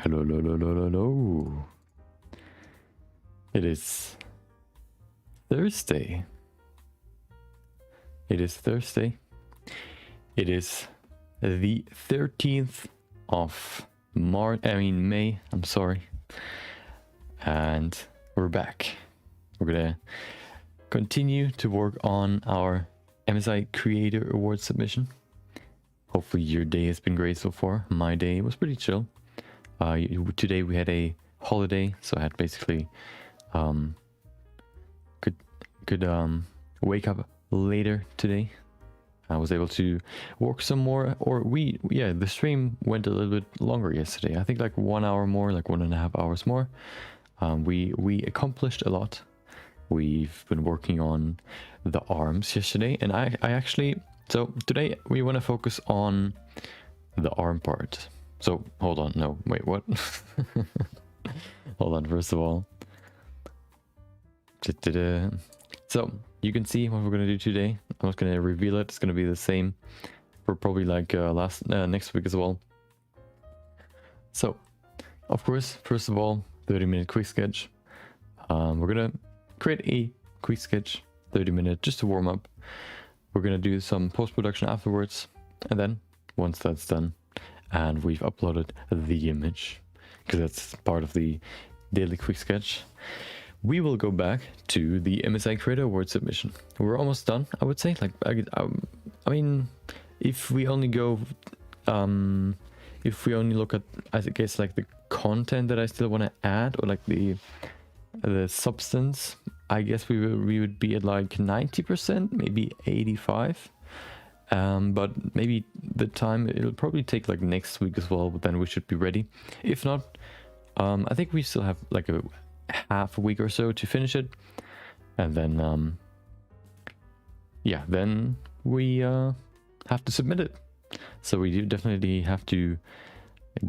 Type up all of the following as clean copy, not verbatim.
Hello, hello, hello, hello, hello. It is Thursday. It is Thursday. It is the 13th of May, I'm sorry. And we're back. We're gonna continue to work on our MSI Creator Award Submission. Hopefully your day has been great so far. My day was pretty chill. Today we had a holiday, so I had basically could wake up later today. I was able to work some more, or the stream went a little bit longer yesterday. I think like 1 hour more, like 1.5 hours more. We accomplished a lot. We've been working on the arms yesterday, and I actually, so today we want to focus on the arm part. So hold on, no, wait, what? Hold on, first of all. So you can see what we're gonna do today. I'm not gonna reveal it. It's gonna be the same for probably like next week as well. So, of course, first of all, 30-minute quick sketch. We're gonna create a quick sketch, 30-minute, just to warm up. We're gonna do some post-production afterwards, and then once that's done, and we've uploaded the image, because that's part of the daily quick sketch, we will go back to the MSI Creator Award submission. We're almost done, I would say. Like, I mean, if we only go, if we only look at, I guess, like the content that I still want to add, or like the substance, I guess we would be at like 90%, maybe 85. But maybe the time, it'll probably take like next week as well, but then we should be ready. If not, I think we still have like a half a week or so to finish it, and then yeah, then we have to submit it. So we do definitely have to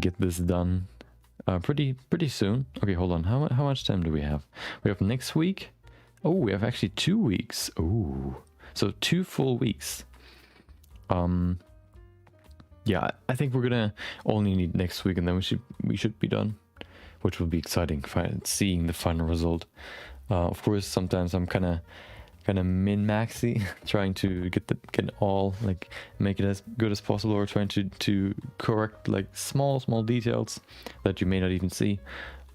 get this done pretty soon. Okay, hold on, how much time do we have? We have next week. Oh, we have actually 2 weeks. Oh, so 2 full weeks. Yeah, I think we're gonna only need next week, and then we should be done, which will be exciting, seeing the final result. Of course, sometimes I'm kind of min-maxy, trying to get all, like, make it as good as possible, or trying to correct like small details that you may not even see.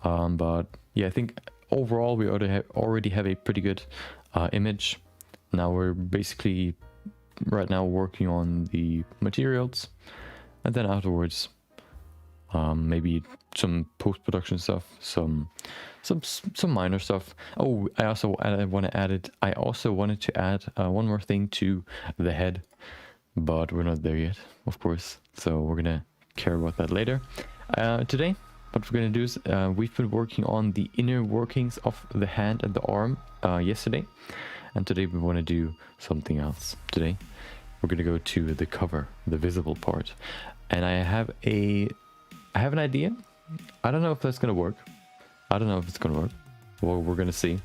But yeah, I think overall we already have a pretty good image. Now we're basically right now working on the materials, and then afterwards maybe some post-production stuff, some minor stuff. Oh, I also wanted to add one more thing to the head, but we're not there yet, of course, so we're gonna care about that later. Today what we're gonna do is we've been working on the inner workings of the hand and the arm yesterday, and today we want to do something else. Today we're gonna go to the cover, the visible part, and I have an idea. I don't know if that's gonna work. I don't know if it's gonna work. Well, we're gonna see.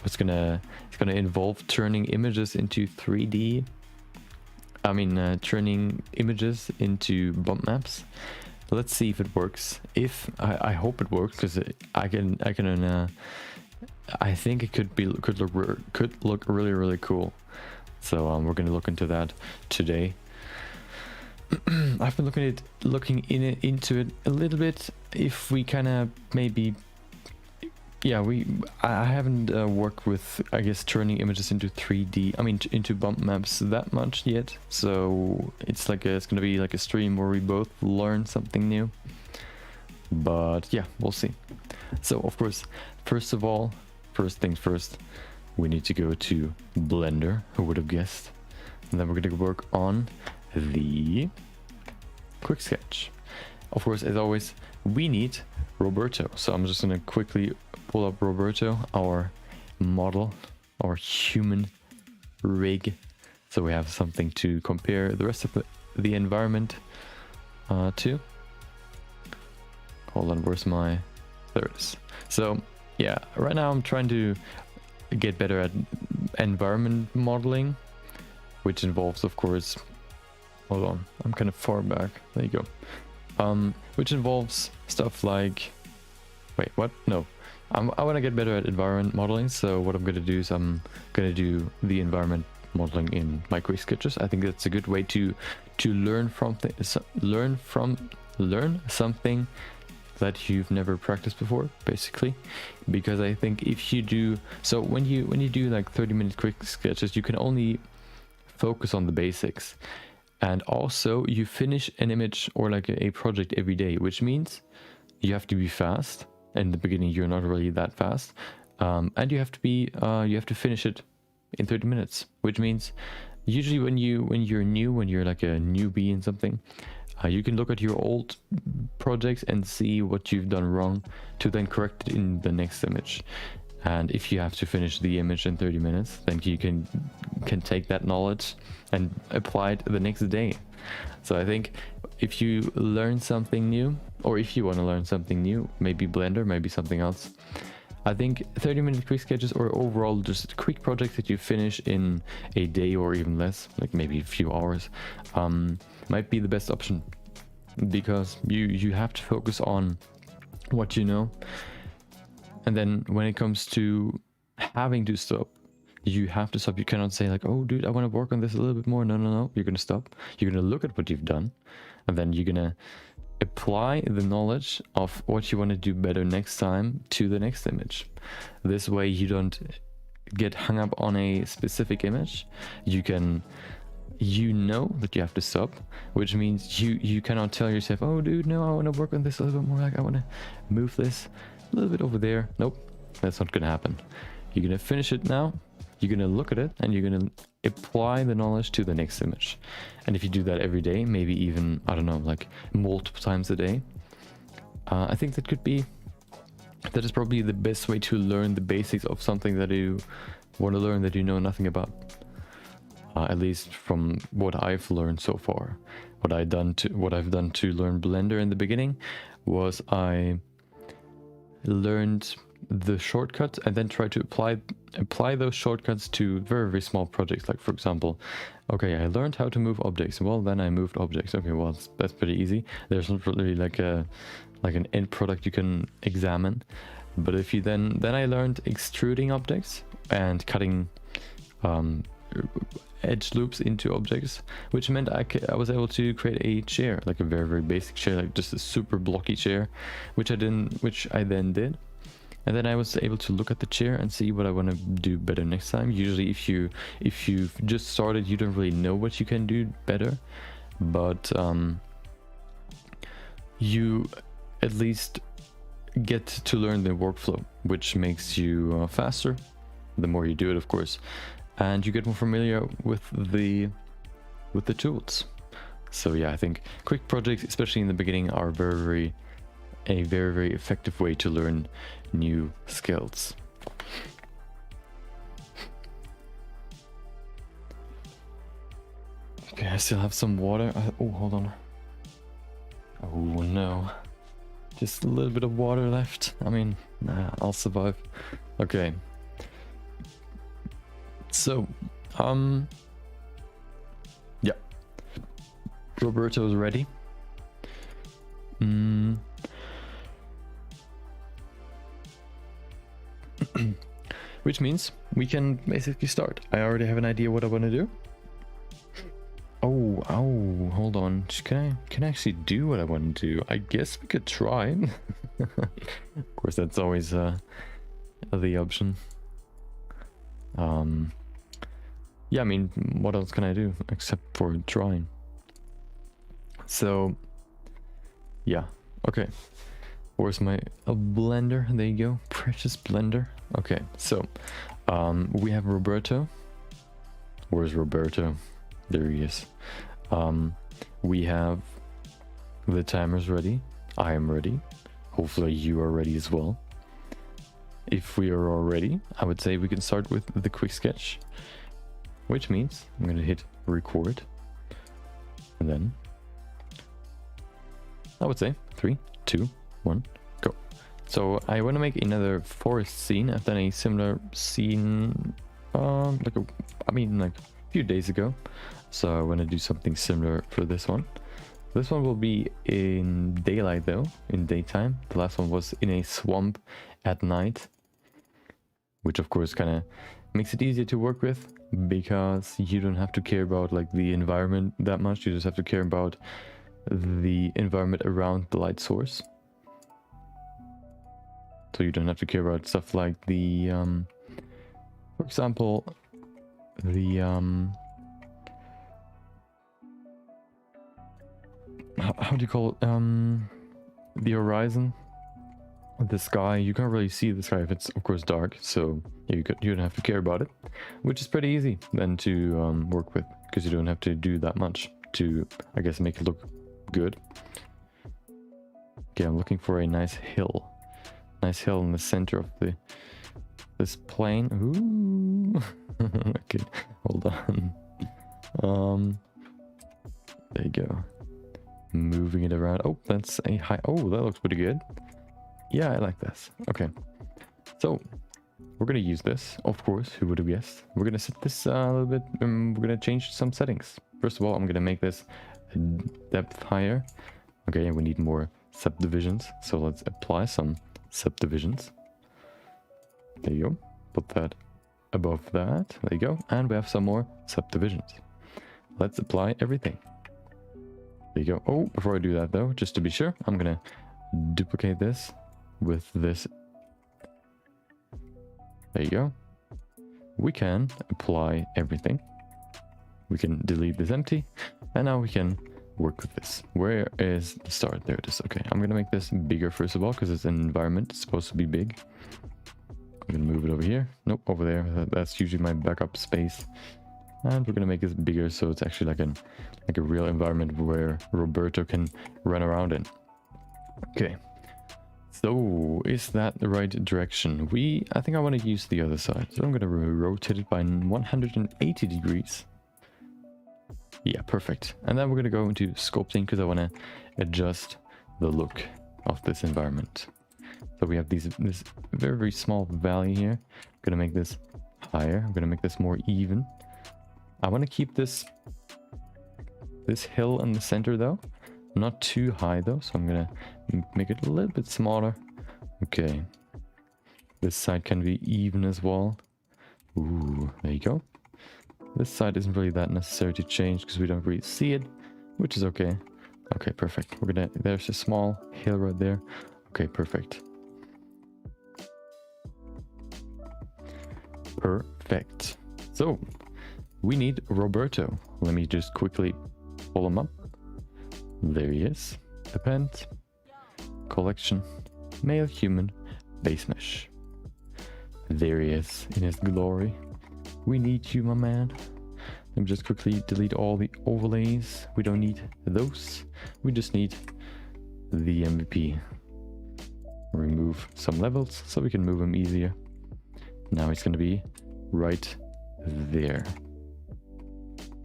It's gonna involve turning images into 3D. I mean, turning images into bump maps. Let's see if it works. If I hope it works, because I think it could look really cool. So we're gonna look into that today. I've been looking into it a little bit. If we kind of maybe, yeah, I haven't worked with, I guess, turning images into 3D. I mean, into bump maps that much yet. So it's gonna be like a stream where we both learn something new. But yeah, we'll see. So of course, first things first, we need to go to Blender. Who would have guessed? And then we're gonna work on the quick sketch. Of course, as always, we need Roberto. So I'm just gonna quickly pull up Roberto, our model, our human rig, so we have something to compare the rest of the environment to. Hold on, where's my, there it is. So yeah, right now I'm trying to get better at environment modeling, which involves, of course, hold on, I'm kind of far back, there you go. which involves stuff like, wait, what? No, I want to get better at environment modeling. So what I'm going to do is I'm going to do the environment modeling in my quick sketches. I think that's a good way to learn learn something that you've never practiced before, basically. Because I think if you do, so when you do like 30-minute quick sketches, you can only focus on the basics, and also you finish an image or like a project every day, which means you have to be fast. In the beginning you're not really that fast, and you have to finish it in 30 minutes, which means usually when you're like a newbie in something, you can look at your old projects and see what you've done wrong to then correct it in the next image. And if you have to finish the image in 30 minutes, then you can take that knowledge and apply it the next day. So I think if you learn something new, or if you want to learn something new, maybe Blender, maybe something else, I think 30-minute quick sketches, or overall just quick projects that you finish in a day or even less, like maybe a few hours, might be the best option, because you have to focus on what you know. And then when it comes to having to stop, you have to stop. You cannot say like, oh dude, I want to work on this a little bit more. No, you're gonna stop. You're gonna look at what you've done, and then you're gonna apply the knowledge of what you want to do better next time to the next image. This way you don't get hung up on a specific image. You know that you have to stop, which means you cannot tell yourself, oh dude, no, I want to work on this a little bit more, like I want to move this a little bit over there. Nope, that's not gonna happen. You're gonna finish it now, you're gonna look at it, and you're gonna apply the knowledge to the next image. And if you do that every day, maybe even, I don't know, like multiple times a day, I think that is probably the best way to learn the basics of something that you want to learn that you know nothing about. At least from what I've learned so far. What I've done to learn Blender in the beginning was I learned the shortcuts and then try to apply those shortcuts to very, very small projects. Like for example, okay, I learned how to move objects. Well, then I moved objects. Okay, well, that's pretty easy. There's not really like an end product you can examine. But if you then I learned extruding objects and cutting edge loops into objects, which meant I was able to create a chair, like a very, very basic chair, like just a super blocky chair, which I then did. And then I was able to look at the chair and see what I want to do better next time. Usually if you've just started, you don't really know what you can do better, but you at least get to learn the workflow, which makes you faster the more you do it, of course, and you get more familiar with the tools. So yeah, I think quick projects, especially in the beginning, are a very, very effective way to learn new skills. Okay, I still have some water. Oh, hold on. Oh no, just a little bit of water left. I mean, nah, I'll survive. Okay. So, yeah, Roberto's ready. Which means we can basically start. I already have an idea what I want to do. Oh, hold on. Can I actually do what I want to do? I guess we could try. Of course, that's always the option. Yeah, I mean, what else can I do except for drawing? So, yeah, okay. Where's my blender? There you go, precious blender. Okay, so we have Roberto. Where's Roberto? There he is. We have the timers ready. I am ready. Hopefully you are ready as well. If we are all ready, I would say we can start with the quick sketch, which means I'm going to hit record, and then I would say 3, 2, 1, go. So I want to make another forest scene. I've done a similar scene like a few days ago, so I want to do something similar for this one. This one will be in daylight though, in daytime. The last one was in a swamp at night, which of course kind of makes it easier to work with because you don't have to care about like the environment that much. You just have to care about the environment around the light source. So you don't have to care about stuff like the, for example, the, how do you call it? The horizon, the sky. You can't really see the sky if it's of course dark, so you don't have to care about it, which is pretty easy then to work with, because you don't have to do that much to, I guess, make it look good. Okay, I'm looking for a nice hill in the center of this plane. Ooh. Okay, hold on. There you go. Moving it around. Oh, that's a high. Oh, that looks pretty good. Yeah, I like this. Okay, so we're gonna use this, of course. Who would have guessed? We're gonna set this a little bit. We're gonna change some settings. First of all, I'm gonna make this depth higher. Okay, we need more subdivisions, so let's apply some subdivisions. There you go. Put that above that. There you go. And we have some more subdivisions. Let's apply everything. There you go. Oh, before I do that though, just to be sure, I'm gonna duplicate this with this. There you go. We can apply everything. We can delete this empty, and now we can work with this. Where is the start? There it is. Okay, I'm gonna make this bigger first of all, because it's an environment. It's supposed to be big. I'm gonna move it over here. Nope, over there. That's usually my backup space. And we're gonna make this bigger, so it's actually like a real environment where Roberto can run around in. Okay, so is that the right direction? I think I want to use the other side, so I'm gonna rotate it by 180 degrees. Yeah, perfect. And then we're gonna go into sculpting, because I want to adjust the look of this environment. So we have this very, very small valley here. I'm gonna make this higher. I'm gonna make this more even. I want to keep this hill in the center though, not too high though, so I'm gonna make it a little bit smaller. Okay, this side can be even as well. Ooh, there you go. This side isn't really that necessary to change because we don't really see it, which is okay. Okay, perfect. There's a small hill right there. Okay, perfect. Perfect. So we need Roberto. Let me just quickly pull him up. There he is. Append. Collection. Male human. Base mesh. There he is in his glory. We need you, my man. Let me just quickly delete all the overlays. We don't need those. We just need the MVP. Remove some levels so we can move him easier. Now he's going to be right there.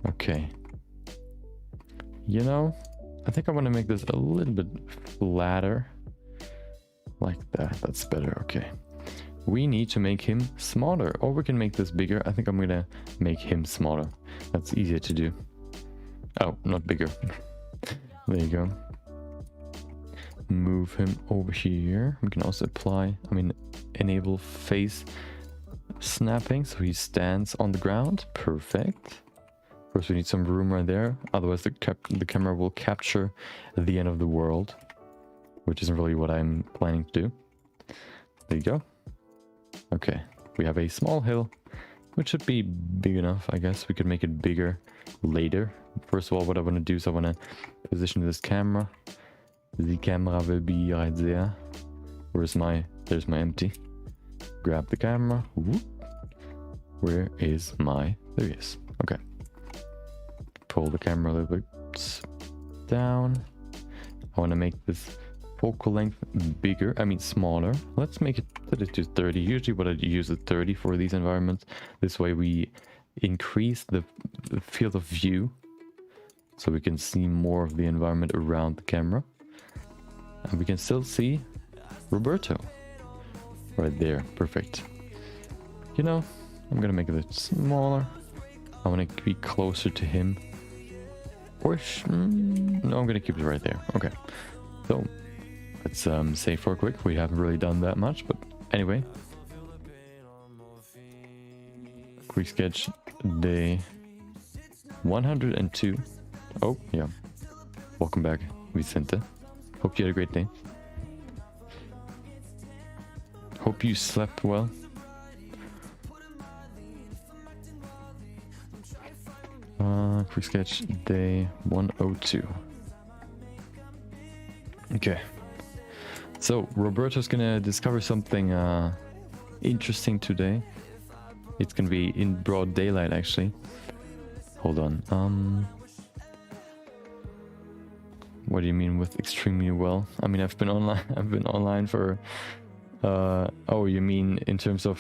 Okay. You know, I think I want to make this a little bit flatter. Like that. That's better. Okay. We need to make him smaller, or we can make this bigger. I think I'm going to make him smaller. That's easier to do. Oh, not bigger. There you go. Move him over here. We can also enable face snapping so he stands on the ground. Perfect. Of course, we need some room right there. Otherwise, the camera will capture the end of the world, which isn't really what I'm planning to do. There you go. Okay, we have a small hill, which should be big enough. I guess we could make it bigger later. First of all, what I want to do is I want to position this camera. The camera will be right there. There's my empty. Grab the camera. Whoop. Where is my... There he is. Okay. Pull the camera a little bit down. I want to make this focal length bigger, smaller. Let's make it, set it to 30. Usually what I use is 30 for these environments. This way we increase the field of view so we can see more of the environment around the camera. And we can still see Roberto right there. Perfect. You know, I'm gonna make it a bit smaller. I want to be closer to him. Or no, I'm gonna keep it right there. Okay. So let's save for quick. We haven't really done that much, but anyway. Quick sketch day 102. Oh, yeah. Welcome back, Vicente. Hope you had a great day. Hope you slept well. Quick sketch day 102. Okay. So Roberto's gonna discover something interesting today. It's gonna be in broad daylight, actually. Hold on. What do you mean with extremely well? I mean, I've been online. I've been online for. Oh, you mean in terms of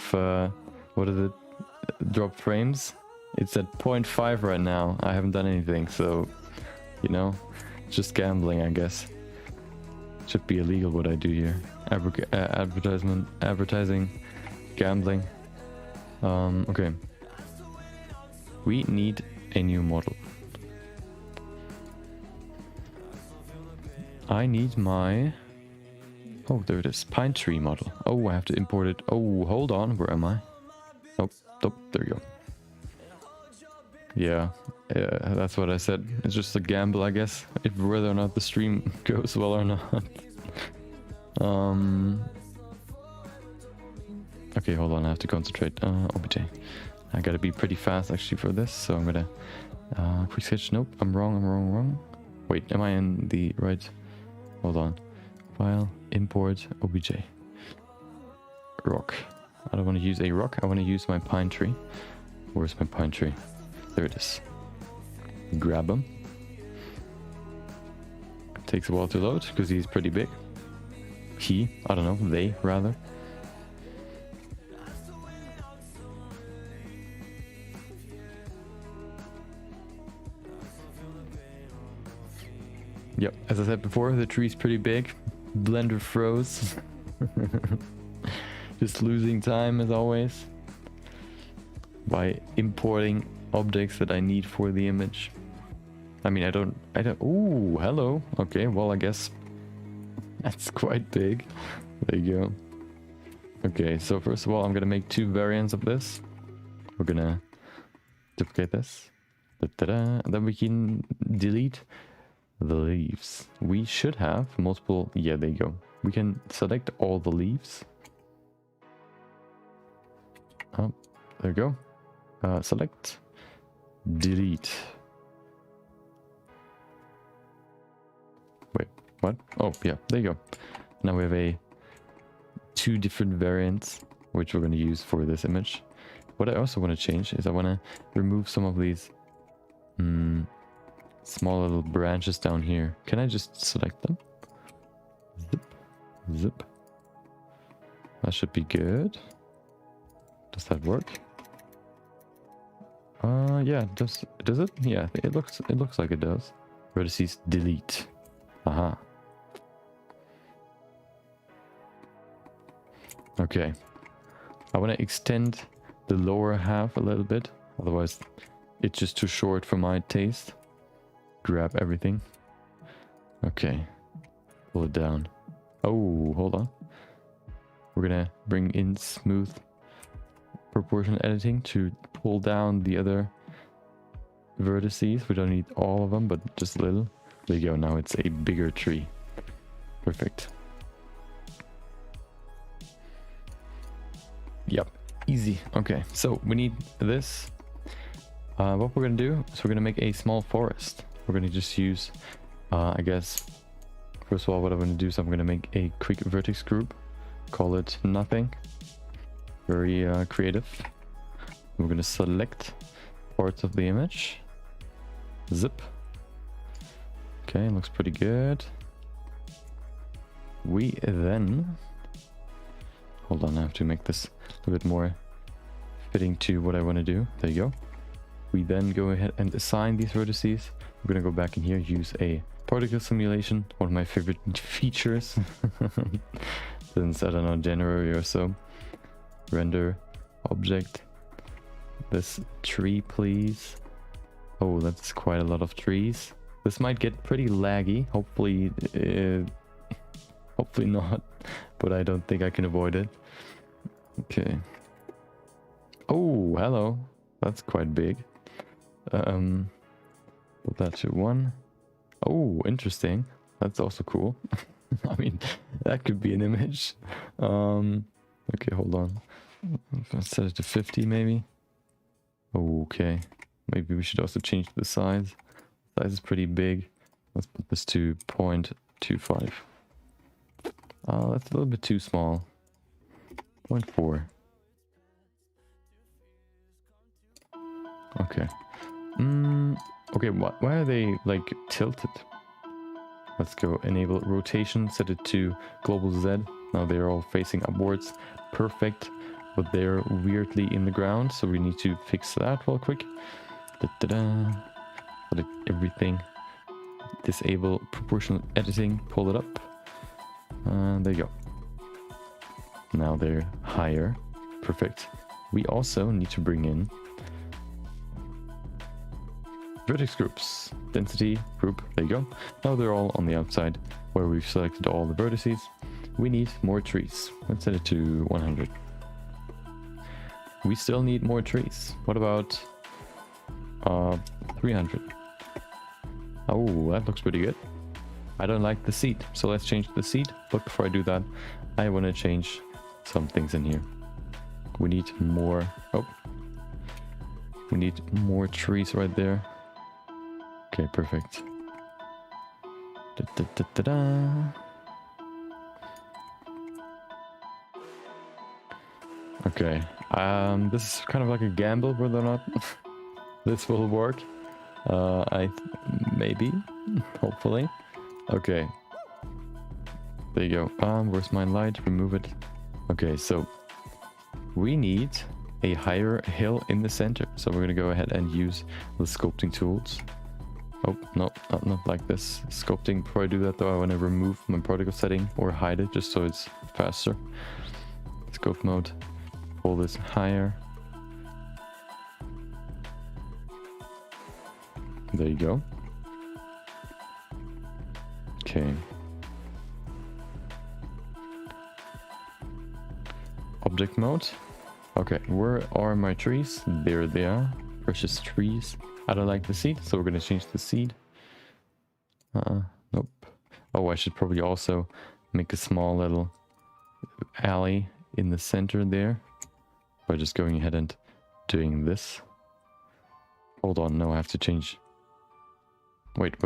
what is it? Drop frames? It's at 0.5 right now. I haven't done anything, so you know, just gambling, I guess. Should be illegal what I do here. Advertising, gambling. Okay. We need a new model. I need my... Oh, there it is. Pine tree model. Oh, I have to import it. Oh, hold on. Where am I? Oh, there you go. Yeah, that's what I said. It's just a gamble, I guess, if whether or not the stream goes well or not. Okay, hold on. I have to concentrate. OBJ. I gotta be pretty fast actually for this, so I'm gonna quick sketch. Nope, I'm wrong. Wait, am I in the right? Hold on. File, import, OBJ. Rock. I don't want to use a rock. I want to use my pine tree. Where's my pine tree? There it is. Grab him. Takes a while to load because he's pretty big. I don't know, they rather. Yep, as I said before, the tree's pretty big. Blender froze. Just losing time as always by importing objects that I need for the image. I mean, I don't. Ooh, hello. Okay, well, I guess that's quite big. There you go. Okay, so first of all, I'm gonna make 2 variants of this. We're gonna duplicate this. And then we can delete the leaves. We should have multiple. Yeah, there you go. We can select all the leaves. Oh, there you go. Select, delete. Wait, what? Oh, yeah, there you go. Now we have 2 different variants, which we're going to use for this image. What I also want to change is I want to remove some of these small little branches down here. Can I just select them? Zip. That should be good. Does that work? Yeah, does it? Yeah, it looks like it does. Vertices delete. Aha. Okay. I want to extend the lower half a little bit, otherwise it's just too short for my taste. Grab everything. Okay. Pull it down. Oh, hold on. We're gonna bring in smooth proportion editing to pull down the other vertices. We don't need all of them, but just a little. There you go. Now it's a bigger tree. Perfect. Yep. Easy. Okay. So we need this. What we're going to do is we're going to make a small forest. We're going to just use, I guess, first of all, what I'm going to do is I'm going to make a quick vertex group. Call it nothing. Very creative. We're going to select parts of the image. Zip. Okay, looks pretty good. We then... Hold on, I have to make this a bit more fitting to what I want to do. There you go. We then go ahead and assign these vertices. We're going to go back in here, use a particle simulation, one of my favorite features since, I don't know, January or so. Render object. This tree, please. Oh, that's quite a lot of trees. This might get pretty laggy. Hopefully, hopefully not. But I don't think I can avoid it. Okay. Oh, hello. That's quite big. Put that to 1. Oh, interesting. That's also cool. I mean, that could be an image. Okay, hold on. Let's set it to 50 maybe. Okay. Maybe we should also change the size. Size is pretty big. Let's put this to 0.25. That's a little bit too small. 0.4. Okay. Okay, why are they like tilted? Let's go enable rotation, set it to global Z. Now they're all facing upwards. Perfect. But they're weirdly in the ground, so we need to fix that real quick. Select everything. Disable proportional editing. Pull it up. There you go. Now they're higher. Perfect. We also need to bring in vertex groups. Density group. There you go. Now they're all on the outside where we've selected all the vertices. We need more trees. Let's set it to 100. We still need more trees. What about 300? Oh, that looks pretty good. I don't like the seed, so let's change the seed. But before I do that, I want to change some things in here. We need more. Oh, we need more trees right there. Okay, perfect. Okay, this is kind of like a gamble whether or not this will work. Maybe, hopefully. Okay. There you go. Where's my light? Remove it. Okay, so we need a higher hill in the center. So we're gonna go ahead and use the sculpting tools. Oh, no, not like this. Sculpting, before I do that though, I want to remove my particle setting or hide it just so it's faster. Scope mode. Pull this higher. There you go. Okay. Object mode. Okay, where are my trees? There they are. Precious trees. I don't like the seed, so we're gonna change the seed. Nope. Oh, I should probably also make a small little alley in the center there by just going ahead and doing this. Hold on, no, I have to change. Wait.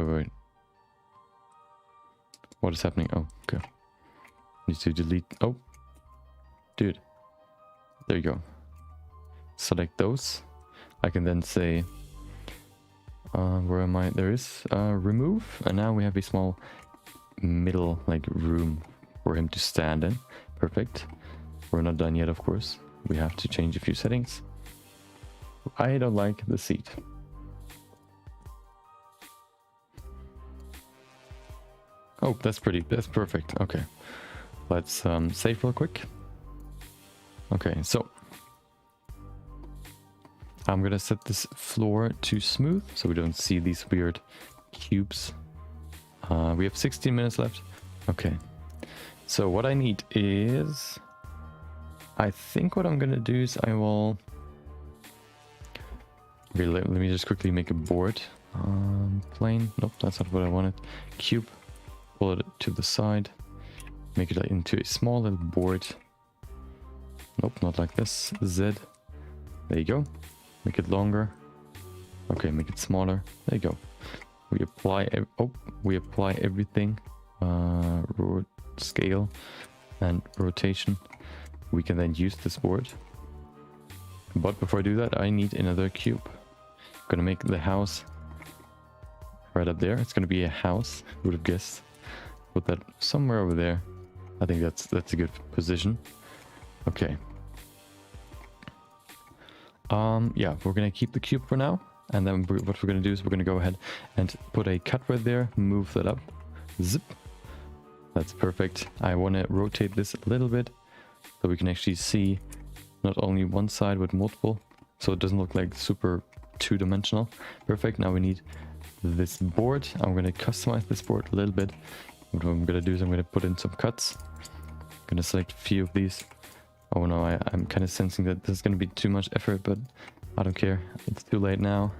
What is happening? Oh, okay. Need to delete. Oh, dude. There you go. Select those. I can then say, where am I? There is remove, and now we have a small middle like room for him to stand in. Perfect. We're not done yet, of course. We have to change a few settings. I don't like the seat. Oh, that's pretty. That's perfect. Okay, let's save real quick. Okay, so I'm gonna set this floor to smooth so we don't see these weird cubes. We have 16 minutes left. Okay, so what I need is, I think what I'm gonna do is I will, okay, let me just quickly make a board. Plane, nope, that's not what I wanted. Cube, pull it to the side, make it into a small little board. Nope, not like this. Z, there you go. Make it longer. Okay, make it smaller. There you go. We apply everything. Scale and rotation. We can then use this board. But before I do that, I need another cube. I'm gonna make the house right up there. It's gonna be a house. Who would have guessed? Put that somewhere over there. I think that's a good position. Okay. Yeah, we're gonna keep the cube for now, and then what we're gonna do is we're gonna go ahead and put a cut right there, move that up, zip. That's perfect. I want to rotate this a little bit so we can actually see not only one side but multiple, so it doesn't look like super two-dimensional. Perfect. Now we need this board. I'm gonna customize this board a little bit. What I'm gonna do is I'm gonna put in some cuts. I'm gonna select a few of these. Oh no, I'm kind of sensing that this is gonna be too much effort, but I don't care. It's too late now.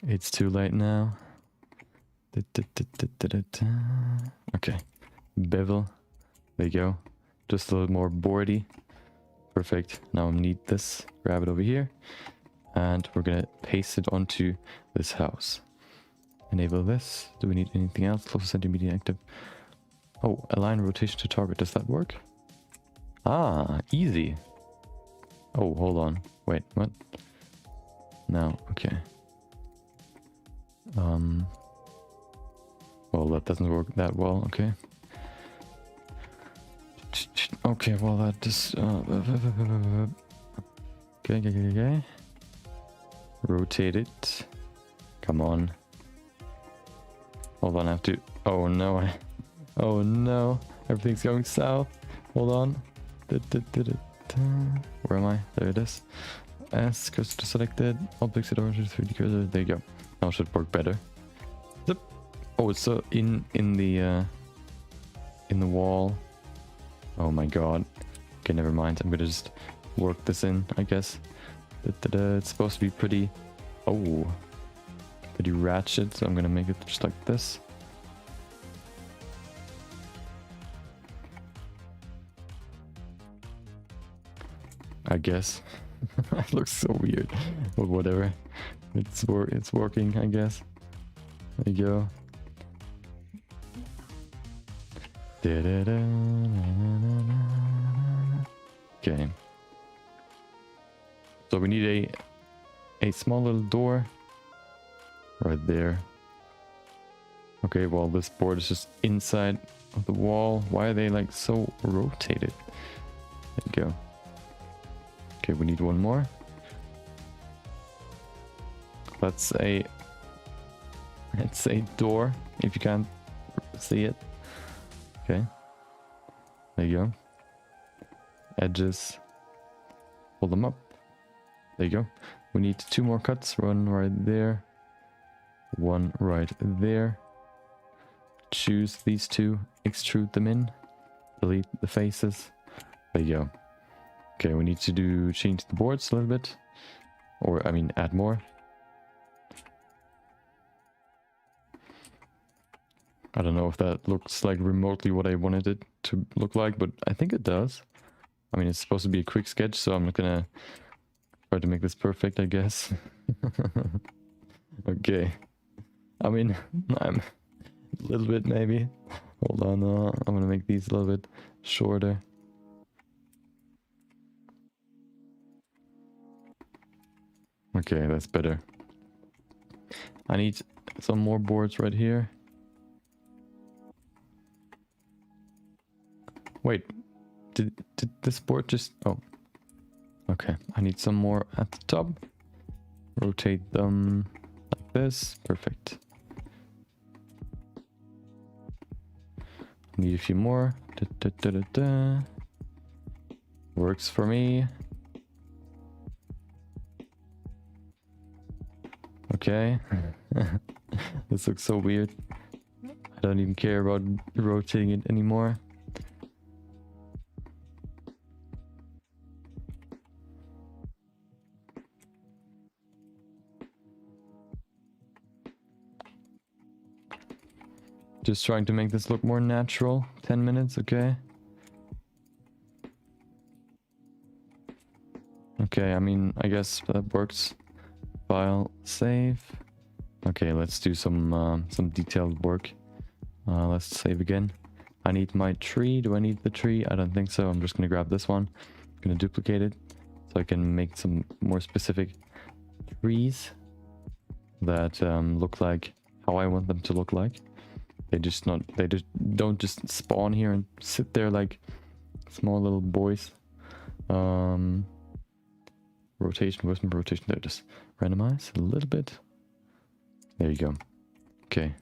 It's too late now. Okay, bevel. There you go. Just a little more boardy. Perfect. Now I need this. Grab it over here. And we're gonna paste it onto this house. Enable this. Do we need anything else? Close center media active. Oh, align rotation to target. Does that work? Ah, easy. Oh, hold on. Wait, what? No, okay. Well, that doesn't work that well. Okay. Okay, well, that just... Okay. Rotate it. Come on. Hold on, I have to... Oh no, oh no. Everything's going south. Hold on. Where am I? There it is. S, cursor selected. Objects at origin 3D cursor. There you go. Now it should work better. Zip. Oh, it's so in the wall. Oh my god. Okay, never mind. I'm gonna just work this in, I guess. It's supposed to be pretty... Oh. Pretty ratchet, so I'm gonna make it just like this. I guess. It looks so weird. But whatever. It's working, I guess. There you go. Okay. So we need a small little door right there. Okay, well, this board is just inside of the wall. Why are they like so rotated? There you go. Okay, we need one more. That's a door, if you can't see it. Okay. There you go. Edges. Pull them up. There you go. We need 2 more cuts. One right there. One right there. Choose these 2. Extrude them in. Delete the faces. There you go. Okay, we need to change the boards a little bit. Or, I mean, add more. I don't know if that looks like remotely what I wanted it to look like, but I think it does. I mean, it's supposed to be a quick sketch, so I'm not gonna try to make this perfect, I guess. Okay. I mean, I'm a little bit maybe. Hold on, I'm gonna make these a little bit shorter. Okay, that's better. I need some more boards right here. Wait, did this board just... Oh. Okay, I need some more at the top. Rotate them like this. Perfect. Need a few more. Works for me. Okay. This looks so weird. I don't even care about rotating it anymore. Just trying to make this look more natural. 10 minutes, okay. Okay, I mean, I guess that works. File, save. Okay, let's do some detailed work. Let's save again. I need my tree. Do I need the tree? I don't think so. I'm just gonna grab this one. I'm gonna duplicate it so I can make some more specific trees that look like how I want them to look like. They just don't just spawn here and sit there like small little boys. Rotation, where's my rotation? There, just randomize a little bit. There you go. Okay.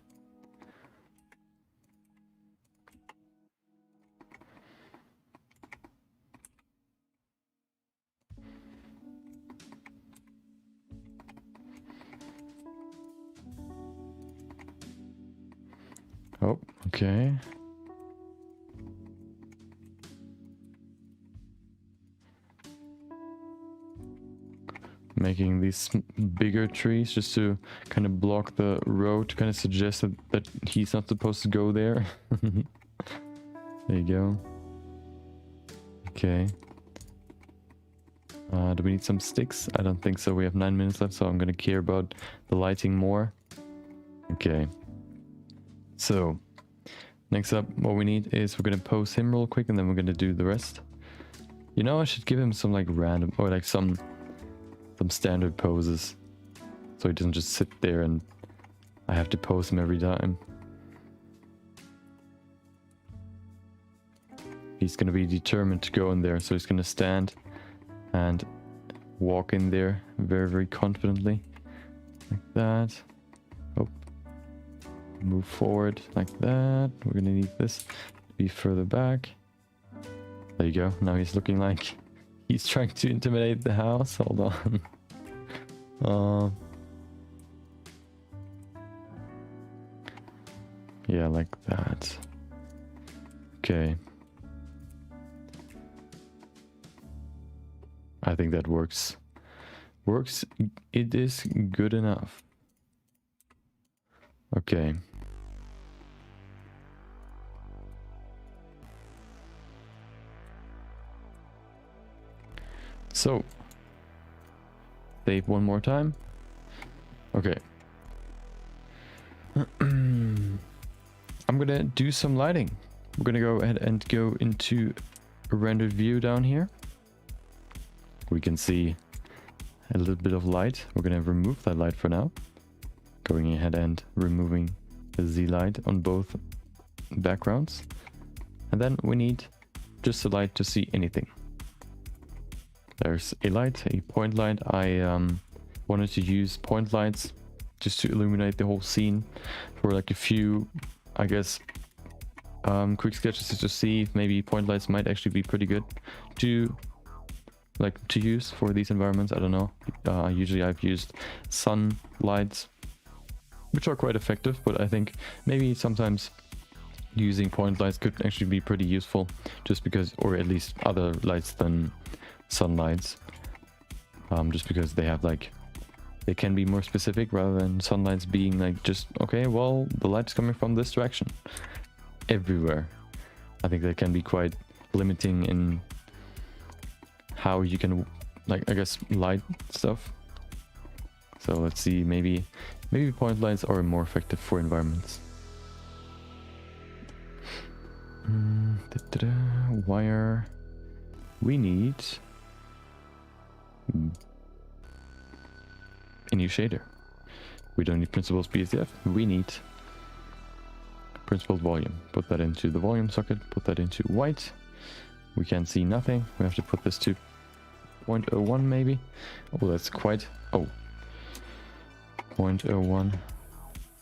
Okay. Making these bigger trees just to kind of block the road, to kind of suggest that he's not supposed to go there. There you go. Okay. Do we need some sticks? I don't think so. We have 9 minutes left, so I'm gonna care about the lighting more. Okay. So, next up, what we need is we're gonna pose him real quick, and then we're gonna do the rest. You know, I should give him some like random, or like some standard poses, so he doesn't just sit there and I have to pose him every time. He's gonna be determined to go in there, so he's gonna stand and walk in there very, very confidently, like that. Oh, move forward like that. We're gonna need this to be further back. There you go. Now he's looking like he's trying to intimidate the house. Hold on. Yeah, like that. Okay. I think that works. It is good enough. Okay. So, save one more time. Okay. I'm gonna do some lighting. We're gonna go ahead and go into a rendered view down here. We can see a little bit of light. We're gonna remove that light for now. Going ahead and removing the Z light on both backgrounds. And then we need just a light to see anything. There's a light, a point light. I wanted to use point lights just to illuminate the whole scene for like a few, I guess, quick sketches to see if maybe point lights might actually be pretty good to use for these environments. I don't know. Usually I've used sun lights, which are quite effective, but I think maybe sometimes using point lights could actually be pretty useful, just because, or at least other lights than sunlights, just because they have like, they can be more specific rather than sunlights being like just, okay, well, the light's coming from this direction everywhere. I think that can be quite limiting in how you can, like, I guess, light stuff. So let's see, maybe point lights are more effective for environments. Wire. We need a new shader. We don't need principled BSF. We need principled volume. Put that into the volume socket. Put that into white. We can see nothing. We have to put this to 0.01 maybe. Oh, that's quite... Oh. 0.01.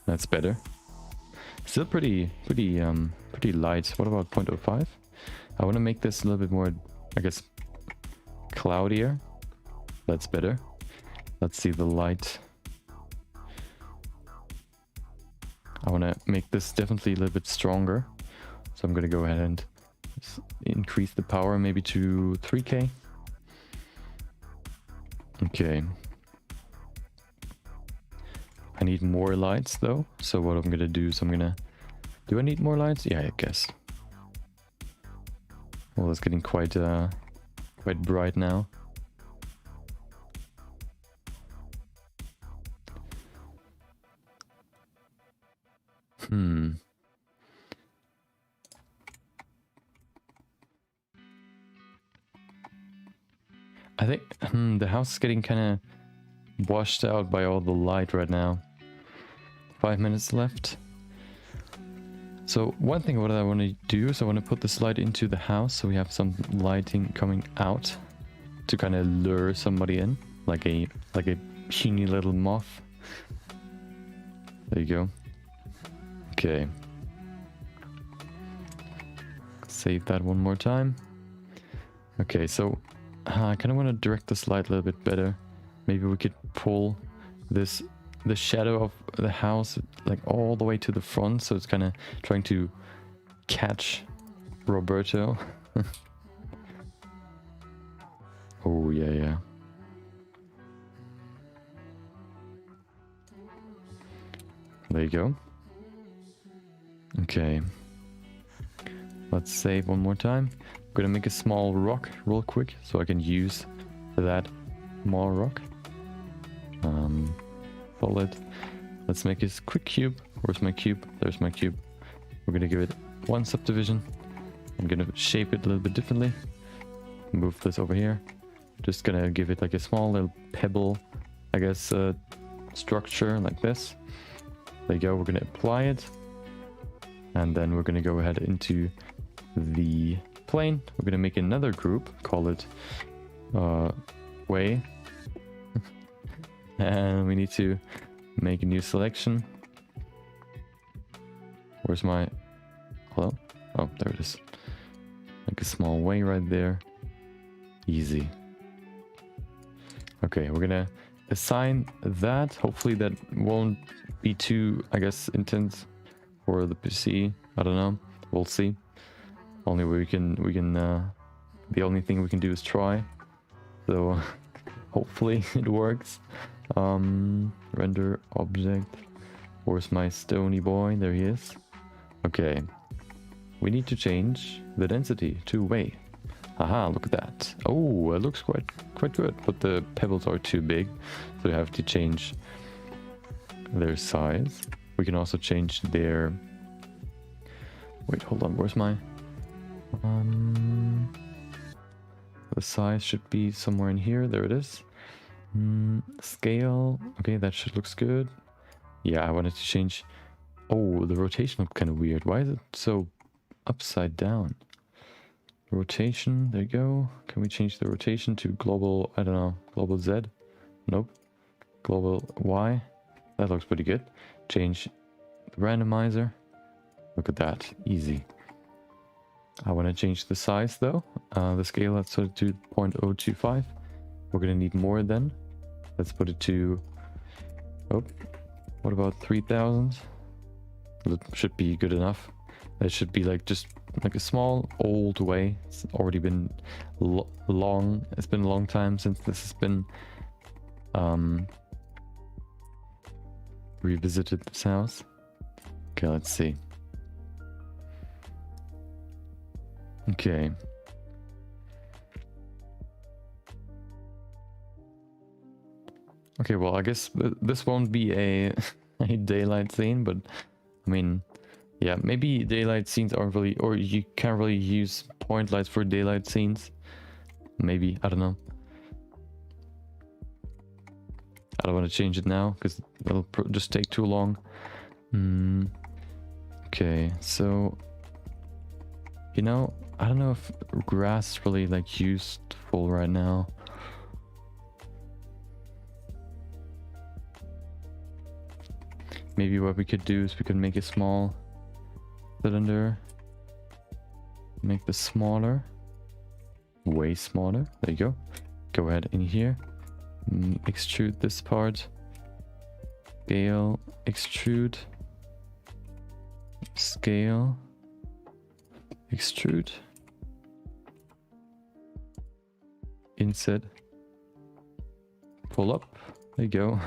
That's better. Still pretty light. What about 0.05? I want to make this a little bit more, I guess, cloudier. That's better. Let's see the light. I want to make this definitely a little bit stronger. So I'm going to go ahead and increase the power maybe to 3K. Okay. I need more lights though. So what I'm going to do is I'm going to... Do I need more lights? Yeah, I guess. Well, it's getting quite bright now. I think the house is getting kind of washed out by all the light right now. 5 minutes left. So one thing what I want to do is I want to put this light into the house so we have some lighting coming out to kind of lure somebody in, like a puny little moth. There you go. Okay. Save that one more time. Okay, so I kind of want to direct this light a little bit better. Maybe we could pull this the shadow of the house like all the way to the front, so it's kind of trying to catch Roberto. Oh yeah, yeah. There you go. Okay. Let's save one more time. I'm gonna make a small rock real quick so I can use that small rock. Solid. Let's make a quick cube. Where's my cube? There's my cube. We're gonna give it one subdivision. I'm gonna shape it a little bit differently. Move this over here. Just gonna give it like a small little pebble, I guess, structure like this. There you go. We're gonna apply it. And then we're gonna go ahead into the plane. We're gonna make another group, call it way. And we need to make a new selection. Where's my... Hello? Oh, there it is. Make a small way right there. Easy. Okay, we're gonna assign that. Hopefully that won't be too, I guess, intense for the PC. I don't know. We'll see. Only way we can the only thing we can do is try. So hopefully it works. Render object. Where's my stony boy? There he is. Okay. We need to change the density to way. Aha, look at that. Oh, it looks quite good, but the pebbles are too big, so we have to change their size. We can also change their... Wait, hold on, where's my... The size should be somewhere in here. There it is. Scale. Okay, that should looks good. Yeah, I wanted to change... Oh, the rotation looked kind of weird. Why is it so upside down? Rotation, there you go. Can we change the rotation to global, I don't know, global Z? Nope. Global Y. That looks pretty good. Change the randomizer. Look at that, easy. I want to change the size though. The scale, let's put it to 0.025. We're gonna need more then. Let's put it to, oh, what about 3000? That should be good enough. That should be like just like a small old way. It's already been long. It's been a long time since this has been revisited this house. Okay, let's see. Okay. Okay, well, I guess this won't be a daylight scene, but I mean, yeah, maybe daylight scenes aren't really, or you can't really use point lights for daylight scenes. Maybe, I don't know. I don't want to change it now because it'll just take too long. Okay, so, you know, I don't know if grass is really like useful right now. Maybe what we could do is we could make a small cylinder, make this smaller, way smaller. There you go. Go ahead in here, extrude this part, scale, extrude, scale, extrude, inset, pull up. There you go.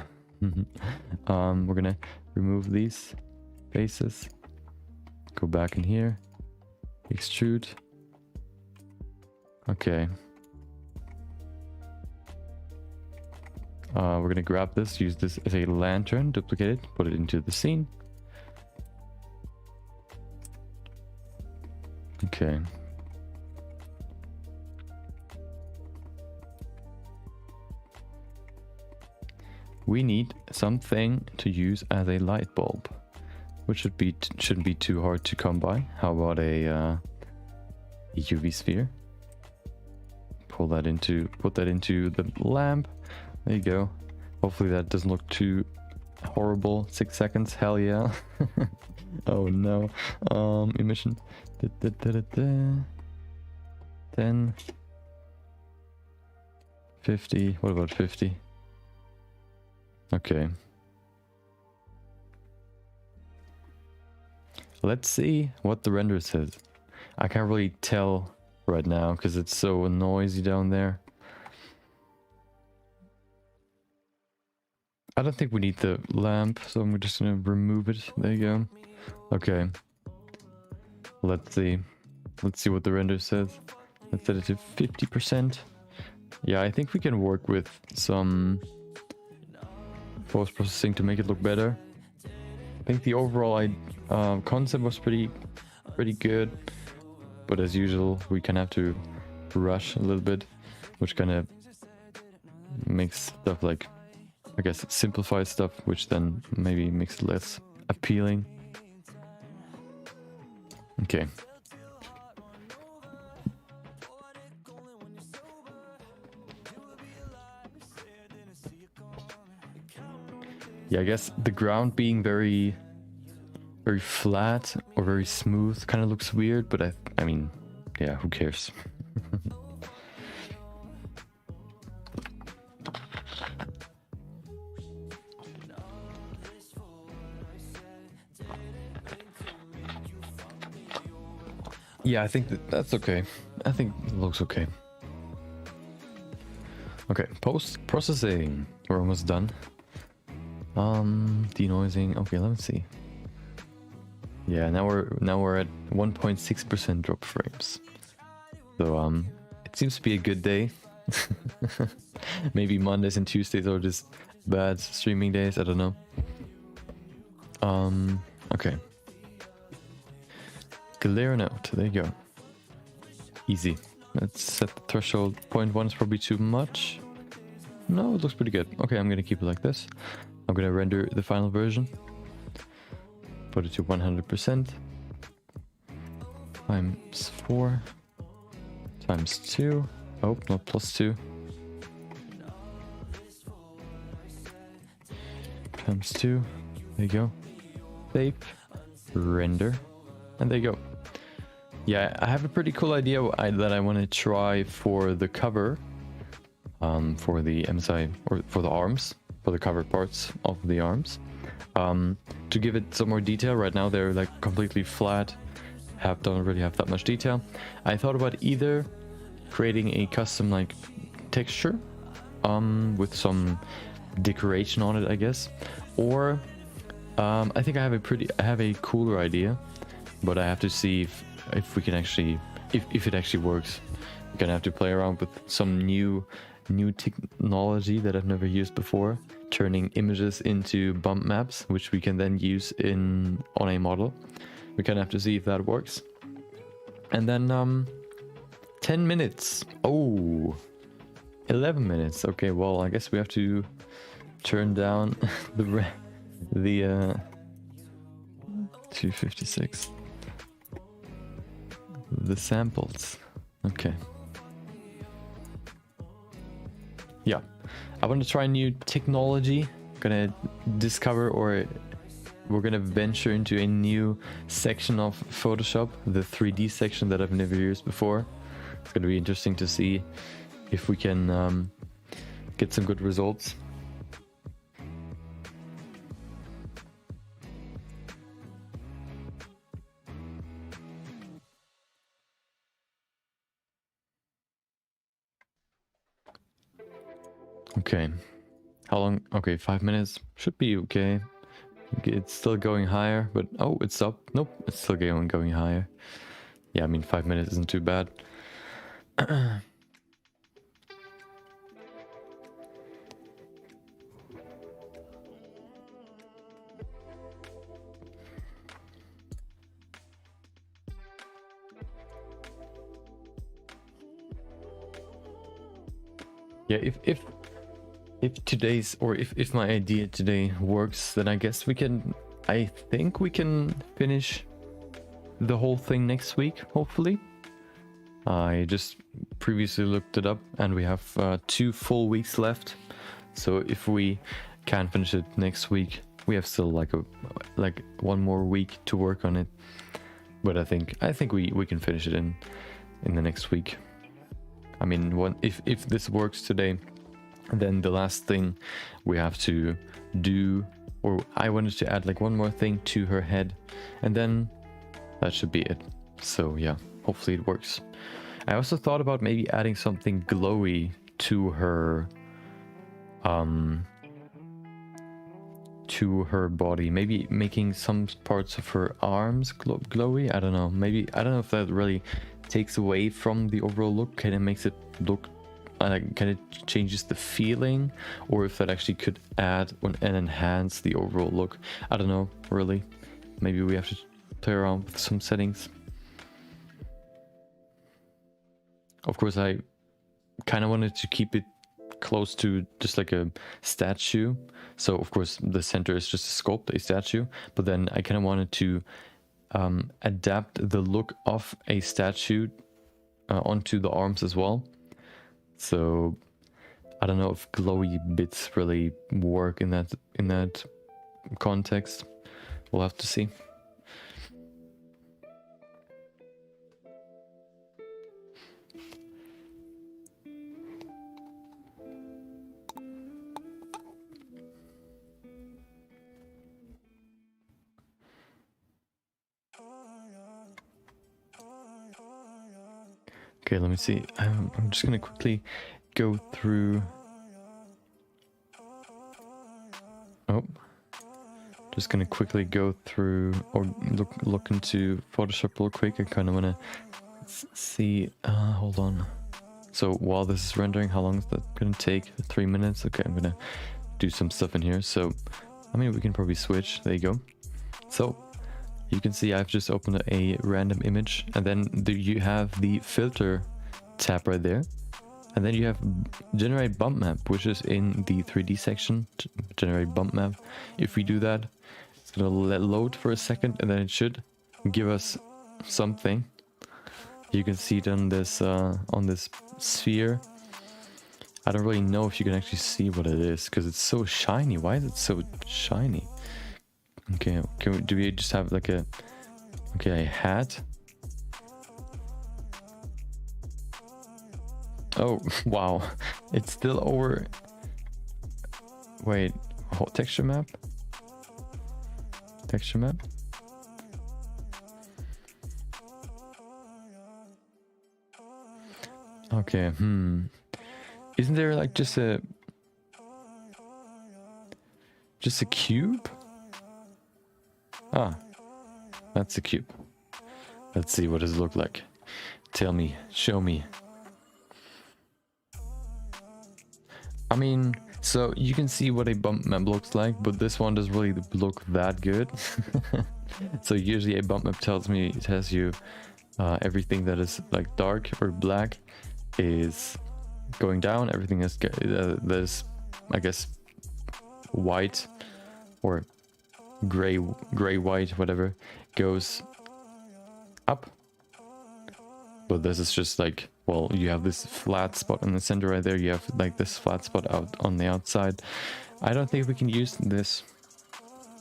We're gonna remove these faces. Go back in here, extrude. Okay. We're gonna grab this, use this as a lantern, duplicate it, put it into the scene. Okay. We need something to use as a light bulb, which shouldn't be too hard to come by. How about a UV sphere? Put that into the lamp. There you go. Hopefully that doesn't look too horrible. 6 seconds. Hell yeah. Oh no. Emission. 10. 50. What about 50? Okay. Let's see what the render says. I can't really tell right now because it's so noisy down there. I don't think we need the lamp, so I'm just gonna remove it. There you go. Okay. Let's see. Let's see what the render says. Let's set it to 50%. Yeah, I think we can work with some post-processing to make it look better. I think the overall concept was pretty good, but as usual, we kind of have to rush a little bit, which kind of makes stuff like, I guess, simplified stuff, which then maybe makes it less appealing. Okay. Yeah, I guess the ground being very flat or very smooth kind of looks weird, but I mean, yeah, who cares? Yeah, I think that's okay. I think it looks okay. Okay, post-processing. We're almost done. Denoising. Okay, let me see. Yeah, now we're at 1.6% drop frames. So it seems to be a good day. Maybe Mondays and Tuesdays are just bad streaming days, I don't know. Okay. Glare note, there you go. Easy. Let's set the threshold. 0.1 is probably too much. No, it looks pretty good. Okay, I'm gonna keep it like this. I'm gonna render the final version. Put it to 100%. Times 4. Times 2. Oh, not plus 2. Times 2. There you go. Save. Render. And there you go. Yeah, I have a pretty cool idea that I want to try for the cover. For the MSI, or for the arms. For the cover parts of the arms. To give it some more detail. Right now they're like completely flat. Don't really have that much detail. I thought about either creating a custom like texture with some decoration on it, I guess, or I think I have a cooler idea, but I have to see if we can actually if it actually works. We're gonna have to play around with some new technology that I've never used before, turning images into bump maps, which we can then use on a model. We kind of have to see if that works. And then 10 minutes. Oh, 11 minutes. Okay, well, I guess we have to turn down the 256. The samples. Okay. Yeah, I want to try new technology. Gonna discover, or we're gonna venture into a new section of Photoshop, the 3D section that I've never used before. It's gonna be interesting to see if we can get some good results. Okay, how long? Okay, 5 minutes should be okay. It's still going higher, but oh, it's up. Nope, it's still going higher. Yeah, I mean 5 minutes isn't too bad. Yeah, if today's, or if my idea today works, then I guess I think we can finish the whole thing next week, hopefully. I just previously looked it up and we have 2 full weeks left. So if we can finish it next week, we have still like 1 more week to work on it. But I think we can finish it in the next week. I mean, if this works today, then the last thing we have to do, or I wanted to add like 1 more thing to her head, and then that should be it. So yeah, hopefully it works. I also thought about maybe adding something glowy to her body, maybe making some parts of her arms glowy. I don't know, maybe, I don't know if that really takes away from the overall look, kind of makes it look kind of changes the feeling, or if that actually could add and enhance the overall look. I don't know, really. Maybe we have to play around with some settings. Of course, I kind of wanted to keep it close to just like a statue. So of course the center is just a sculpt, a statue, but then I kind of wanted to adapt the look of a statue onto the arms as well. So I don't know if glowy bits really work in that context. We'll have to see. Okay, let me see. I'm just gonna quickly go through. Oh, just gonna quickly go through or look into Photoshop real quick. I kind of wanna see. Hold on. So while this is rendering, how long is that gonna take? 3 minutes. Okay, I'm gonna do some stuff in here. So, I mean, we can probably switch. There you go. So you can see I've just opened a random image, and then you have the filter tab right there, and then you have generate bump map, which is in the 3D section. Generate bump map. If we do that, it's gonna load for a second, and then it should give us something. You can see it on this sphere. I don't really know if you can actually see what it is because it's so shiny. Why is it so shiny? Okay, do we just have like a hat? Oh, wow. It's still over. Wait, texture map? Texture map? Okay, Isn't there like just a cube? Ah, that's a cube. Let's see what does it look like. Tell me, show me. I mean, so you can see what a bump map looks like, but this one doesn't really look that good. So usually a bump map tells you everything that is like dark or black is going down. Everything is that is, I guess, white or gray white, whatever, goes up. But this is just like, well, you have this flat spot in the center right there. You have like this flat spot out on the outside. I don't think we can use this.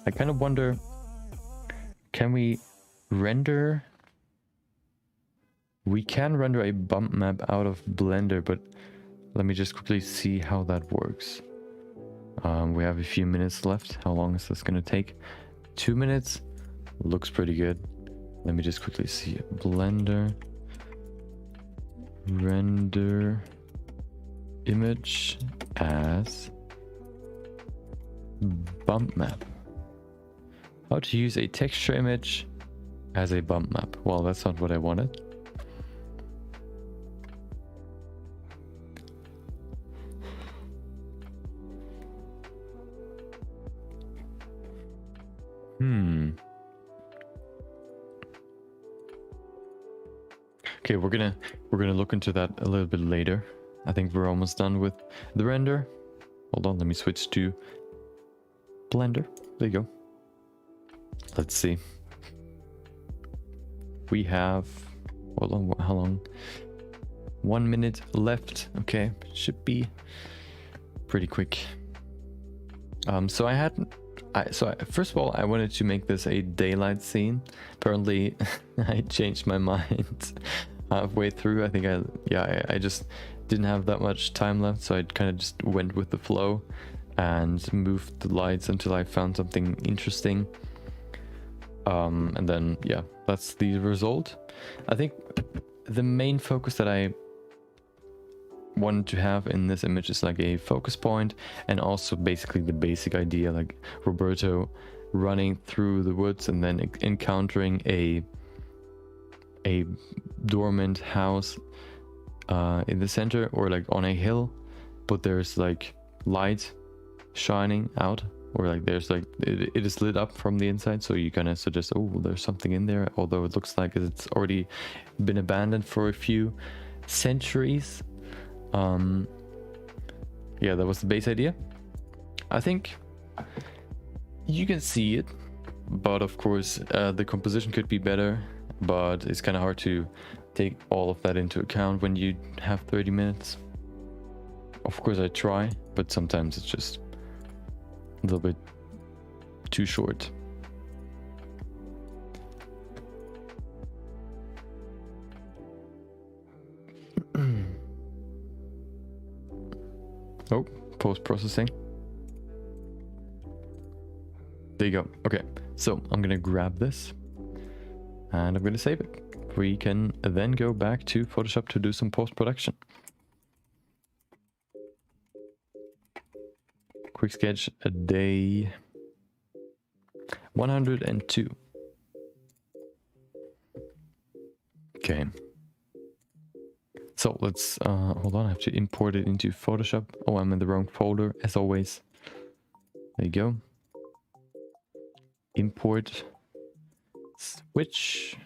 I kind of wonder, can we render? We can render a bump map out of Blender, but let me just quickly see how that works. We have a few minutes left. How long is this gonna take? 2 minutes. Looks pretty good. Let me just quickly see. Blender. Render image as bump map. How to use a texture image as a bump map. Well, that's not what I wanted. Okay, we're gonna look into that a little bit later. I think we're almost done with the render. Hold on, let me switch to Blender. There you go. Let's see. We have, hold on, how long? 1 minute left. Okay, should be pretty quick. So first of all, I wanted to make this a daylight scene. Apparently, I changed my mind halfway through. I think I just didn't have that much time left, so I kind of just went with the flow and moved the lights until I found something interesting. And then, yeah, that's the result. I think the main focus that I wanted to have in this image is like a focus point, and also basically the basic idea, like Roberto running through the woods and then encountering a dormant house in the center, or like on a hill, but there's like light shining out, or like there's like it is lit up from the inside, so you kind of suggest, oh, there's something in there, although it looks like it's already been abandoned for a few centuries. Yeah, that was the base idea. I think you can see it, but of course the composition could be better, but it's kind of hard to take all of that into account when you have 30 minutes. Of course I try, but sometimes it's just a little bit too short. Oh, post-processing. There you go. Okay, so I'm gonna grab this and I'm gonna save it. We can then go back to Photoshop to do some post-production. Quick sketch a day 102. Okay. So let's hold on, I have to import it into Photoshop. Oh, I'm in the wrong folder as always. There you go. Import, switch.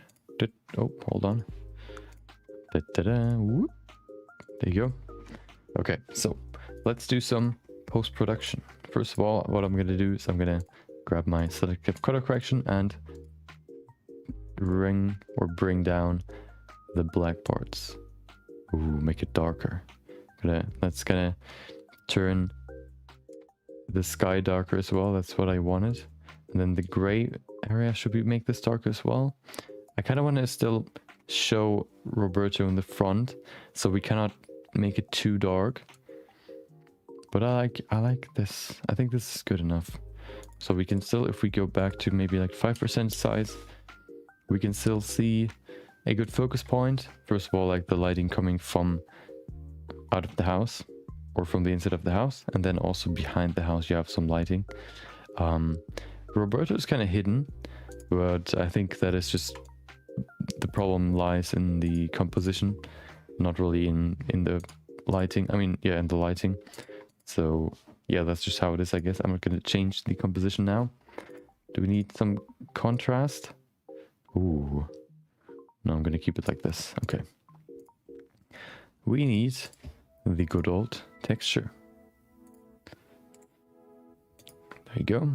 Oh, hold on. Whoop. There you go. Okay, so let's do some post-production. First of all, what I'm gonna do is I'm gonna grab my selective color correction and bring down the black parts. Ooh, make it darker. That's gonna turn the sky darker as well. That's what I wanted. And then the gray area, should we make this darker as well? I kind of want to still show Roberto in the front, so we cannot make it too dark. But I like this. I think this is good enough. So we can still, if we go back to maybe like 5% size, we can still see a good focus point. First of all, like the lighting coming from out of the house or from the inside of the house, and then also behind the house you have some lighting. Roberto is kind of hidden, but I think that is just the problem lies in the composition, not really in the lighting. I mean, yeah, in the lighting. So yeah, that's just how it is, I guess. I'm not going to change the composition now. Do we need some contrast? Ooh. No, I'm going to keep it like this. Okay. We need the good old texture. There you go.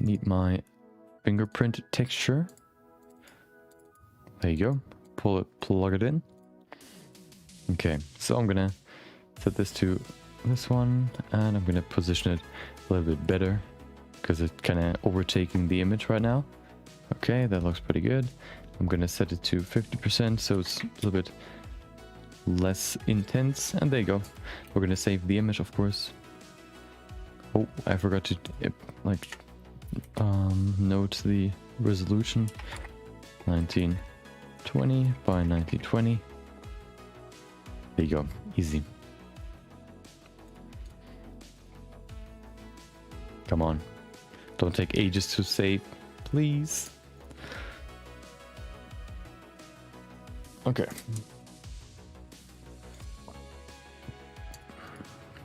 Need my fingerprint texture. There you go. Plug it in. Okay, so I'm gonna set this to this one, and I'm gonna position it a little bit better because it's kind of overtaking the image right now. Okay, that looks pretty good. I'm gonna set it to 50%, so it's a little bit less intense, and there you go. We're gonna save the image, of course. Oh, I forgot to note the resolution. 1920 by 1920. There you go, easy. Come on, don't take ages to save, please. Okay.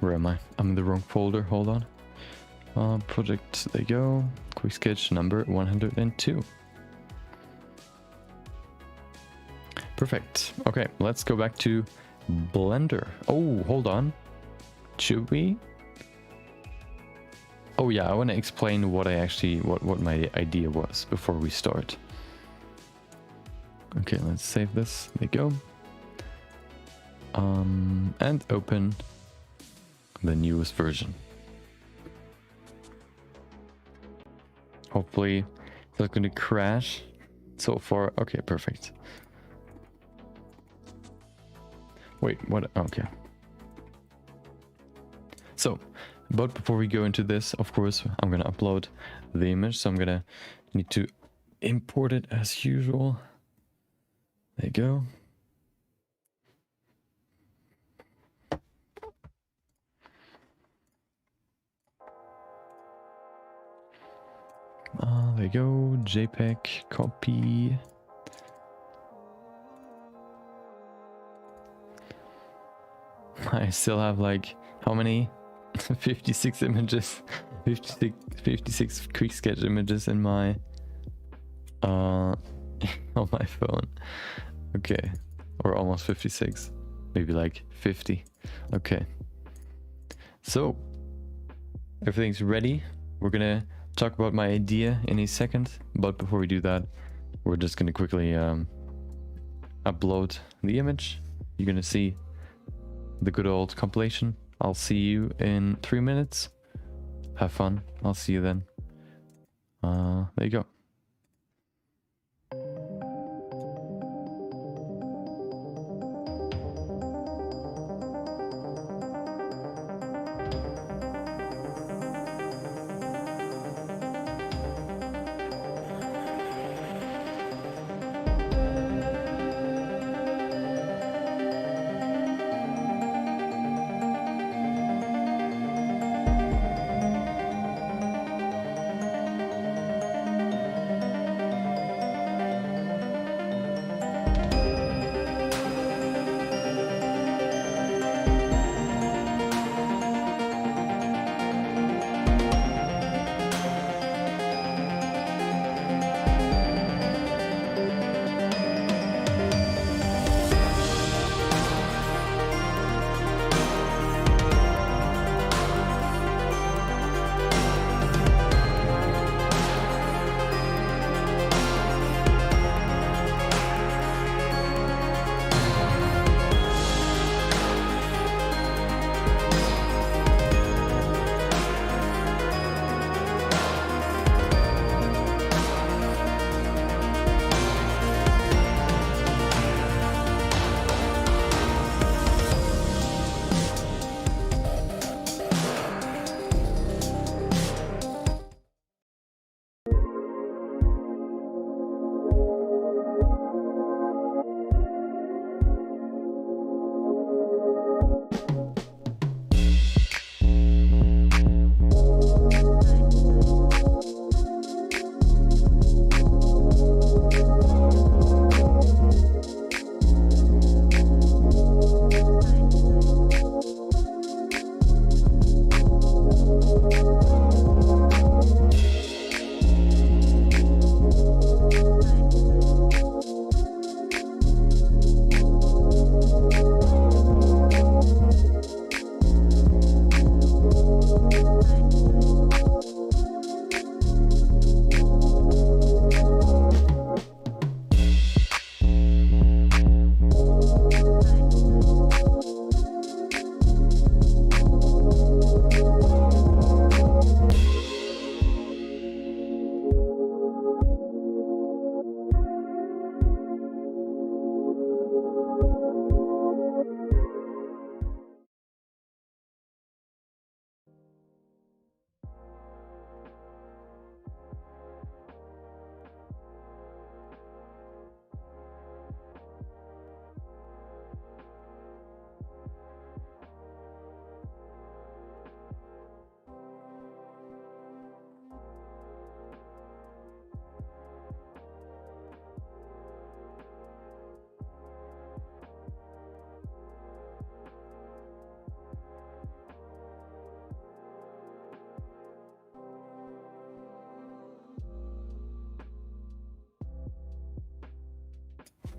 Where am I? I'm in the wrong folder, hold on. Project, there you go. Quick sketch number 102. Perfect. Okay, let's go back to Blender. Oh, hold on. Should we? Oh yeah, I want to explain what what my idea was before we start. Okay, let's save this. There you go. And open the newest version. Hopefully it's not going to crash so far. Okay, perfect. Wait, what? Okay. So, but before we go into this, of course, I'm gonna upload the image, so I'm gonna need to import it as usual. There you go. There you go, JPEG, copy. I still have like, how many? 56 images, 56 quick sketch images in my, on my phone. Okay, or almost 56, maybe like 50. Okay, so everything's ready. We're gonna talk about my idea in a second, but before we do that, we're just gonna quickly upload the image. You're gonna see the good old compilation. I'll see you in 3 minutes. Have fun. I'll see you then. There you go.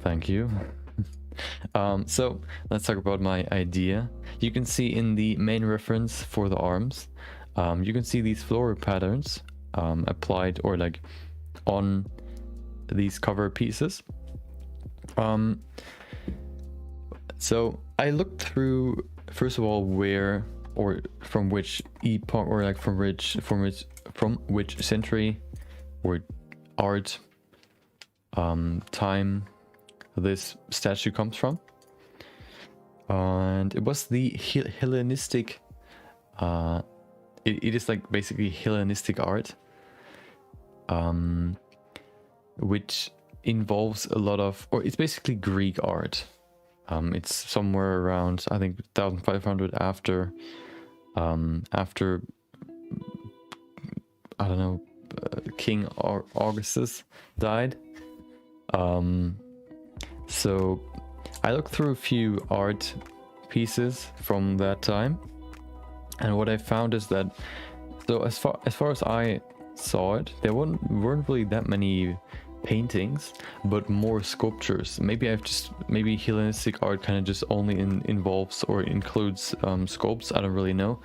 Thank you. So let's talk about my idea. You can see in the main reference for the arms, you can see these floral patterns applied or like on these cover pieces. So I looked through, first of all, where or from which epoch or like from which century or art time this statue comes from, and it was the Hellenistic it is like basically Hellenistic art, which involves a lot of, or it's basically Greek art. It's somewhere around, I think, 1500 after I don't know, King Augustus died. So I looked through a few art pieces from that time, and what I found is that, so as far as I saw it, there weren't really that many paintings, but more sculptures. Maybe Hellenistic art kind of just only involves or includes sculpts. I don't really know,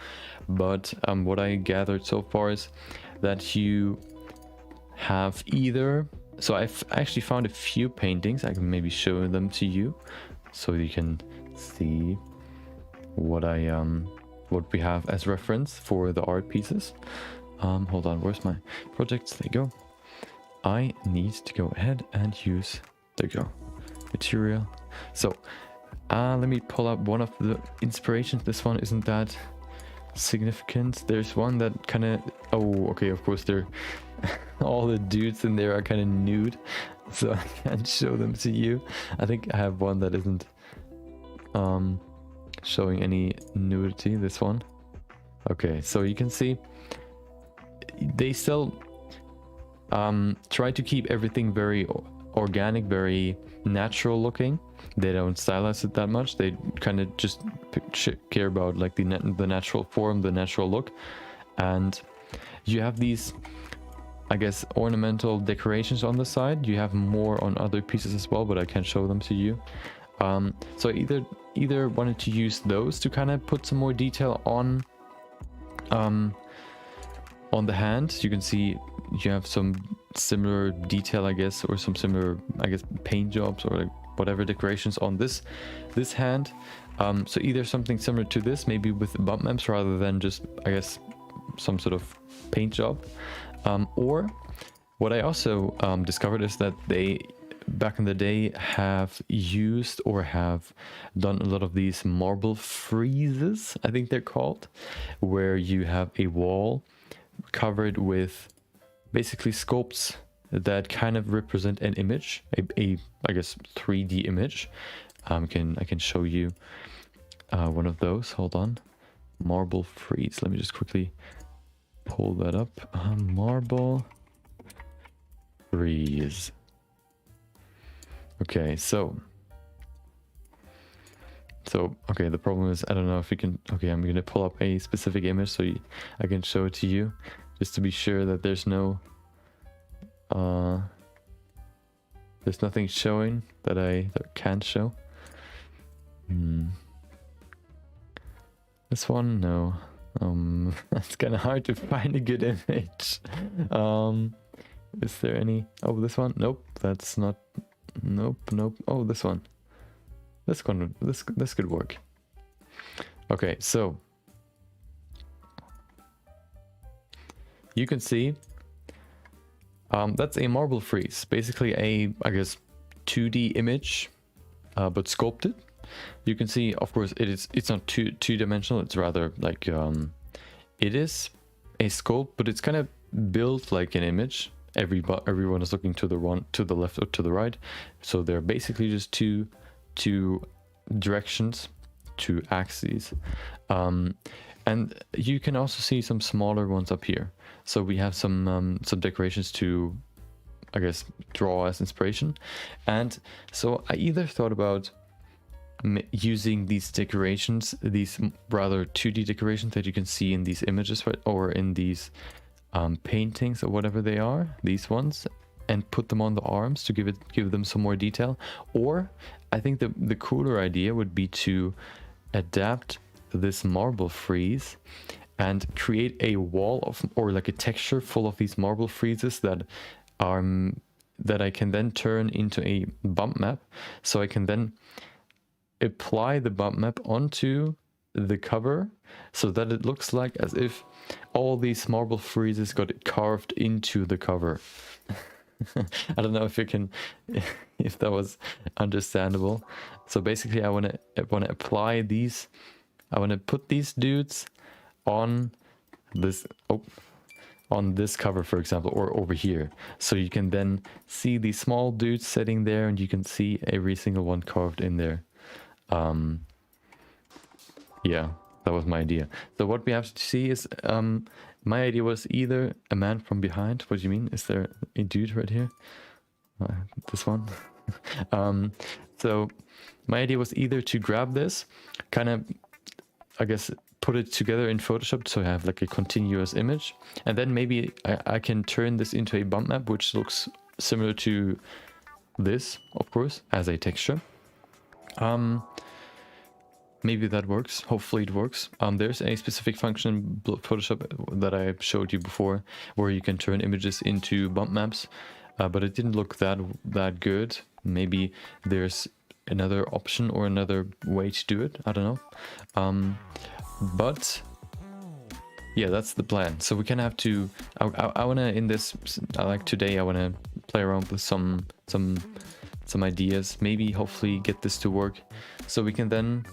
but what I gathered so far is that you have either, so I've actually found a few paintings. I can maybe show them to you so you can see what we have as reference for the art pieces. Hold on, where's my projects? There you go. I need to go ahead and use, there you go, material. So let me pull up one of the inspirations. This one isn't that significant. There's one that kind of, oh, okay, of course they're all the dudes in there are kind of nude, so I can't show them to you. I think I have one that isn't showing any nudity, this one. Okay, so you can see they still try to keep everything very organic, very natural looking. They don't stylize it that much. They kind of just care about like the natural form, the natural look. And you have these, I guess, ornamental decorations on the side. You have more on other pieces as well, but I can't show them to you. So I either wanted to use those to kind of put some more detail on the hand. You can see you have some similar detail, I guess, or some similar, I guess, paint jobs or like whatever decorations on this hand. So either something similar to this, maybe with bump maps rather than just, I guess, some sort of paint job. Or what I also discovered is that they, back in the day, have used or have done a lot of these marble friezes, I think they're called, where you have a wall covered with basically sculpts that kind of represent an image, a I guess 3D image. I can show you one of those. Hold on, marble frieze. Let me just quickly pull that up. Marble frieze. Okay, so okay, the problem is I don't know if you can. Okay, I'm gonna pull up a specific image so I can show it to you, just to be sure that there's nothing showing that I can't show. This one, no. It's kind of hard to find a good image. Is there any? Oh, this one? Nope, that's not. Nope. Oh, this one. This could work. Okay, so you can see that's a marble frieze, basically a, I guess, 2D image, but sculpted. You can see, of course, it's not two-dimensional. It's rather like it is a sculpt, but it's kind of built like an image. Everyone is looking to the left or to the right, so they're basically just two directions, two axes. And you can also see some smaller ones up here. So we have some decorations to, I guess, draw as inspiration. And so I either thought about using these decorations, these rather 2D decorations that you can see in these images, right, or in these paintings or whatever they are, these ones, and put them on the arms to give them some more detail. Or I think the cooler idea would be to adapt this marble frieze and create a wall of, or like a texture full of these marble friezes that I can then turn into a bump map. So I can then apply the bump map onto the cover so that it looks like as if all these marble friezes got carved into the cover. I don't know if that was understandable. So basically I want to apply these, I want to put these dudes on this, on this cover, for example, or over here. So you can then see these small dudes sitting there, and you can see every single one carved in there. Yeah, that was my idea. So what we have to see is, my idea was either a man from behind. What do you mean? Is there a dude right here? This one? So my idea was either to grab this, kind of, I guess, put it together in Photoshop so I have like a continuous image, and then maybe I can turn this into a bump map, which looks similar to this, of course, as a texture. Maybe that works. Hopefully it works. There's a specific function in Photoshop that I showed you before where you can turn images into bump maps, but it didn't look that good. Maybe there's another option or another way to do it. I don't know. But yeah, that's the plan. So we kind of have to. I wanna in this, like today, I wanna play around with some ideas. Maybe hopefully get this to work, so we can then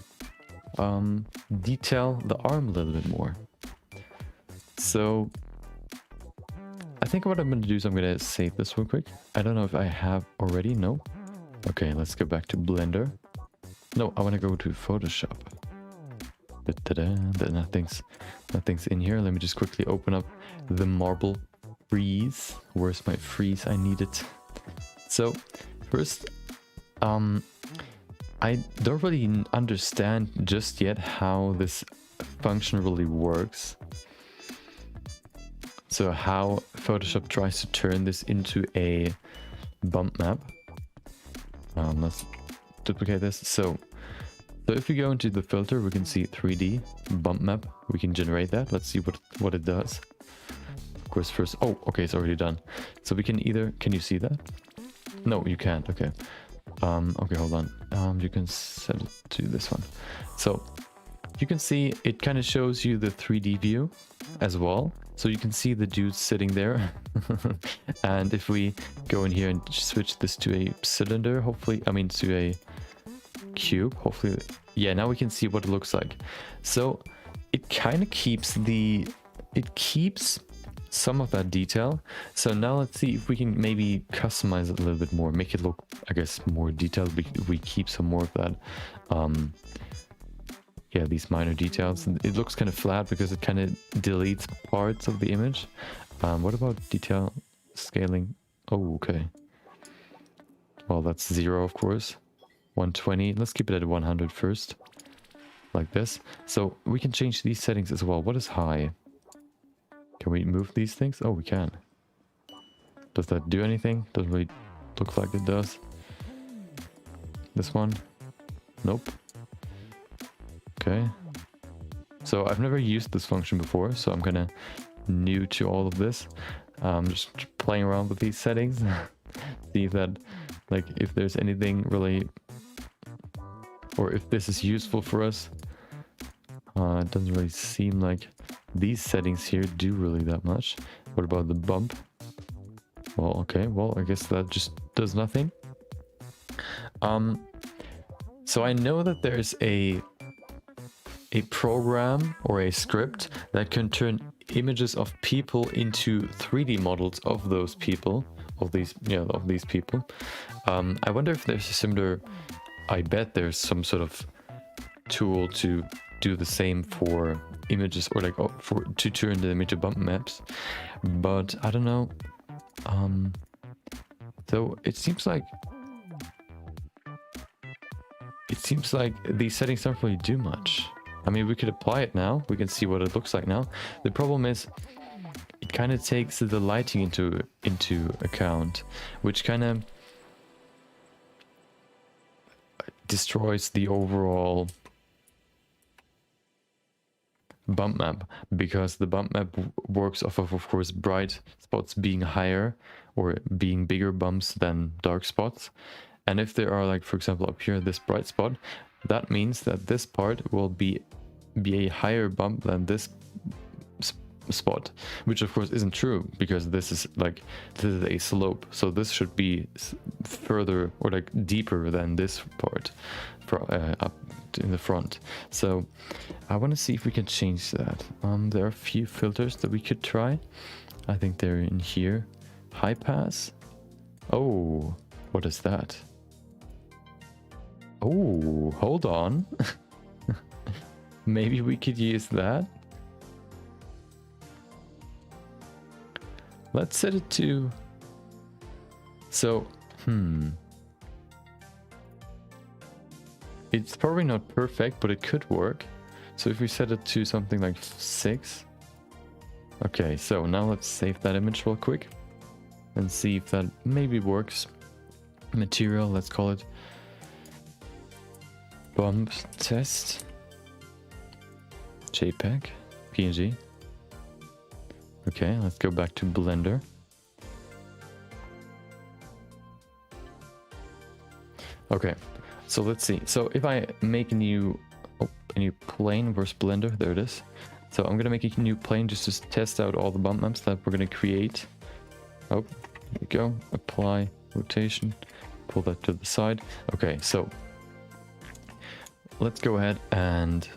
detail the arm a little bit more. So I think what I'm going to do is I'm going to save this real quick. I don't know if I have already. No. Okay, let's go back to Blender. No, I want to go to Photoshop. Nothing's in here. Let me just quickly open up the marble freeze. Where's my freeze? I need it. So first, I don't really understand just yet how this function really works. So how Photoshop tries to turn this into a bump map. Let's duplicate this. So if we go into the filter, we can see 3D bump map. We can generate that. Let's see what it does. Of course, first. Oh, okay, it's already done. So we can either. Can you see that? No, you can't. Okay. Okay, hold on. You can set it to this one. So you can see it kind of shows you the 3D view as well. So you can see the dude sitting there. And if we go in here and switch this to a cylinder, hopefully, I mean to a cube, hopefully. Yeah, now we can see what it looks like. So it kind of keeps some of that detail. So now let's see if we can maybe customize it a little bit more, make it look, I guess, more detailed. We keep some more of that. Yeah, these minor details. It looks kind of flat because it kind of deletes parts of the image. What about detail scaling? Oh, okay. Well, that's 0, of course. 120. Let's keep it at 100 first. Like this. So we can change these settings as well. What is high? Can we move these things? Oh, we can. Does that do anything? Doesn't really look like it does. This one? Nope. Okay. So I've never used this function before, so I'm kind of new to all of this. Just playing around with these settings. See if that, like, if there's anything really, or if this is useful for us. It doesn't really seem like these settings here do really that much. What about the bump? Well, okay, well, I guess that just does nothing. So I know that there's a program or a script that can turn images of people into 3D models of those people, of these people. I wonder if there's a similar, I bet there's some sort of tool to do the same for images, or like to turn them into bump maps, but I don't know. So it seems like these settings don't really do much. I mean, we could apply it now. We can see what it looks like now. The problem is it kind of takes the lighting into account, which kind of destroys the overall bump map, because the bump map works off of course, bright spots being higher or being bigger bumps than dark spots. And if there are, like, for example, up here, this bright spot, that means that this part will be a higher bump than this spot, which of course isn't true, because this is a slope, so this should be further or like deeper than this part up in the front. So I want to see if we can change that. There are a few filters that we could try. I think they're in here. High pass. Oh, what is that? Oh, hold on. Maybe we could use that. Let's set it to... So, it's probably not perfect, but it could work. So if we set it to something like 6. Okay, so now let's save that image real quick and see if that maybe works. Material, let's call it bump test. JPEG, PNG. Okay, let's go back to Blender. Okay, so let's see. So if I make a new plane versus Blender, there it is. So I'm gonna make a new plane just to test out all the bump maps that we're gonna create. Oh, here we go. Apply rotation. Pull that to the side. Okay, so let's go ahead and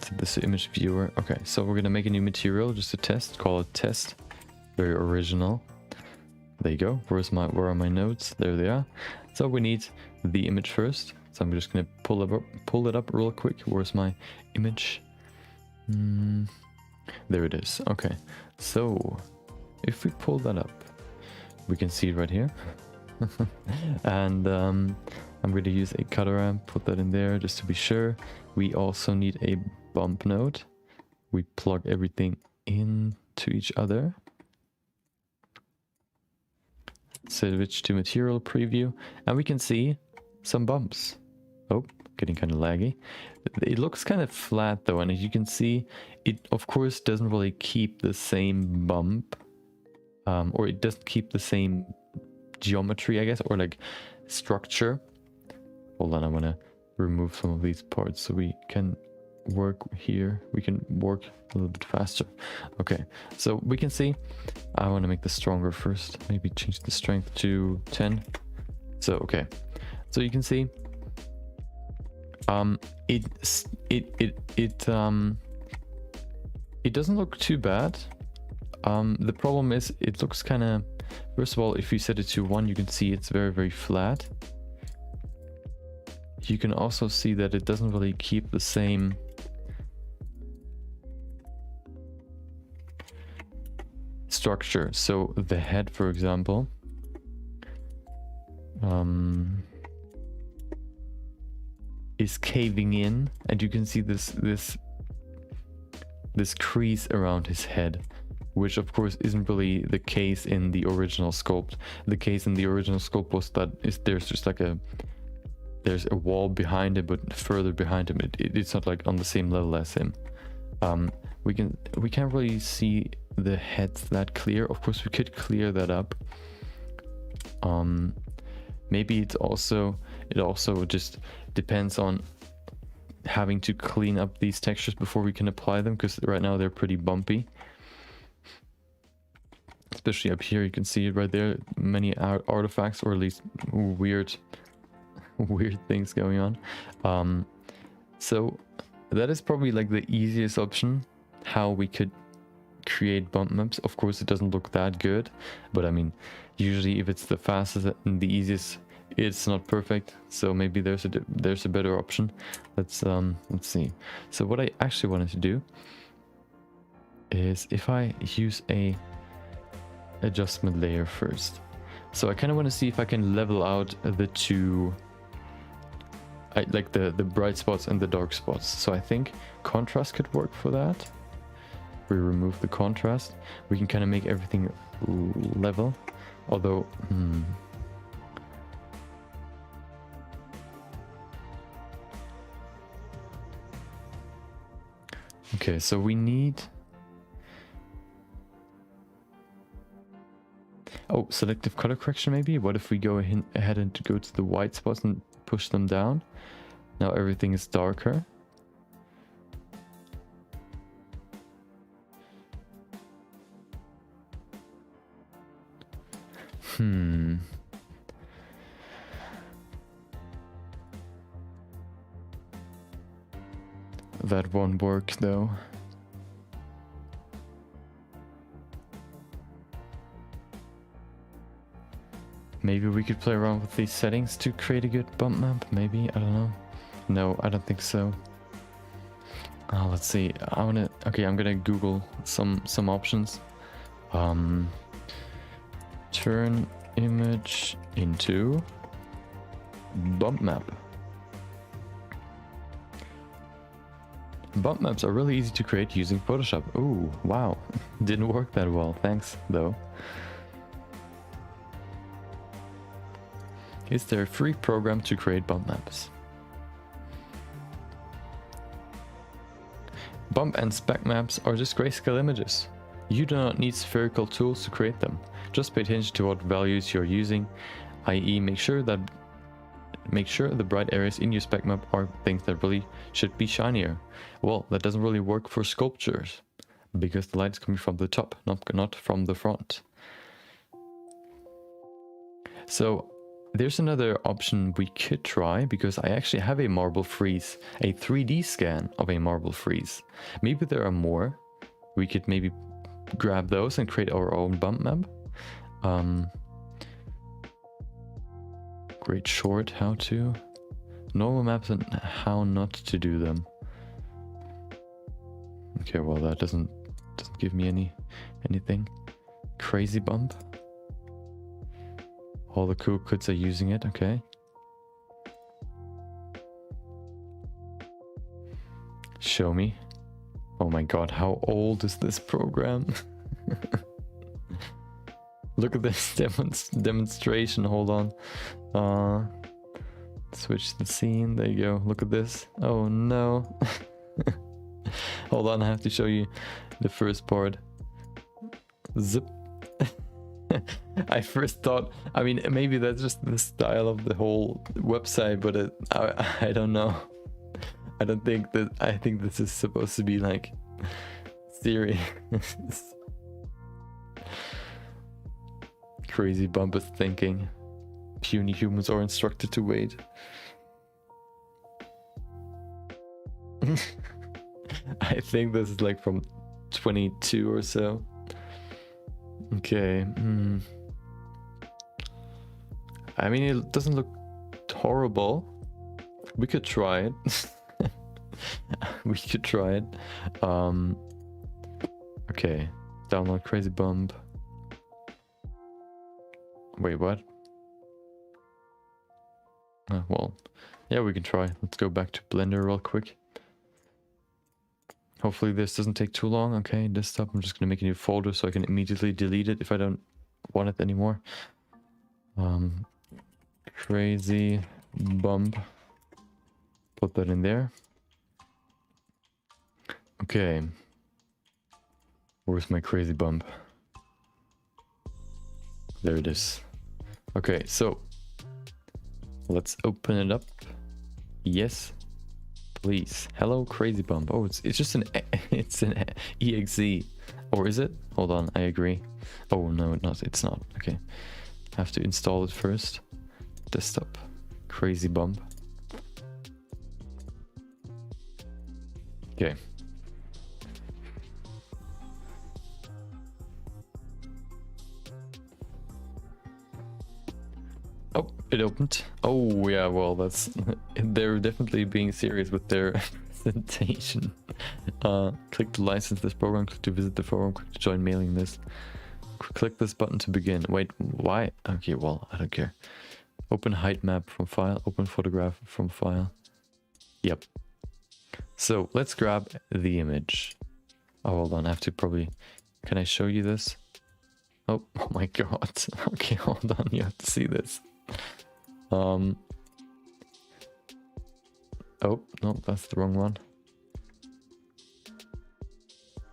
set this image viewer. Okay, so we're gonna make a new material just to test. Call it test. Very original. There you go. Where are my nodes? There they are. So we need the image first. So I'm just gonna pull it up real quick. Where's my image? There it is. Okay, so if we pull that up, we can see it right here. And I'm going to use a cutter amp, put that in there just to be sure. We also need a bump node. We plug everything into each other. Switch to material preview, and we can see some bumps. Oh, getting kind of laggy. It looks kind of flat though, and as you can see, it of course doesn't really keep the same bump, or it doesn't keep the same geometry, I guess, or like structure. Hold on, I want to remove some of these parts so we can work here. We can work a little bit faster. Okay, so we can see, I want to make this stronger first. Maybe change the strength to 10. So okay, so you can see it doesn't look too bad. The problem is it looks kind of, first of all, if you set it to 1, you can see it's very, very flat. You can also see that it doesn't really keep the same structure. So the head, for example, is caving in, and you can see this crease around his head, which of course isn't really the case in the original sculpt. The case in the original sculpt was that there's just like there's a wall behind him, but further behind him, it's not like on the same level as him. We can't really see the heads that clear. Of course, we could clear that up. Maybe it also just depends on having to clean up these textures before we can apply them, because right now they're pretty bumpy. Especially up here, you can see it right there. Many artifacts, or at least weird things going on. So that is probably like the easiest option, how we could create bump maps. Of course, it doesn't look that good, but I mean, usually if it's the fastest and the easiest, it's not perfect. So maybe there's a better option. Let's see. So what I actually wanted to do is, if I use a adjustment layer first, so I kind of want to see if I can level out the two, like the bright spots and the dark spots. So I think contrast could work for that. We remove the contrast, we can kind of make everything level, although okay, so we need, selective color correction maybe. What if we go ahead and go to the white spots and push them down? Now everything is darker. That won't work though. Maybe we could play around with these settings to create a good bump map, maybe, I don't know. No, I don't think so. Let's see, okay, I'm gonna Google some options. Turn image into bump map. Bump maps are really easy to create using Photoshop. Ooh, wow. Didn't work that well, thanks though. Is there a free program to create bump maps? Bump and speck maps are just grayscale images. You do not need spherical tools to create them. Just pay attention to what values you're using, i.e. make sure the bright areas in your speck map are things that really should be shinier. Well, that doesn't really work for sculptures because the light is coming from the top, not from the front. So there's another option we could try, because I actually have a marble frieze, a 3D scan of a marble frieze. Maybe there are more. We could maybe grab those and create our own bump map. Great short how to. Normal maps and how not to do them. Okay, well that doesn't give me anything. Crazy bump. All the cool kids are using it, okay. Show me. Oh my god, how old is this program? Look at this demonstration, hold on. Switch the scene, there you go, look at this. Oh no. Hold on, I have to show you the first part. Zip. I first thought, I mean, maybe that's just the style of the whole website, but I don't know. I think this is supposed to be like serious. Crazy bump is thinking. Puny humans are instructed to wait. I think this is like from 22 or so. Okay. I mean, it doesn't look horrible. We could try it. We could try it. Okay. Download crazy bump. Wait, what? Well, yeah, we can try. Let's go back to Blender real quick. Hopefully this doesn't take too long. Okay, desktop. I'm just gonna make a new folder so I can immediately delete it if I don't want it anymore. Crazy bump. Put that in there. Okay. Where's my crazy bump? There it is. Okay, so let's open it up. Yes, please. Hello, crazy bump. Oh, it's just an exe, or is it? Hold on, I agree. Oh no, it's not. Okay, have to install it first. Desktop, crazy bump. Okay. Oh, it opened. Oh yeah, well that's they're definitely being serious with their presentation. Click to license this program, click to visit the forum, click to join mailing list. Click this button to begin. Wait, why? Okay, well, I don't care. Open height map from file, open photograph from file. Yep. So let's grab the image. Oh, hold on, I have to probably, can I show you this? Oh my god. Okay, hold on, you have to see this. Oh no, that's the wrong one.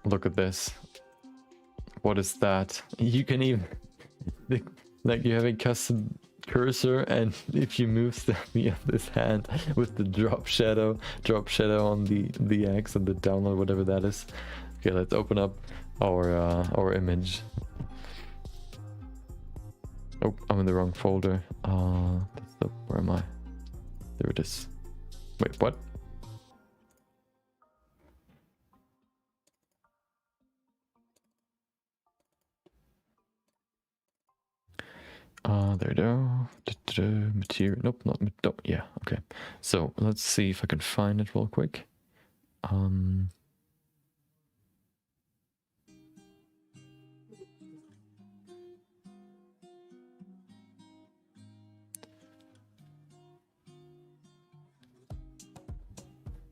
Look at this. What is that? You can even like you have a custom cursor, and if you move stuff, you have this hand with the drop shadow on the X and the download, whatever that is. Okay, let's open up our image. Oh, I'm in the wrong folder. Where am I? There it is. Wait, what? There we go. Material. Nope, not. Yeah, okay. So let's see if I can find it real quick.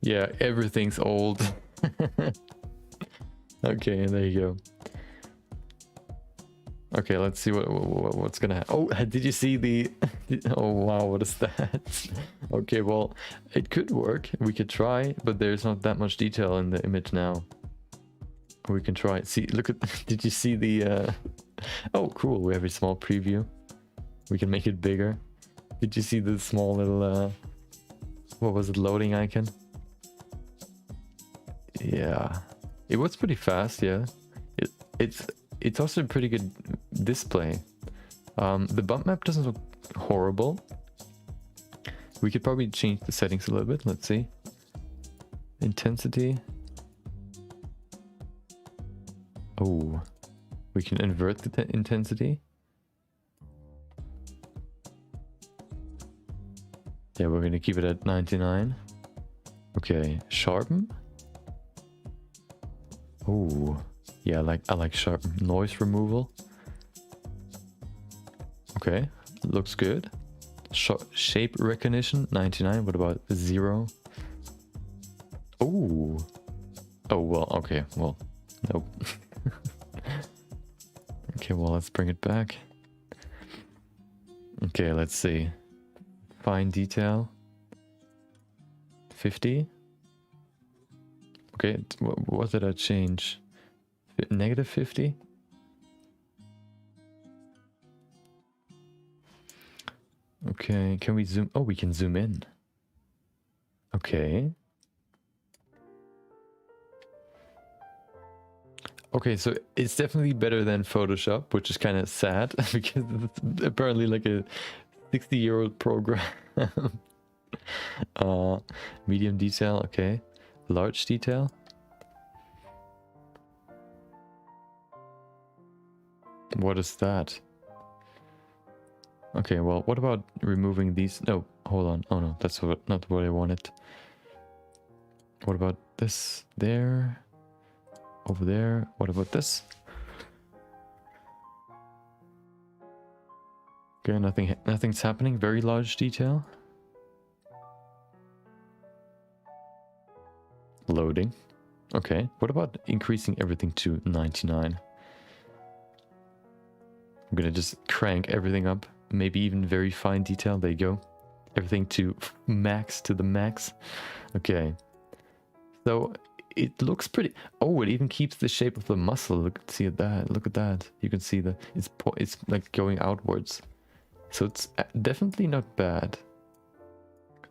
Yeah, everything's old. Okay, there you go. Okay, let's see what's gonna happen. Oh, did you see the... Oh, wow, what is that? Okay, well, it could work. We could try, but there's not that much detail in the image now. We can try it. See, look at... Did you see the... Oh, cool, we have a small preview. We can make it bigger. Did you see the small little... What was it, loading icon? Yeah. It was pretty fast, yeah. It's also a pretty good display. The bump map doesn't look horrible. We could probably change the settings a little bit. Let's see. Intensity. Oh, we can invert the intensity. Yeah, we're gonna keep it at 99. Okay, sharpen. Oh, yeah, I like sharpen. Noise removal. Okay, looks good. Shape recognition, 99. What about 0? Oh. Oh, well, okay, well, nope. Okay, well, let's bring it back. Okay, let's see. Fine detail. 50. Okay, what did I change? Negative 50? Okay, can we zoom? Oh, we can zoom in. Okay. Okay, so it's definitely better than Photoshop, which is kind of sad because it's apparently like a 60-year-old program. Medium detail, okay. Large detail. What is that? Okay, well, what about removing these? No, hold on. Oh no, that's not what I wanted. What about this there? Over there? What about this? Okay, nothing's happening. Very large detail. Loading. Okay, what about increasing everything to 99? I'm gonna just crank everything up. Maybe even very fine detail. There you go. Everything to max, to the max. Okay. So it looks pretty... Oh, it even keeps the shape of the muscle. Look at that. You can see it's like going outwards. So it's definitely not bad.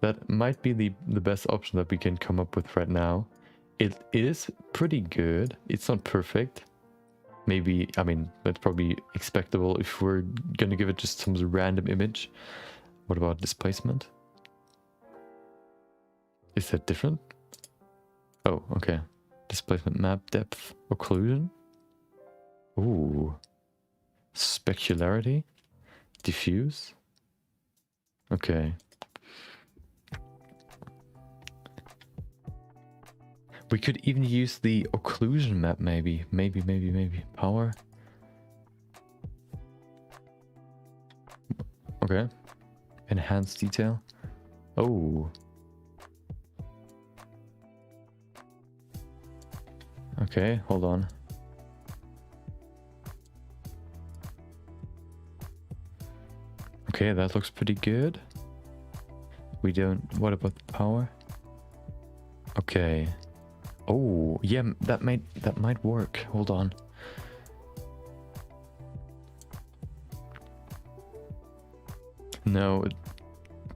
That might be the best option that we can come up with right now. It is pretty good. It's not perfect. Maybe, I mean, that's probably expectable if we're gonna give it just some random image. What about displacement? Is that different? Oh, okay. Displacement, map depth, occlusion. Ooh. Specularity. Diffuse. Okay. We could even use the occlusion map, maybe. Maybe. Power. Okay. Enhanced detail. Oh. Okay, hold on. Okay, that looks pretty good. What about the power? Okay. Oh, yeah, that might work. Hold on. No,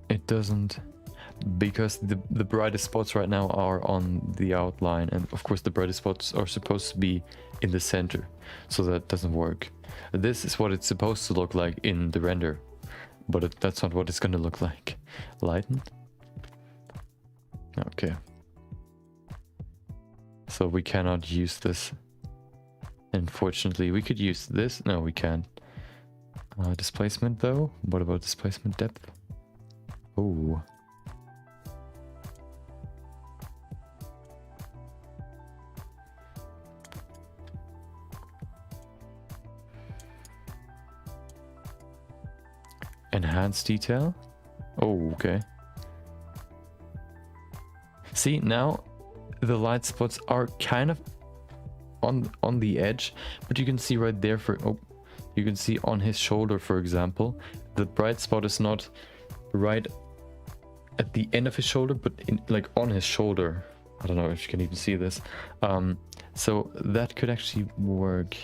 it doesn't. because the brightest spots right now are on the outline, and of course the brightest spots are supposed to be in the center, so that doesn't work. This is what it's supposed to look like in the render, but that's not what it's gonna look like. Lighten. Okay. So we cannot use this. Unfortunately, we could use this. No, we can't. Displacement though? What about displacement depth? Oh. Enhanced detail? Oh, okay. See, now the light spots are kind of on the edge, but you can see right there you can see on his shoulder, for example, the bright spot is not right at the end of his shoulder, but like on his shoulder. I don't know if you can even see this. So that could actually work.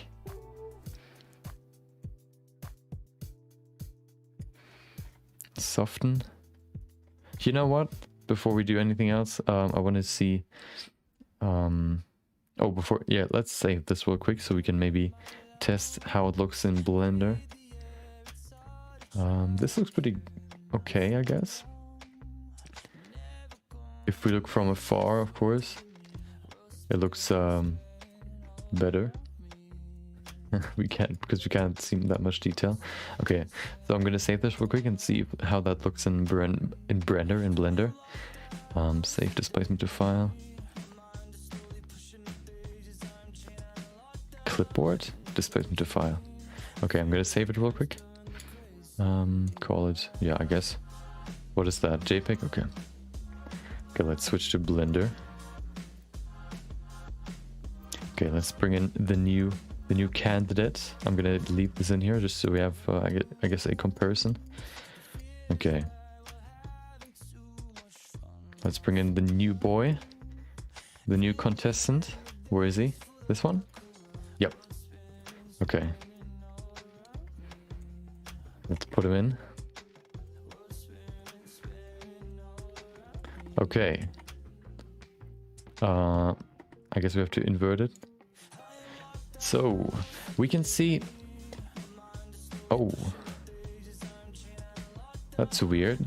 Soften. You know what? Before we do anything else, I want to see. Let's save this real quick so we can maybe test how it looks in Blender. This looks pretty okay, I guess. If we look from afar, of course, it looks better. we can't see that much detail. Okay, so I'm gonna save this real quick and see how that looks in Blender. Save displacement to file. Clipboard, displacement to file. Okay, I'm gonna save it real quick. Call it, yeah, I guess. What is that? JPEG? Okay. Okay, let's switch to Blender. Okay, let's bring in the new candidate. I'm gonna leave this in here just so we have, I guess, a comparison. Okay. Let's bring in the new boy, the new contestant. Where is he? This one? Yep. Okay. Let's put him in. Okay. I guess we have to invert it. So we can see. Oh, that's weird.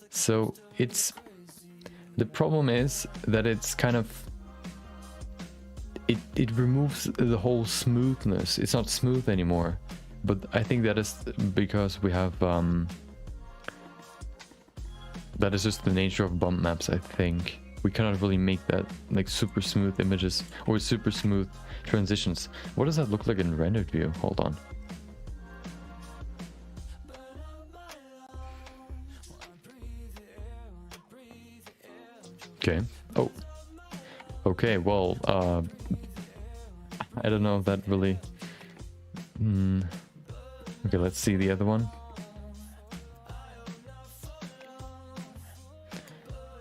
So the problem is that it's kind of it removes the whole smoothness. It's not smooth anymore, but I think that is because we have that is just the nature of bump maps. I think we cannot really make that like super smooth images or super smooth transitions. What does that look like in rendered view? Hold on. Okay. Oh. Okay, well, I don't know if that really... Okay, let's see the other one.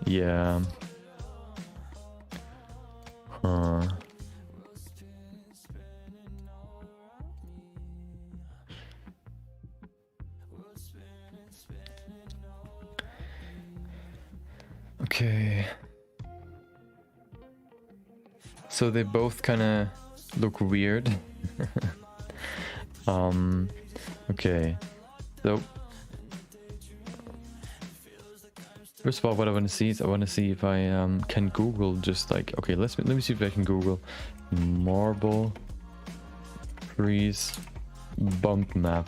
Yeah. Okay. So they both kind of look weird. Okay. So first of all, what I want to see is I want to see if I can Google just like, okay, let me see if I can Google marble freeze bump map.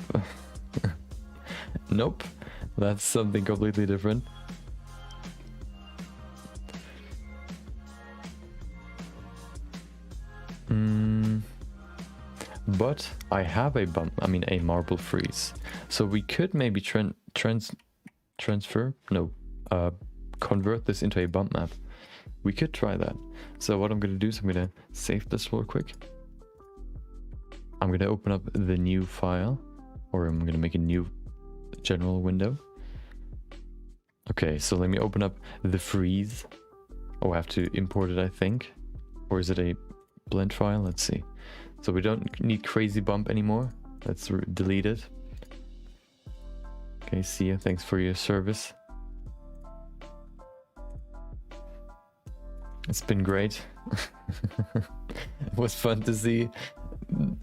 Nope, that's something completely different. But I have a marble freeze, so we could maybe convert this into a bump map. We could try that. So what I'm gonna do is I'm gonna save this real quick. I'm gonna open up the new file, or I'm gonna make a new general window. Okay, so let me open up the freeze. Oh, I have to import it, I think. Or is it a blend file? Let's see. So we don't need crazy bump anymore. Let's delete it. Okay, see ya. Thanks for your service. It's been great. It was fun to see.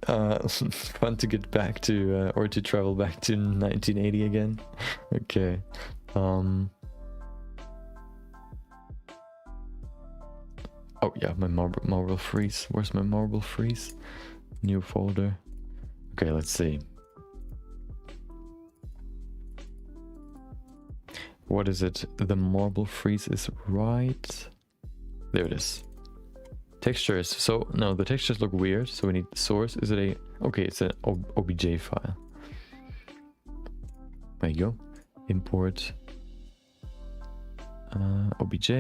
Fun to get back to, or to travel back to 1980 again. Okay. Oh yeah, my marble freeze. Where's my marble freeze? New folder. Okay, let's see. What is it? The marble freeze is right. There it is. Textures. So no, the textures look weird. So we need the source. Is it a? Okay, it's an OBJ file. There you go. Import OBJ.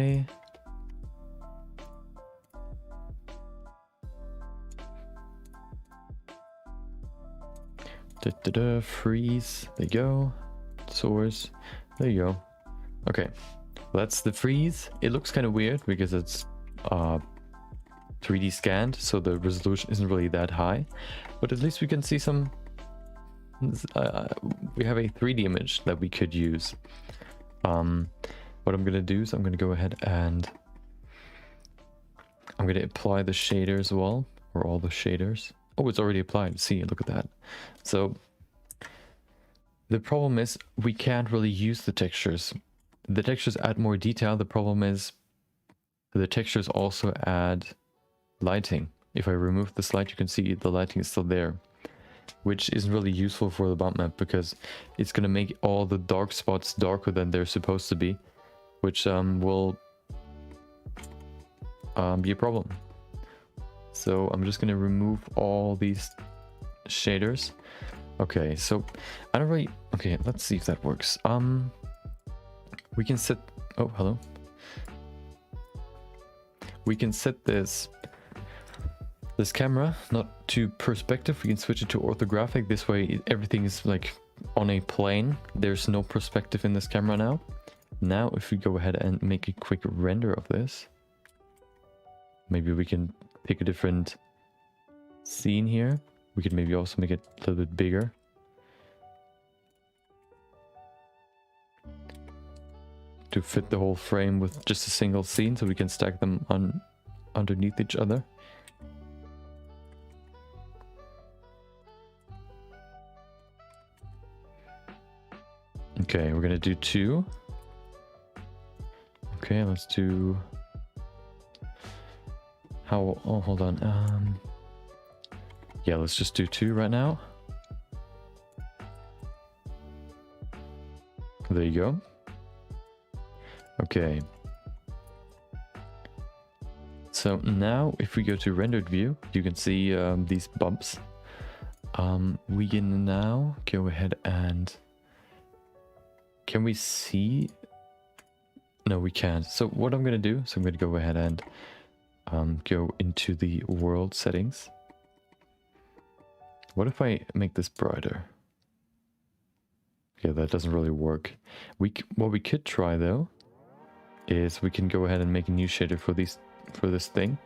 Freeze. There you go. Source. There you go. Okay, that's the freeze. It looks kind of weird because it's 3D scanned, so the resolution isn't really that high, but at least we can see some. We have a 3D image that we could use. What I'm gonna do is I'm gonna go ahead and I'm gonna apply the shader as well, or all the shaders. Oh, it's already applied. See, look at that. So the problem is we can't really use the textures. The textures add more detail. The problem is the textures also add lighting. If I remove this light, you can see the lighting is still there, which isn't really useful for the bump map because it's going to make all the dark spots darker than they're supposed to be, which will be a problem. So I'm just going to remove all these shaders. Okay, so I don't really... Okay, let's see if that works. We can set... Oh, hello. We can set this camera not to perspective. We can switch it to orthographic. This way everything is like on a plane. There's no perspective in this camera now. Now if we go ahead and make a quick render of this, maybe we can pick a different scene here. We could maybe also make it a little bit bigger. To fit the whole frame with just a single scene, so we can stack them on underneath each other. Okay, we're gonna do 2. Okay, let's do... How... Oh, hold on. Yeah, let's just do 2 right now. There you go. Okay. So now if we go to rendered view, you can see these bumps. We can now go ahead and... Can we see? No, we can't. So what I'm going to do, so I'm going to go ahead and go into the world settings. What if I make this brighter? Yeah, that doesn't really work. What we could try though is we can go ahead and make a new shader for this thing.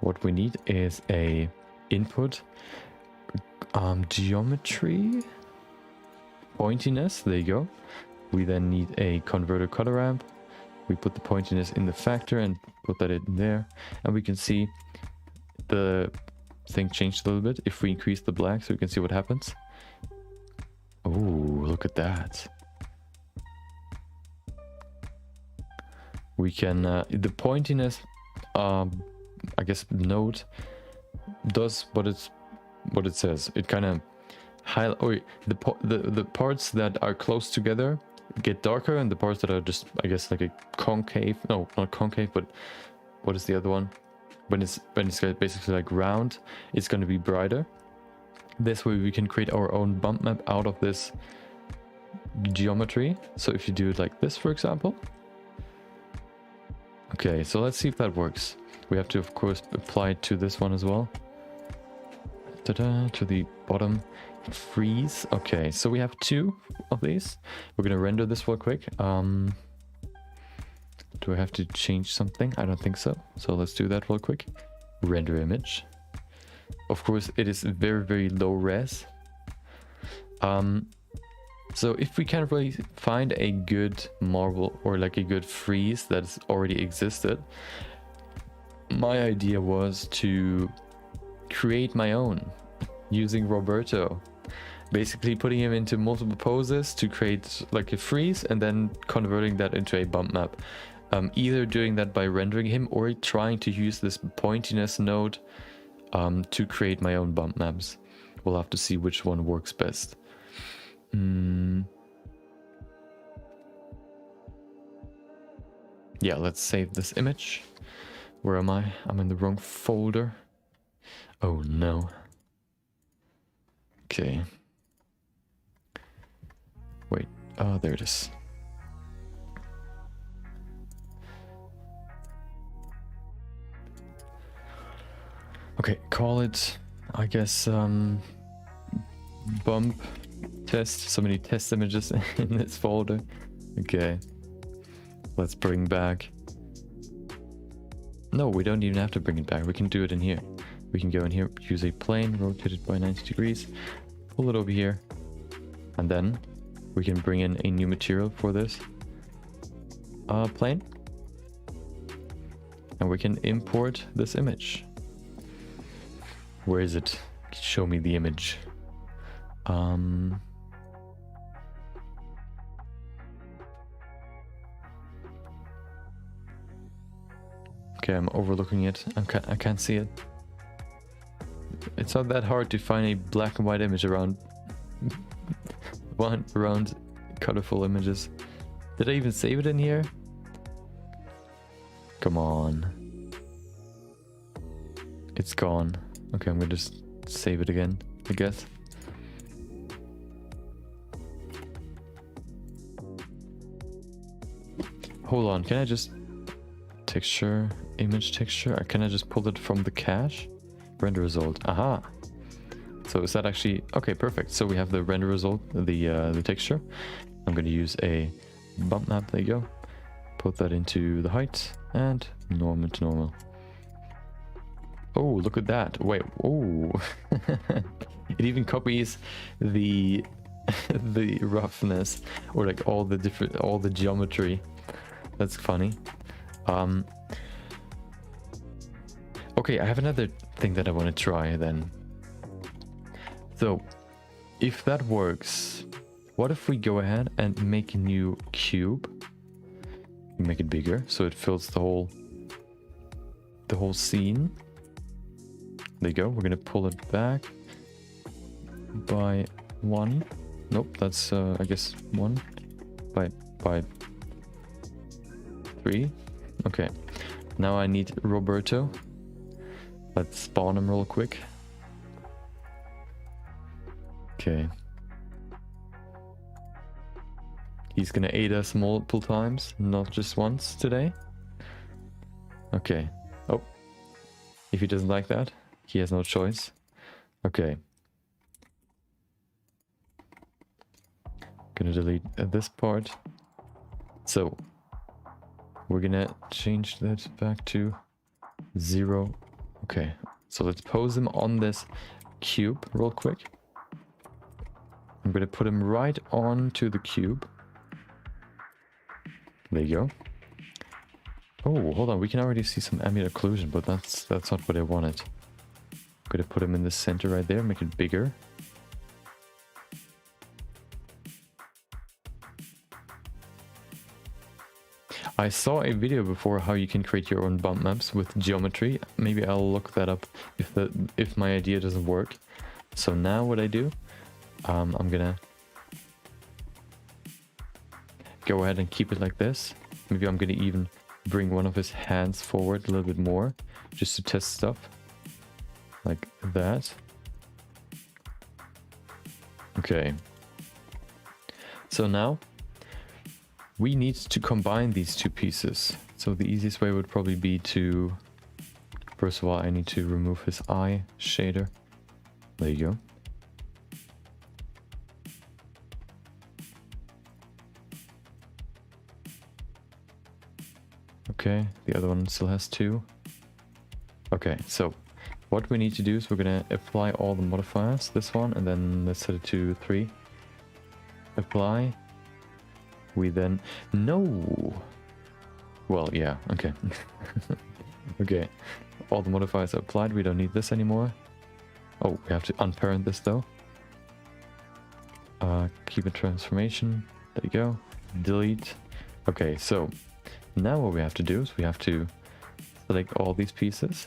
What we need is a input geometry pointiness. There you go. We then need a converter color ramp. We put the pointiness in the factor and put that in there, and we can see the thing changed a little bit. If we increase the black, so we can see what happens. Oh, look at that. We can the pointiness I guess node does what it says. It kind of the parts that are close together get darker, and the parts that are just, I guess, like a concave, no, not concave, but what is the other one, when it's basically like round, it's going to be brighter. This way we can create our own bump map out of this geometry. So if you do it like this, for example. Okay, so let's see if that works. We have to, of course, apply it to this one as well. Ta-da, to the bottom. Freeze. Okay, so we have 2 of these. We're gonna render this real quick. Do I have to change something? I don't think so. So let's do that real quick. Render image. Of course, it is very, very low res. So if we can't really find a good marble or like a good freeze that's already existed, my idea was to create my own using Roberto. Basically putting him into multiple poses to create like a freeze and then converting that into a bump map. Either doing that by rendering him or trying to use this pointiness node to create my own bump maps. We'll have to see which one works best. Yeah, let's save this image. Where am I? I'm in the wrong folder. Oh no. Okay. Wait, there it is. Okay, call it, I guess, bump test. So many test images in this folder. Okay. Let's bring back. No, we don't even have to bring it back. We can do it in here. We can go in here, use a plane, rotate it by 90 degrees, pull it over here, and then we can bring in a new material for this plane. And we can import this image. Where is it? Show me the image. Okay, I'm overlooking it. I can't see it. It's not that hard to find a black and white image around colorful images. Did I even save it in here? Come on. It's gone. Okay, I'm gonna just save it again, I guess. Hold on, can I just... Texture, image texture, can I just pull it from the cache? Render result, aha! So is that actually... Okay, perfect. So we have the render result, the texture. I'm gonna use a bump map, there you go. Put that into the height, and normal to normal. Oh, look at that. Wait, oh. It even copies the the roughness, or like all the geometry. That's funny. Okay, I have another thing that I want to try then. So, if that works, what if we go ahead and make a new cube? Make it bigger so it fills the whole scene. There you go. We're gonna pull it back by 1. Nope, that's I guess 1 by 3. Okay. Now I need Roberto. Let's spawn him real quick. Okay. He's gonna aid us multiple times, not just once today. Okay. Oh. If he doesn't like that, he has no choice. Okay. Gonna delete this part. So, we're gonna change that back to 0. Okay, so let's pose him on this cube real quick. I'm gonna put him right onto the cube. There you go. Oh, hold on, we can already see some ambient occlusion, but that's not what I wanted. I'm gonna put him in the center right there, make it bigger. I saw a video before how you can create your own bump maps with geometry. Maybe I'll look that up if my idea doesn't work. So now what I do, I'm gonna go ahead and keep it like this. Maybe I'm gonna even bring one of his hands forward a little bit more just to test stuff like that. Okay. So now we need to combine these two pieces. So the easiest way would probably be to, first of all, I need to remove his eye shader. There you go. Okay, the other one still has 2. Okay, so what we need to do is we're gonna apply all the modifiers, this one, and then let's set it to 3. apply. We then, no. Well, yeah, okay. Okay, all the modifiers are applied. We don't need this anymore. Oh, we have to unparent this though. Keep a transformation. There you go. Delete. Okay, so now what we have to do is we have to select all these pieces.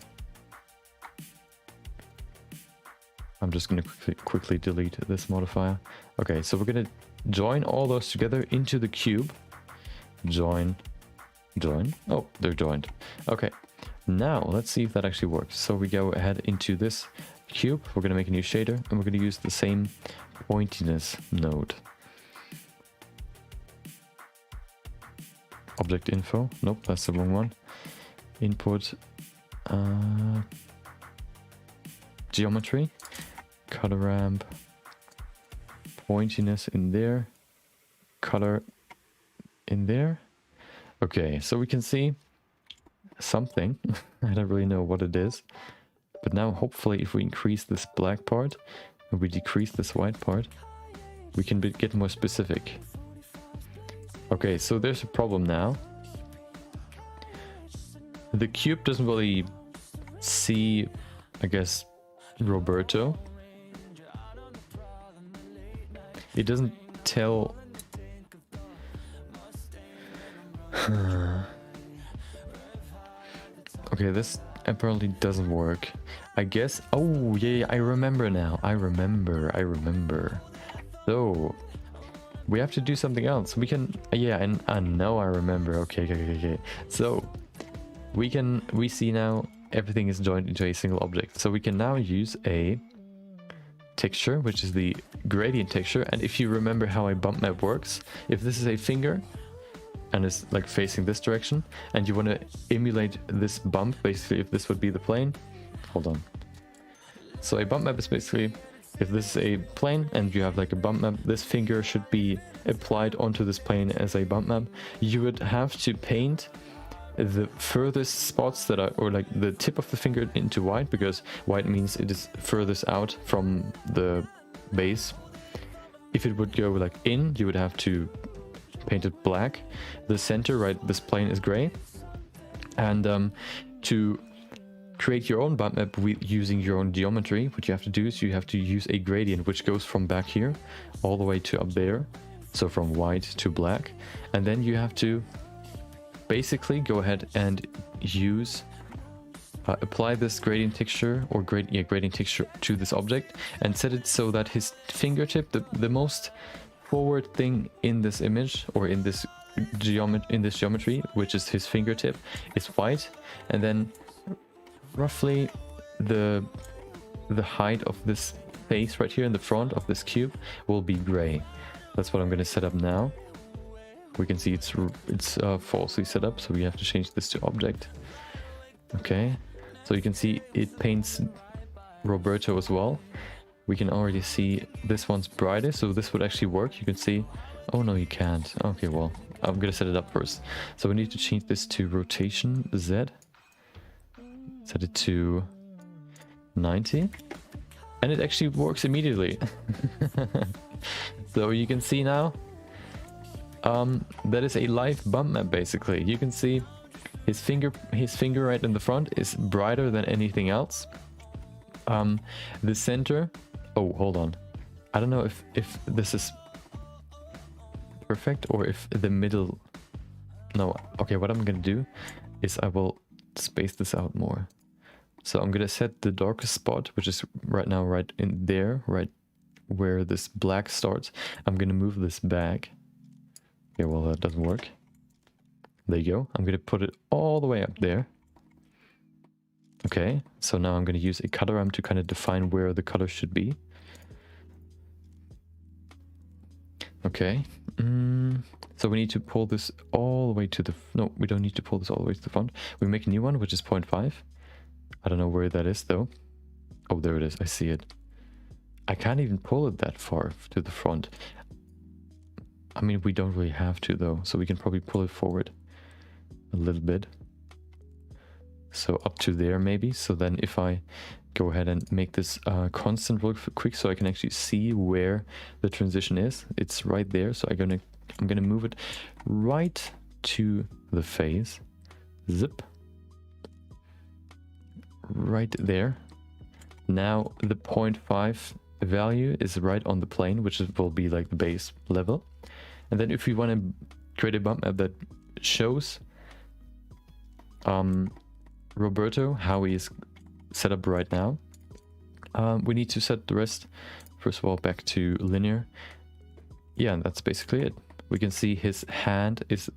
I'm just going to quickly delete this modifier. Okay, so we're going to join all those together into the cube. Join. Oh, they're joined. Okay, now let's see if that actually works. So we go ahead into this cube. We're going to make a new shader, and we're going to use the same pointiness node. Object info. Nope, that's the wrong one. Input. Geometry. Color ramp. Pointiness in there. Color in there. Okay, so we can see something. I don't really know what it is. But now hopefully if we increase this black part and we decrease this white part, we can get more specific. Okay, so there's a problem now. The cube doesn't really see, I guess, Roberto. It doesn't tell... Okay, this apparently doesn't work. I guess... Oh, yeah, I remember now. I remember. So, we have to do something else. We can... Yeah, and I know I remember. Okay. So, we see now everything is joined into a single object. So we can now use a texture, which is the gradient texture. And if you remember how a bump map works, if this is a finger and it's like facing this direction, and you want to emulate this bump, basically, if this would be the plane. Hold on. So a bump map is basically, if this is a plane and you have like a bump map, this finger should be applied onto this plane as a bump map. You would have to paint the furthest spots that are, or like the tip of the finger into white, because white means it is furthest out from the base. If it would go like in, you would have to paint it black. The center, right, this plane is gray. And to create your own bump map using your own geometry, what you have to do is you have to use a gradient which goes from back here all the way to up there, so from white to black. And then you have to basically go ahead and use apply this gradient texture, or gradient texture to this object, and set it so that his fingertip, the most forward thing in this image, or in this geometry, which is his fingertip, is white, and then roughly the height of this face right here in the front of this cube will be gray. That's what I'm going to set up now. We can see it's falsely set up, so we have to change this to object. Okay, so you can see it paints Roberto as well. We can already see this one's brighter, so this would actually work. You can see... Oh no, you can't. Okay, well, I'm gonna set it up first. So we need to change this to rotation Z. Set it to 90. And it actually works immediately. So you can see now, that is a live bump map basically. You can see his finger right in the front is brighter than anything else. The center... Oh, hold on. I don't know if this is perfect or if the middle... No, okay, what I'm gonna do is I will space this out more. So I'm gonna set the darkest spot, which is right now right in there, right where this black starts. I'm gonna move this back. Okay, well, that doesn't work. There you go. I'm gonna put it all the way up there. Okay, so now I'm gonna use a color ramp to kind of define where the color should be. Okay, so we need to pull this all the way to the... No, we don't need to pull this all the way to the front. We make a new one, which is 0.5. I don't know where that is, though. Oh, there it is. I see it. I can't even pull it that far to the front. I mean, we don't really have to, though. So we can probably pull it forward a little bit. So up to there, maybe. So then if I go ahead and make this constant real quick so I can actually see where the transition is. It's right there, so I'm gonna move it right to the face. Zip. Right there. Now the 0.5 value is right on the plane, which will be like the base level. And then if we want to create a bump map that shows Roberto, how he is set up right now, we need to set the rest, first of all, back to linear. Yeah, and that's basically it. We can see his hand is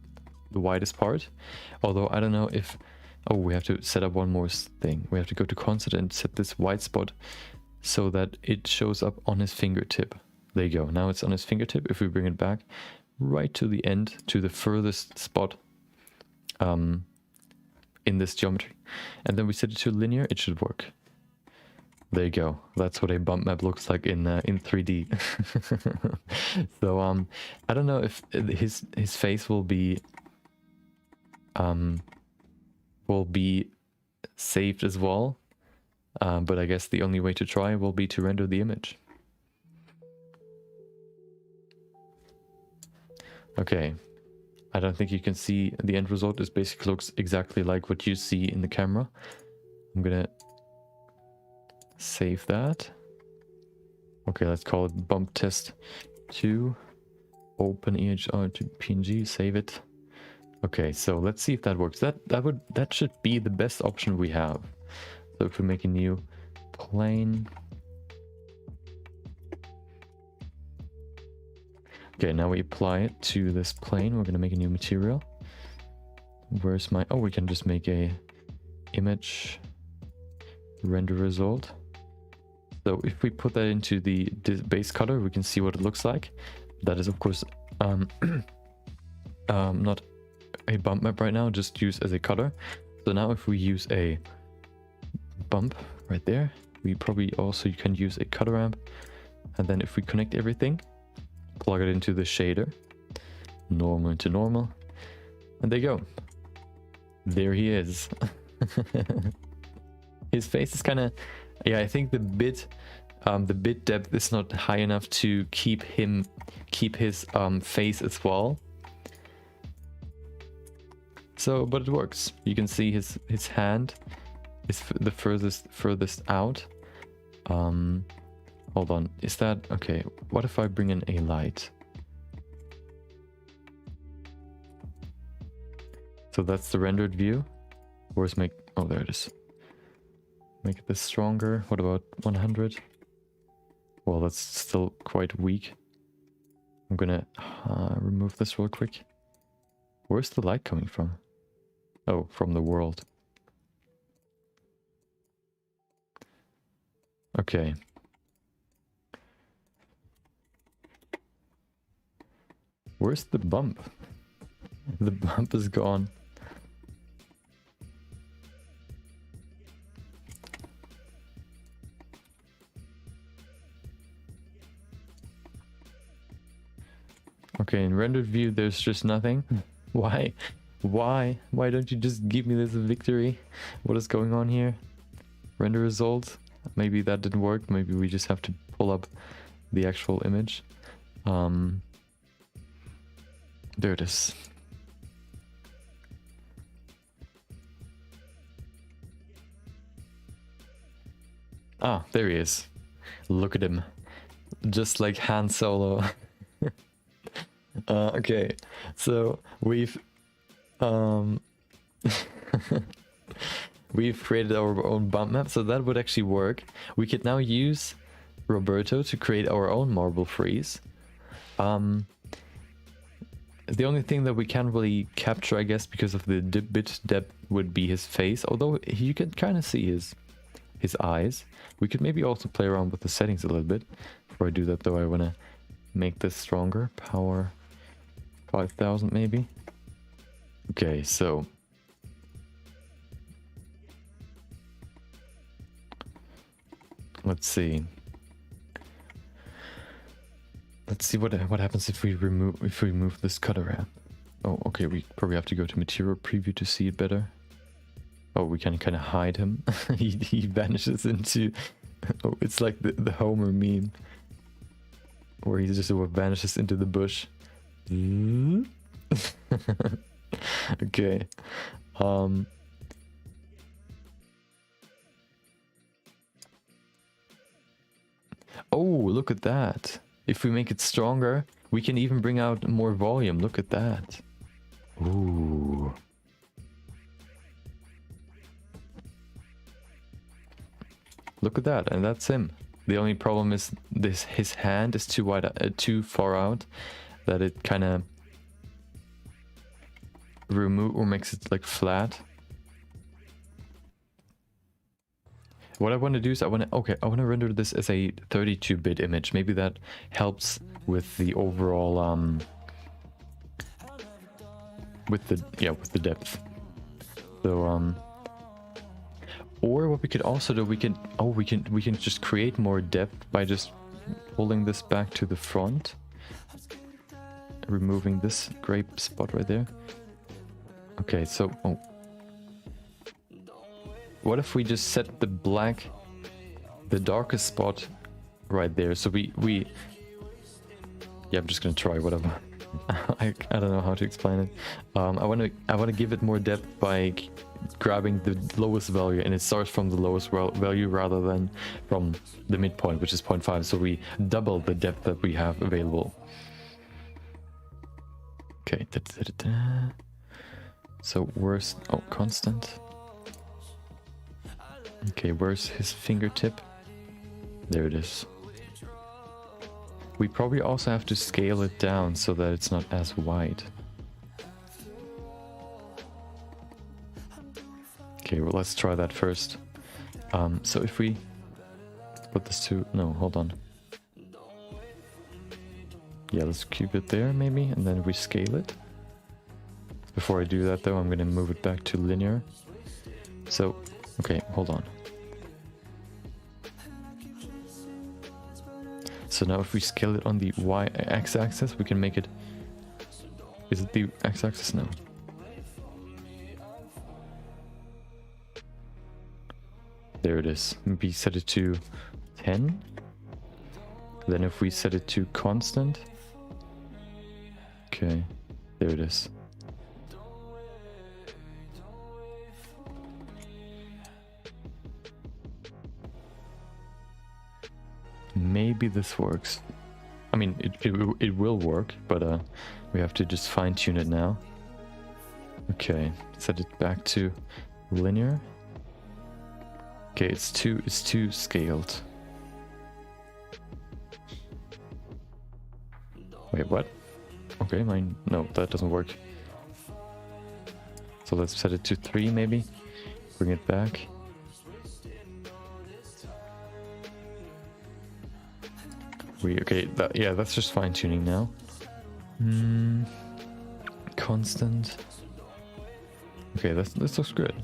the widest part, although I don't know if... Oh, we have to set up one more thing. We have to go to constant and set this white spot so that it shows up on his fingertip. There you go. Now it's on his fingertip. If we bring it back right to the end, to the furthest spot in this geometry, and then we set it to linear, it should work. There you go. That's what a bump map looks like in 3D. So I don't know if his face will be saved as well, but I guess the only way to try will be to render the image. Okay, I don't think you can see the end result. This basically looks exactly like what you see in the camera. I'm gonna save that. Okay, let's call it bump test 2. Open EHR to PNG, save it. Okay, so let's see if that works. That should be the best option we have. So if we make a new plane. Okay, now we apply it to this plane. We're gonna make a new material. Where's my... Oh, we can just make a image render result. So if we put that into the base color, we can see what it looks like. That is, of course, not a bump map right now, just use as a color. So now if we use a bump right there, we probably also can use a color ramp. And then if we connect everything, plug it into the shader, normal into normal, and there you go. There he is. His face is kind of... Yeah, I think the bit depth is not high enough to keep his face as well. So, but it works. You can see his hand is the furthest out. Hold on, is that okay? What if I bring in a light? So that's the rendered view. Where's make? Oh, there it is. Make this stronger. What about 100? Well, that's still quite weak. I'm gonna remove this real quick. Where's the light coming from? Oh, from the world. Okay. Where's the bump? The bump is gone. Okay, in rendered view, there's just nothing. Why? Why don't you just give me this victory? What is going on here? Render results. Maybe that didn't work. Maybe we just have to pull up the actual image. There it is. Ah, there he is. Look at him. Just like Han Solo. Okay, so we've we've created our own bump map, so that would actually work. We could now use Roberto to create our own marble freeze. The only thing that we can't really capture, I guess, because of the bit depth, would be his face, although you can kind of see his eyes. We could maybe also play around with the settings a little bit. Before I do that though, I want to make this stronger. Power 5000 maybe. Okay, so let's see. Let's see what happens if we remove this cutter ramp. Oh, okay, we probably have to go to material preview to see it better. Oh, we can kind of hide him. he vanishes into... Oh, it's like the Homer meme. Where he just sort of vanishes into the bush. Okay. Oh, look at that. If we make it stronger, we can even bring out more volume. Look at that. Ooh. Look at that, and that's him. The only problem is his hand is too wide, too far out, that it kind of remove or makes it like flat. What I want to do is I want to render this as a 32-bit image. Maybe that helps with the overall with the depth. So or what we could also do, we can just create more depth by just pulling this back to the front, removing this gray spot right there. Okay, so what if we just set the darkest spot right there? So we yeah, I'm just gonna try whatever. I don't know how to explain it. I want to give it more depth by grabbing the lowest value, and it starts from the lowest value rather than from the midpoint, which is 0.5. So we double the depth that we have available. Okay. So where's constant? Okay, where's his fingertip? There it is. We probably also have to scale it down so that it's not as wide. Okay, well, let's try that first. So if we put this to... No, hold on. Yeah, let's keep it there maybe, and then we scale it. Before I do that though, I'm gonna move it back to linear. So, okay, hold on. So now if we scale it on the x-axis, we can make it... Is it the x-axis? No. There it is. Maybe set it to 10. Then if we set it to constant... Okay, there it is. Maybe this works. I mean, it will work, but we have to just fine tune it now. Okay, set it back to linear. Okay, it's too scaled. Wait, what? Okay, no, that doesn't work. So let's set it to 3 maybe. Bring it back. That's just fine tuning now. Constant. Okay, this looks good.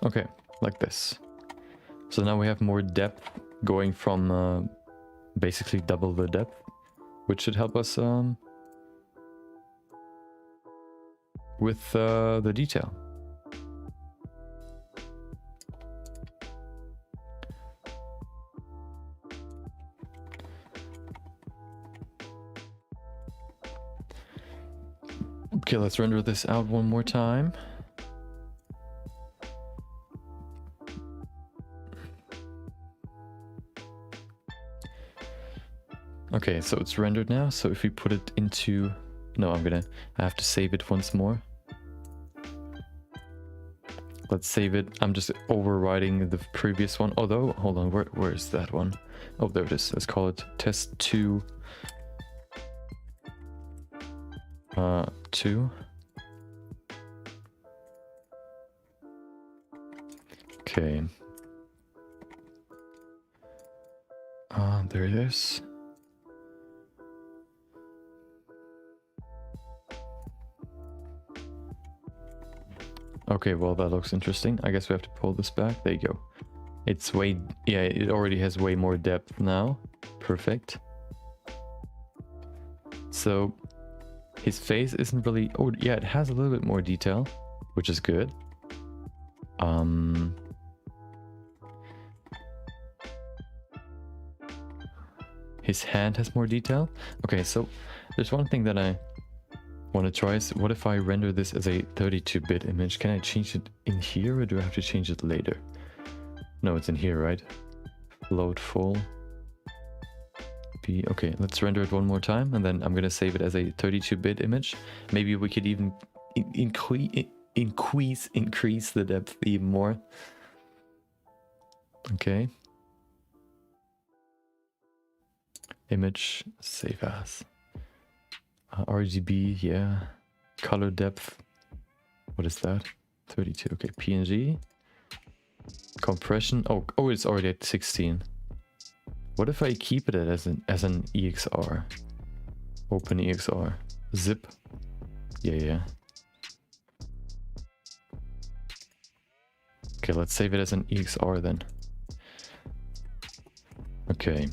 Okay, like this. So now we have more depth going from basically double the depth, which should help us with the detail. Okay, let's render this out one more time. Okay, so it's rendered now. So if we put it into... No, I have to save it once more. Let's save it. I'm just overriding the previous one. Although, hold on, where is that one? Oh, there it is. Let's call it test 2. 2. Okay. There it is. Okay, well, that looks interesting. I guess we have to pull this back. There you go. It's way... Yeah, it already has way more depth now. Perfect. So his face isn't really, oh yeah, it has a little bit more detail, which is good. His hand has more detail. Okay, so there's one thing that I want to try is, what if I render this as a 32-bit image? Can I change it in here, or do I have to change it later? No, it's in here, right? Load full. Okay, let's render it one more time, and then I'm gonna save it as a 32-bit image. Maybe we could even increase the depth even more. Okay. Image, save as. RGB, yeah. Color depth. What is that? 32. Okay, PNG. Compression. Oh, it's already at 16. What if I keep it as an EXR? Open EXR. Zip. Yeah. Okay, let's save it as an EXR then. Okay.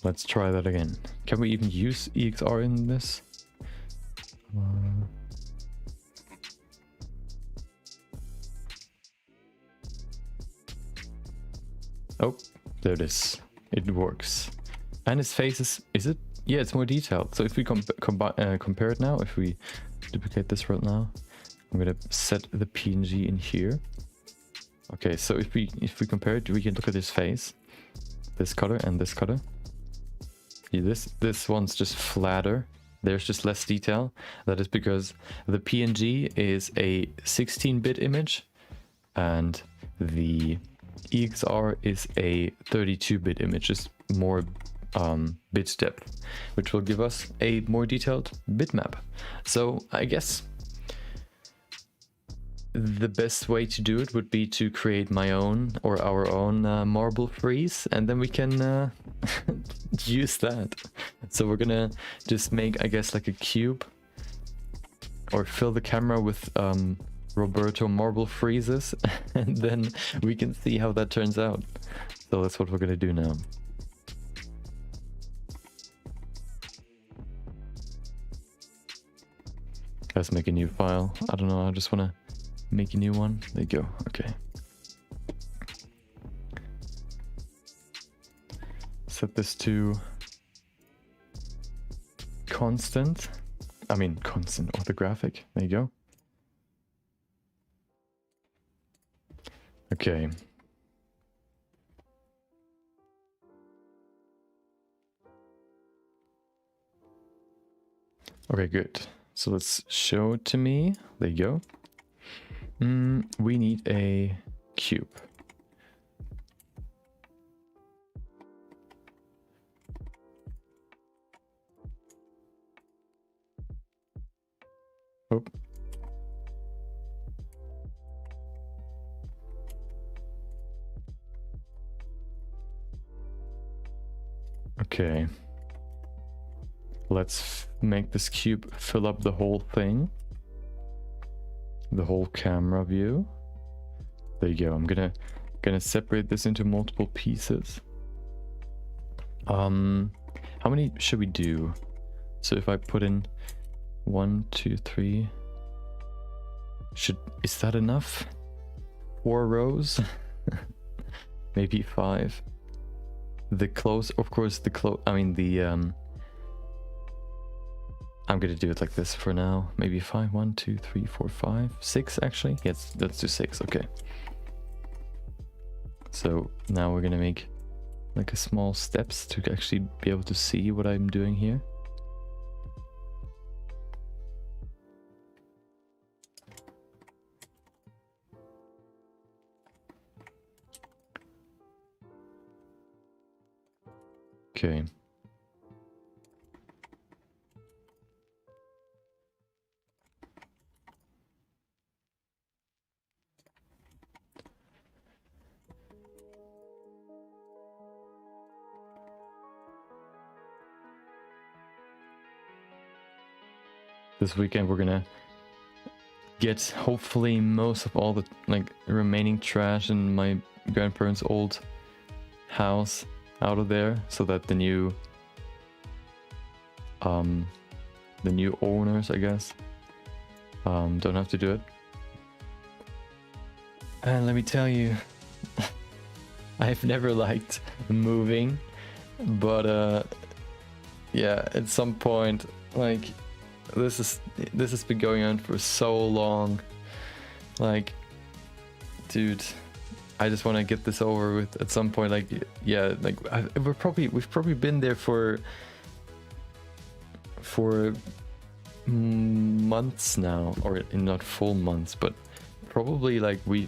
Let's try that again. Can we even use EXR in this? Oh, there it is. It works. And his face is it? Yeah, it's more detailed. So if we compare it now, if we duplicate this right now, I'm gonna set the PNG in here. Okay, so if we compare it, we can look at his face. This color and this color. This one's just flatter. There's just less detail. That is because the PNG is a 16-bit image and the EXR is a 32-bit image, just more bit depth, which will give us a more detailed bitmap. So I guess the best way to do it would be to create my own or our own marble freeze, and then we can use that. So we're gonna just make, I guess, like a cube, or fill the camera with Roberto marble freezes, and then we can see how that turns out. So that's what we're gonna do now. Let's make a new file. I don't know, I just wanna make a new one. There you go. Okay. Set this to constant. I mean constant orthographic. There you go. Okay. Okay, good. So let's show it to me. There you go. We need a cube. Oh. Okay. Let's make this cube fill up the whole thing. The whole camera view. There you go. I'm gonna separate this into multiple pieces. How many should we do? So if I put in 1, 2, 3, is that enough? 4 rows? Maybe 5. The close, of course, I'm gonna do it like this for now. Maybe 5. 1, 2, 3, 4, 5, 6 actually. Yes, let's do 6. Okay. So now we're gonna make like a small steps to actually be able to see what I'm doing here. Okay. This weekend we're gonna get hopefully most of all the remaining trash in my grandparents' old house out of there so that the new owners, I guess, don't have to do it. And let me tell you, I've never liked moving, but yeah, at some point, like, this has been going on for so long. Like, dude, I just want to get this over with at some point. Like, yeah, like we've probably been there for months now, or not full months, but probably like we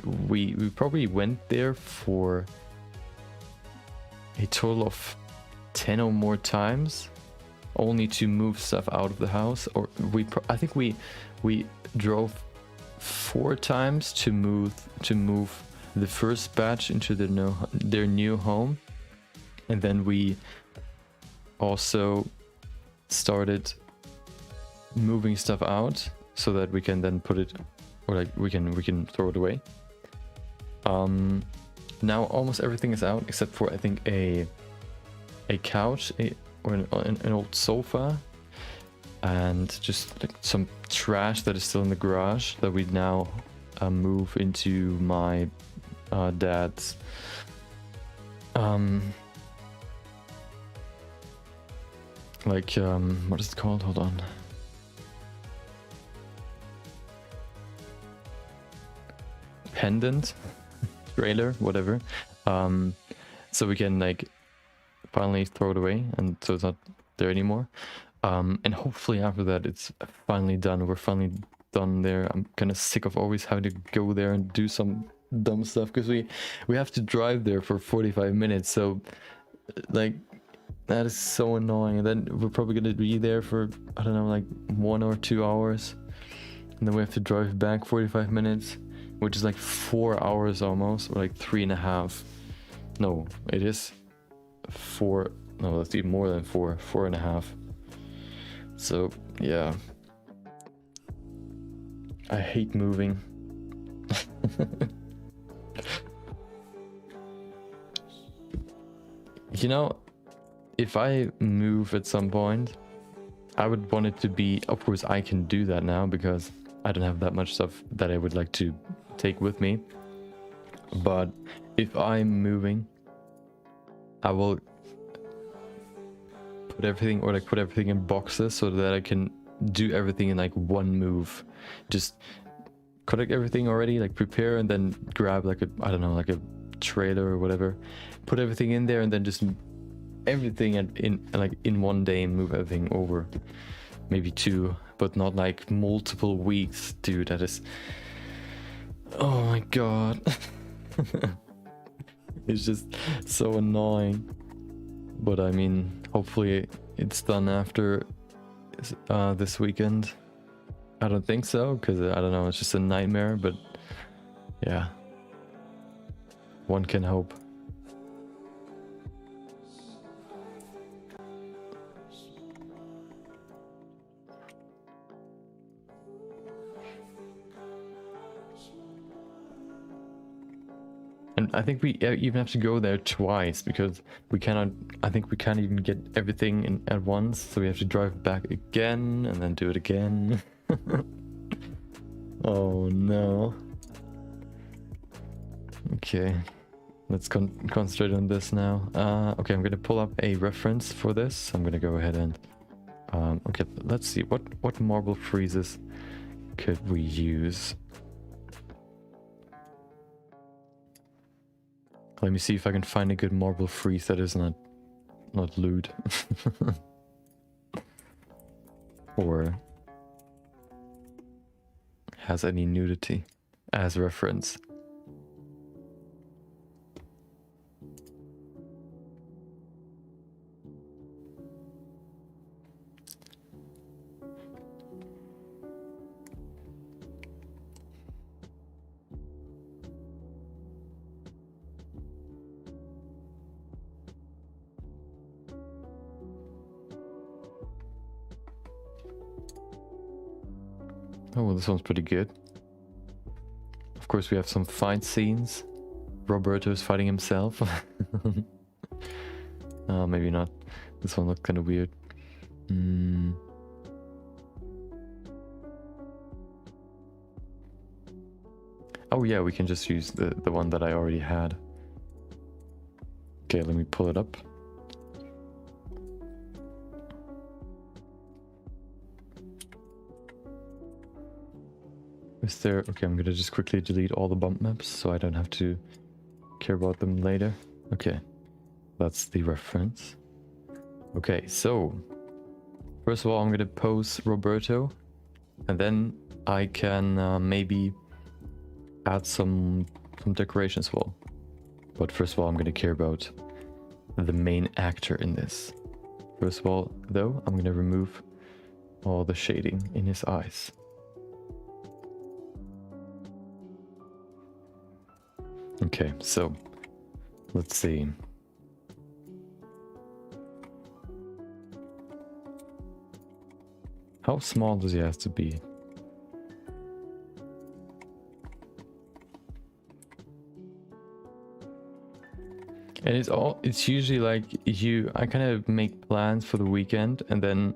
probably went there for a total of 10 or more times, only to move stuff out of the house. Or I think we drove 4 times to move the first batch into their new home, and then we also started moving stuff out so that we can then put it, or like we can throw it away. Now almost everything is out except for, I think, a couch, or an old sofa, and just like some trash that is still in the garage that we now move into my dad's what is it called? Hold on. Pendant trailer, whatever. So we can like finally throw it away, and so it's not there anymore. And hopefully after that it's finally done. We're finally done there. I'm kind of sick of always having to go there and do some dumb stuff, because we have to drive there for 45 minutes. So like, that is so annoying. And then we're probably gonna be there for, I don't know, like 1 or 2 hours, and then we have to drive back 45 minutes, which is like 4 hours almost, or like 3.5. No, it is 4. No, that's even more than 4.5. So yeah, I hate moving. You know, if I move at some point, I would want it to be, of course I can do that now because I don't have that much stuff that I would like to take with me. But if I'm moving, I will put everything, or like put everything in boxes so that I can do everything in like one move. Just collect everything already, like prepare, and then grab like a, I don't know, like a trailer or whatever, put everything in there, and then just everything in one day and move everything over. Maybe 2, but not like multiple weeks, dude. That is, oh my god. It's just so annoying. But I mean, hopefully it's done after this weekend. I don't think so, because I don't know, it's just a nightmare, but yeah, one can hope. And I think we even have to go there twice, because we cannot, I think we can't even get everything in at once, so we have to drive back again and then do it again. Oh no. Okay, let's concentrate on this now. Okay, I'm gonna pull up a reference for this. I'm gonna go ahead and okay, let's see what marble freezes could we use. Let me see if I can find a good marble freeze that is not lewd. Or has any nudity as reference. Oh, well, this one's pretty good. Of course, we have some fight scenes. Roberto is fighting himself. Maybe not. This one looked kind of weird. Oh yeah, we can just use the one that I already had. Okay, let me pull it up. Is there... Okay, I'm gonna just quickly delete all the bump maps so I don't have to care about them later. Okay, that's the reference. Okay, so first of all, I'm gonna pose Roberto, and then I can maybe add some decoration as well. But first of all, I'm gonna care about the main actor in this. First of all, though, I'm gonna remove all the shading in his eyes. Okay, so let's see. How small does he have to be? And it's usually like I kind of make plans for the weekend, and then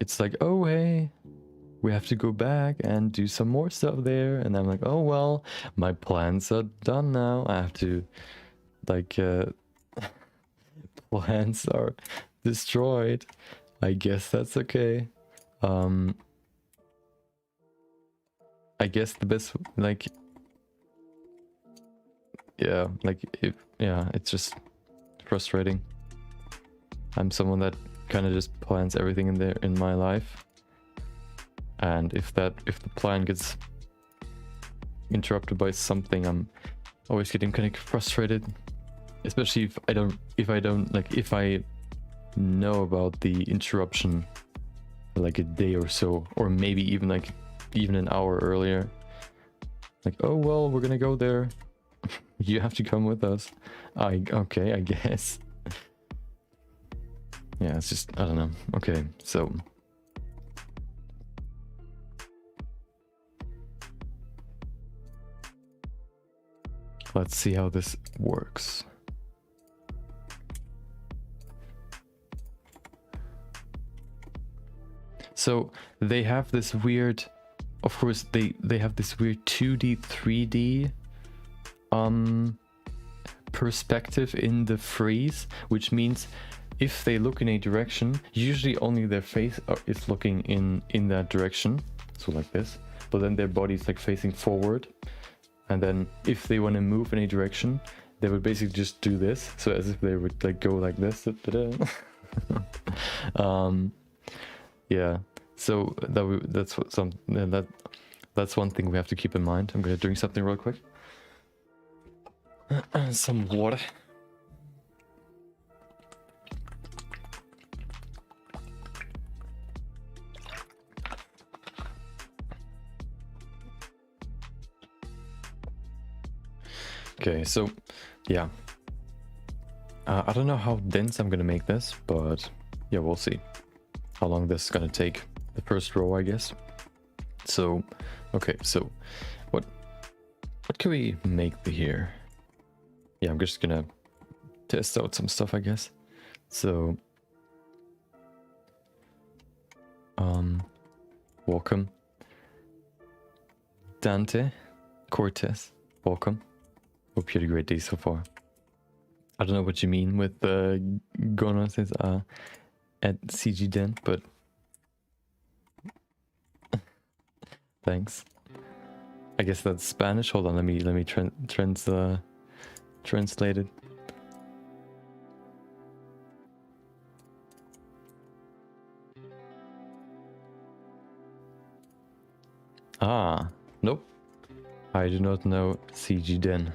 it's like, oh hey, we have to go back and do some more stuff there, and I'm like, oh well, my plans are done now. I have to, like, plans are destroyed. I guess that's okay. I guess the best, like, yeah, like, it's just frustrating. I'm someone that kind of just plans everything in my life, and if the plan gets interrupted by something, I'm always getting kind of frustrated, especially if I know about the interruption for like a day or so, or maybe even an hour earlier. Like, oh well, we're gonna go there. You have to come with us. Okay, I guess. Yeah, it's just, I don't know. Okay, so let's see how this works. So they have this weird, of course, they have this weird 2D, 3D perspective in the freeze, which means if they look in a direction, usually only their face is looking in that direction, so like this, but then their body is like facing forward, and then if they want to move in a direction, they would basically just do this, so as if they would like go like this. Yeah, so that's one thing we have to keep in mind. I'm gonna drink something real quick. Some water. Okay, so yeah, I don't know how dense I'm gonna make this, but yeah, we'll see how long this is gonna take. The first row, I guess. So okay, so what can we make here? Yeah, I'm just gonna test out some stuff, I guess. So welcome Dante Cortez, welcome. Hope you had a great day so far. I don't know what you mean with Gonos at CG Den, but thanks. I guess that's Spanish. Hold on, let me translate it. Ah, nope. I do not know CG Den.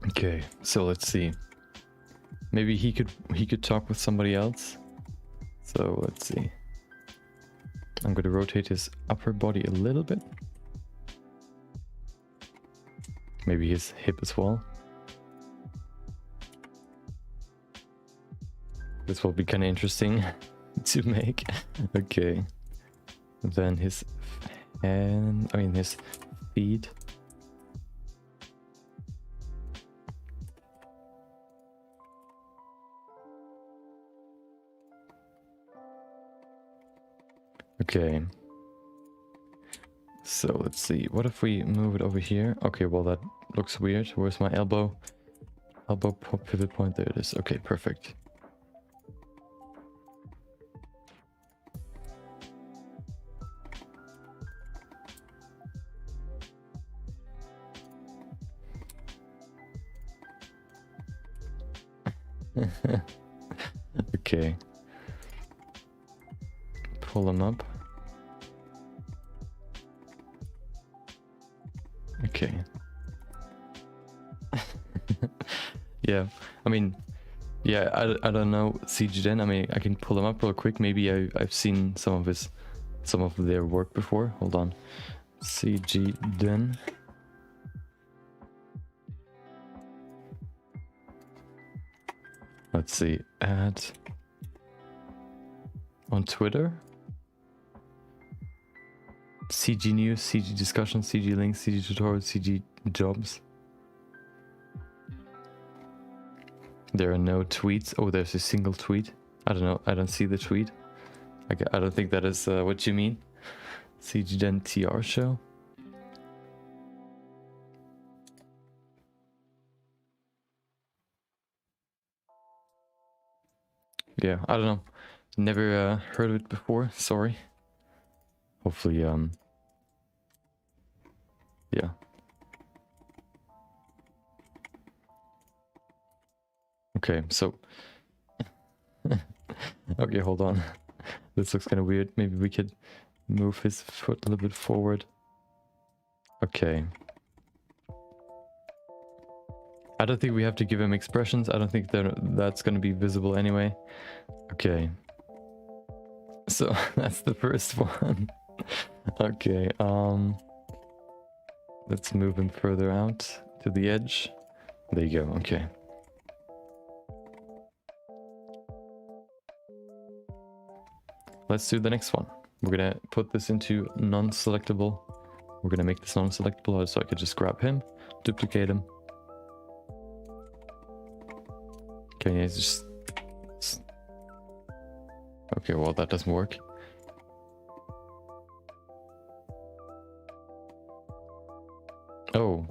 Okay, so let's see. Maybe he could talk with somebody else. So let's see. I'm going to rotate his upper body a little bit. Maybe his hip as well. This will be kind of interesting to make. Okay. Then his feet. Okay. So let's see. What if we move it over here? Okay, well that looks weird. Where's my elbow? Elbow pivot point. There it is. Okay, perfect. Okay. Pull them up. Okay. Yeah, I mean, yeah, I don't know CG Den. I mean, I can pull them up real quick. Maybe I've seen some of their work before. Hold on. CG Den. Let's see. Add on Twitter. CG News, CG Discussion, CG Links, CG Tutorials, CG Jobs. There are no tweets. Oh, there's a single tweet. I don't know. I don't see the tweet. I don't think that is what you mean. CG Den TR show. Yeah, I don't know. Never heard of it before. Sorry. Hopefully, yeah. Okay, so... okay, hold on. This looks kind of weird. Maybe we could move his foot a little bit forward. Okay. I don't think we have to give him expressions. I don't think that's going to be visible anyway. Okay. So, that's the first one. Okay, let's move him further out to the edge. There you go, okay. Let's do the next one. We're gonna put this into non-selectable. We're gonna make this non-selectable so I could just grab him, duplicate him. Okay, yeah, just... Okay, well that doesn't work. Oh.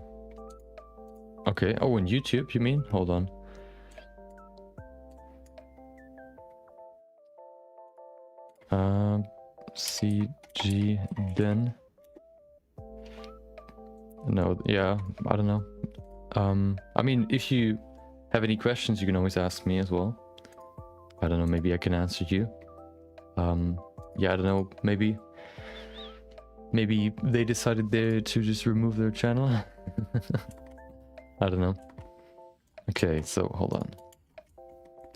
Okay, oh, in YouTube, you mean? Hold on. CG Den. No, yeah, I don't know. I mean, if you have any questions, you can always ask me as well. I don't know, maybe I can answer you. Yeah, I don't know, maybe they decided to just remove their channel. I don't know. Okay, so hold on.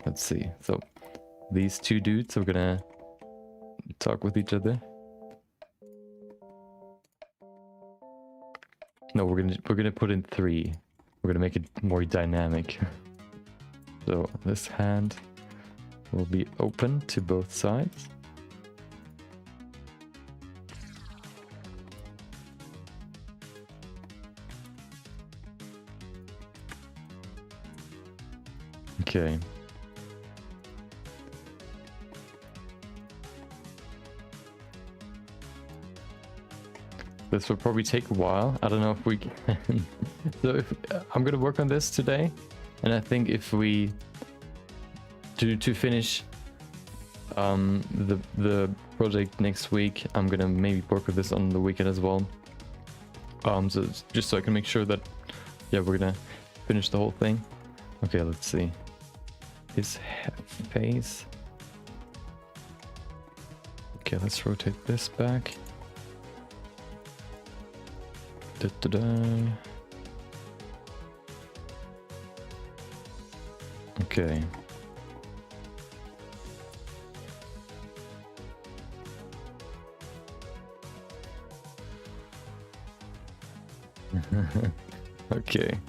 Let's see. So these two dudes are gonna talk with each other. No, we're gonna put in 3. We're gonna make it more dynamic. So this hand will be open to both sides. Okay. This will probably take a while. I don't know if we can. So I'm gonna work on this today, and I think if we to finish the project next week, I'm gonna maybe work with this on the weekend as well. So just so I can make sure that we're gonna finish the whole thing. Okay, let's see. His face. Okay, let's rotate this back. Okay. Okay.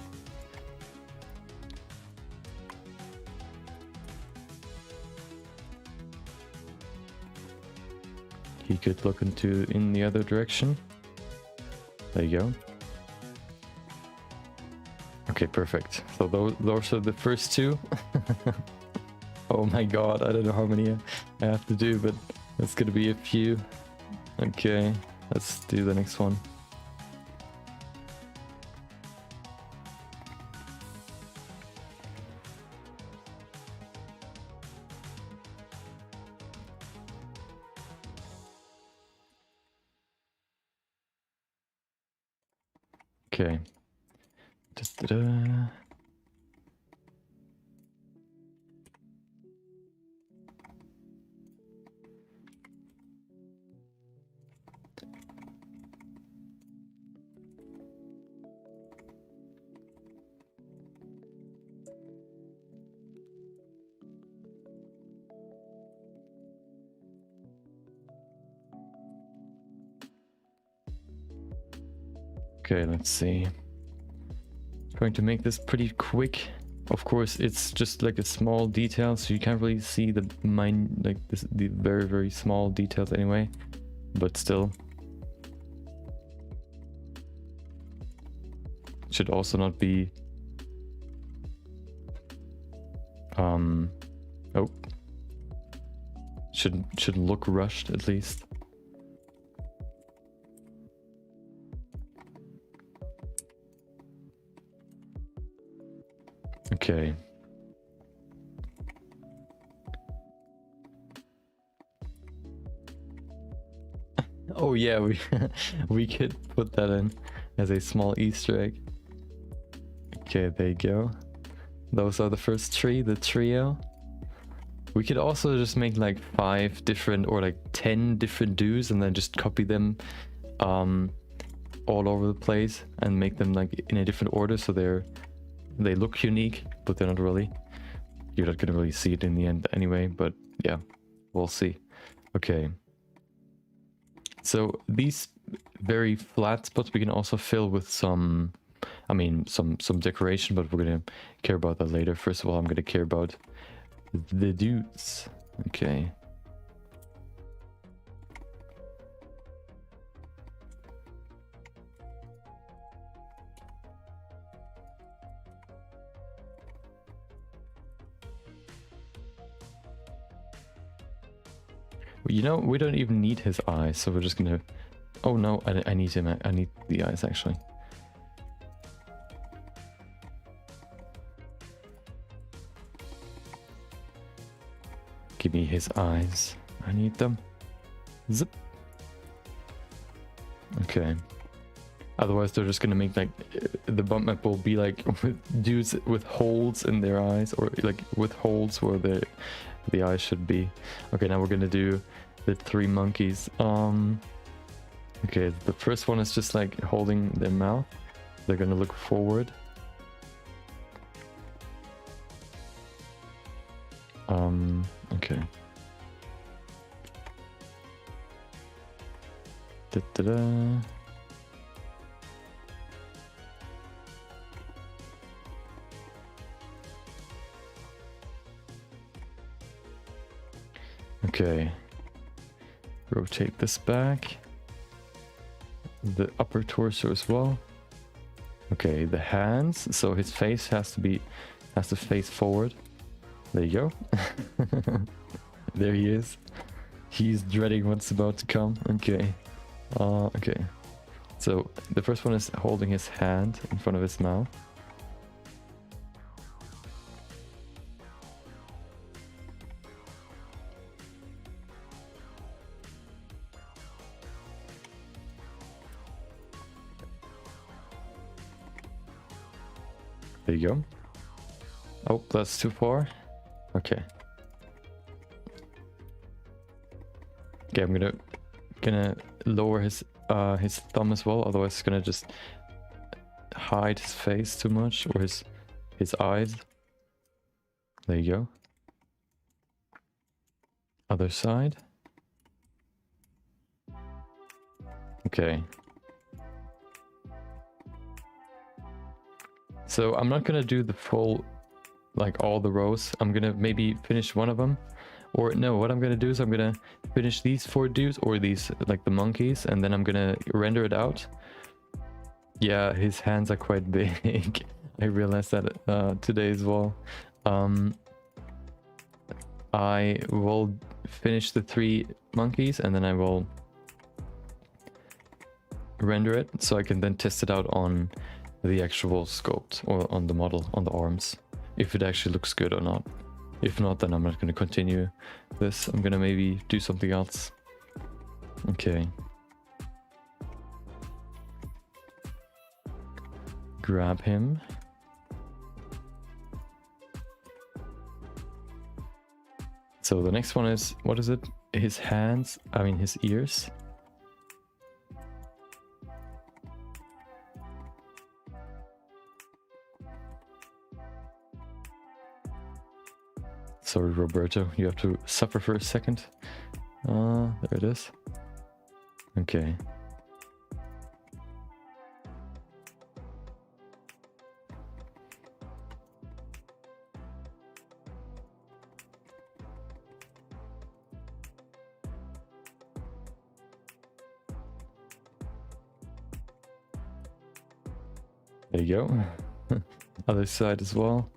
He could look in the other direction. There you go. Okay, perfect. So those are the first 2. Oh my god, I don't know how many I have to do, but it's gonna be a few. Okay, let's do the next one. Okay. Da-da-da. Okay, let's see. Trying to make this pretty quick. Of course, it's just like a small detail, so you can't really see the the very small details anyway. But still, should also not be. Oh, shouldn't look rushed at least. Okay. Oh yeah, we could put that in as a small Easter egg. Okay, there you go. Those are the first three, the trio. We could also just make like 5 different or like 10 different duos and then just copy them all over the place and make them like in a different order so they look unique, but they're not really. You're not gonna really see it in the end anyway, but yeah, we'll see. Okay. So these very flat spots we can also fill with some, I mean, some decoration, but we're gonna care about that later. First of all, I'm gonna care about the dudes. Okay. You know, we don't even need his eyes, so we're just gonna... Oh no, I need him. I need the eyes, actually. Give me his eyes. I need them. Zip. Okay. Otherwise, they're just gonna make like... The bump map will be like with dudes with holes in their eyes, or like with holes where the eyes should be. Okay, now we're gonna do the 3 monkeys. Okay, the first one is just like holding their mouth. They're gonna look forward. Okay. Da-da-da. Okay. Rotate this back. The upper torso as well. Okay, the hands. So his face has to face forward. There you go. There he is. He's dreading what's about to come. Okay. Okay. So the first one is holding his hand in front of his mouth. There you go. Oh, that's too far. Okay. Okay, I'm gonna lower his thumb as well, otherwise it's gonna just hide his face too much, or his eyes. There you go. Other side. Okay. So I'm not gonna do the full, like all the rows. I'm gonna maybe finish one of them. Or no, what I'm gonna do is I'm gonna finish these 4 dudes, or these, like the monkeys, and then I'm gonna render it out. Yeah, his hands are quite big. I realized that today as well. I will finish the 3 monkeys, and then I will render it so I can then test it out on the actual sculpt or on the model, on the arms, if it actually looks good or not. If not, then I'm not going to continue this. I'm going to maybe do something else. Okay. Grab him. So the next one is, what is it? His hands, I mean his ears. Sorry, Roberto, you have to suffer for a second. There it is. Okay. There you go. Other side as well.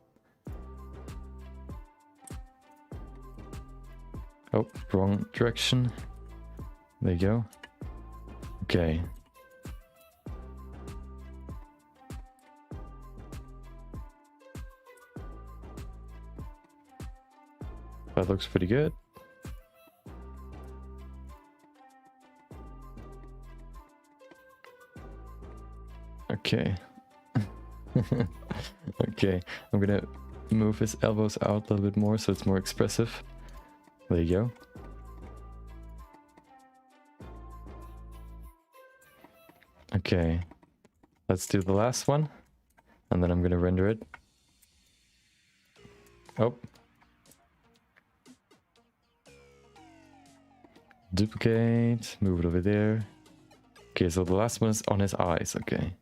Oh, wrong direction. There you go. Okay. That looks pretty good. Okay. Okay, I'm gonna move his elbows out a little bit more so it's more expressive. There you go. Okay, let's do the last one, and then I'm gonna render it. Oh. Duplicate, move it over there. Okay, so the last one is on his eyes, okay.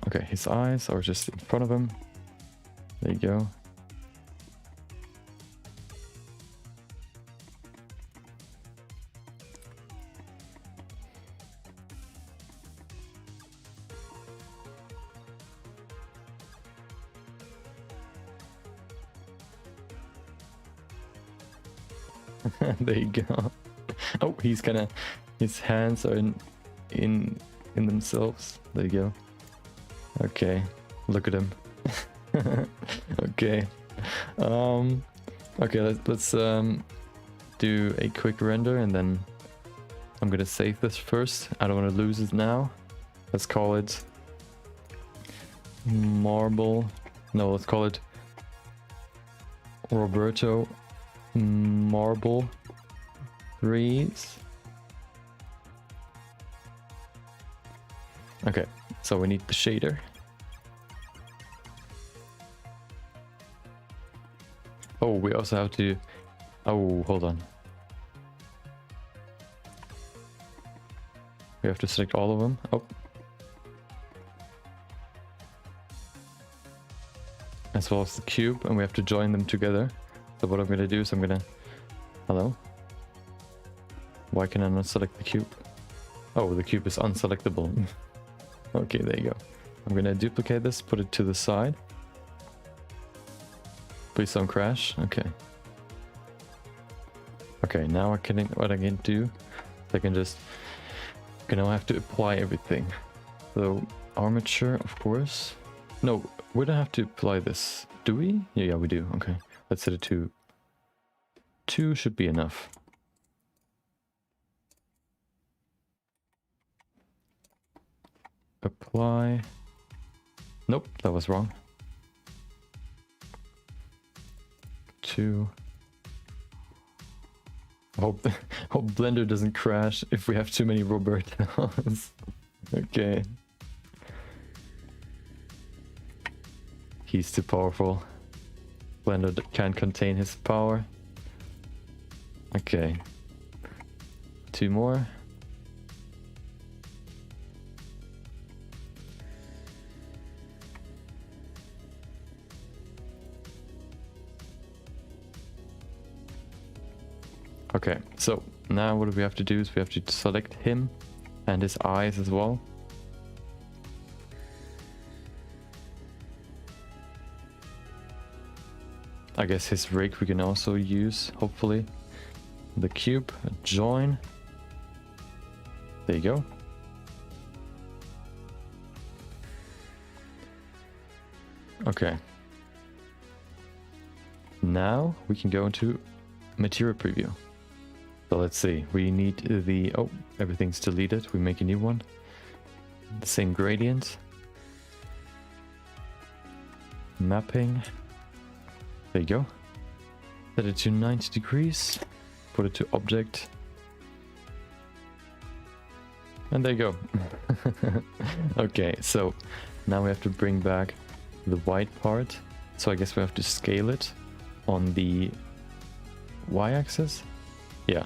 Okay, his eyes are just in front of him. There you go. There you go. Oh, he's kind of, his hands are in themselves. There you go. Okay, look at him. Okay. Okay, let's do a quick render, and then I'm gonna save this first. I don't want to lose it now. Let's call it Marble. No, let's call it Roberto Marble Breeze. Okay, so we need the shader. Oh, we also have to... Oh, hold on. We have to select all of them. Oh. As well as the cube, and we have to join them together. So what I'm gonna do is I'm gonna... Hello? Why can I not select the cube? Oh, the cube is unselectable. Okay, there you go. I'm gonna duplicate this, put it to the side. Please don't crash. Okay. Okay, now what I can do, I can just... Okay, now I have to apply everything. So, armature, of course. No, we don't have to apply this. Do we? Yeah, we do. Okay. Let's set it to 2 should be enough. Apply. Nope, that was wrong. 2. Hope Blender doesn't crash if we have too many Robertos. Okay. He's too powerful. Blender can't contain his power. Okay. 2 more. Okay, so now what we have to do is we have to select him and his eyes as well. I guess his rig we can also use, hopefully. The cube, join. There you go. Okay. Now we can go into material preview. So let's see, we need the, oh, everything's deleted. We make a new one. The same gradient. Mapping. There you go. Set it to 90 degrees. Put it to object. And there you go. Okay, so now we have to bring back the white part. So I guess we have to scale it on the y-axis. Yeah.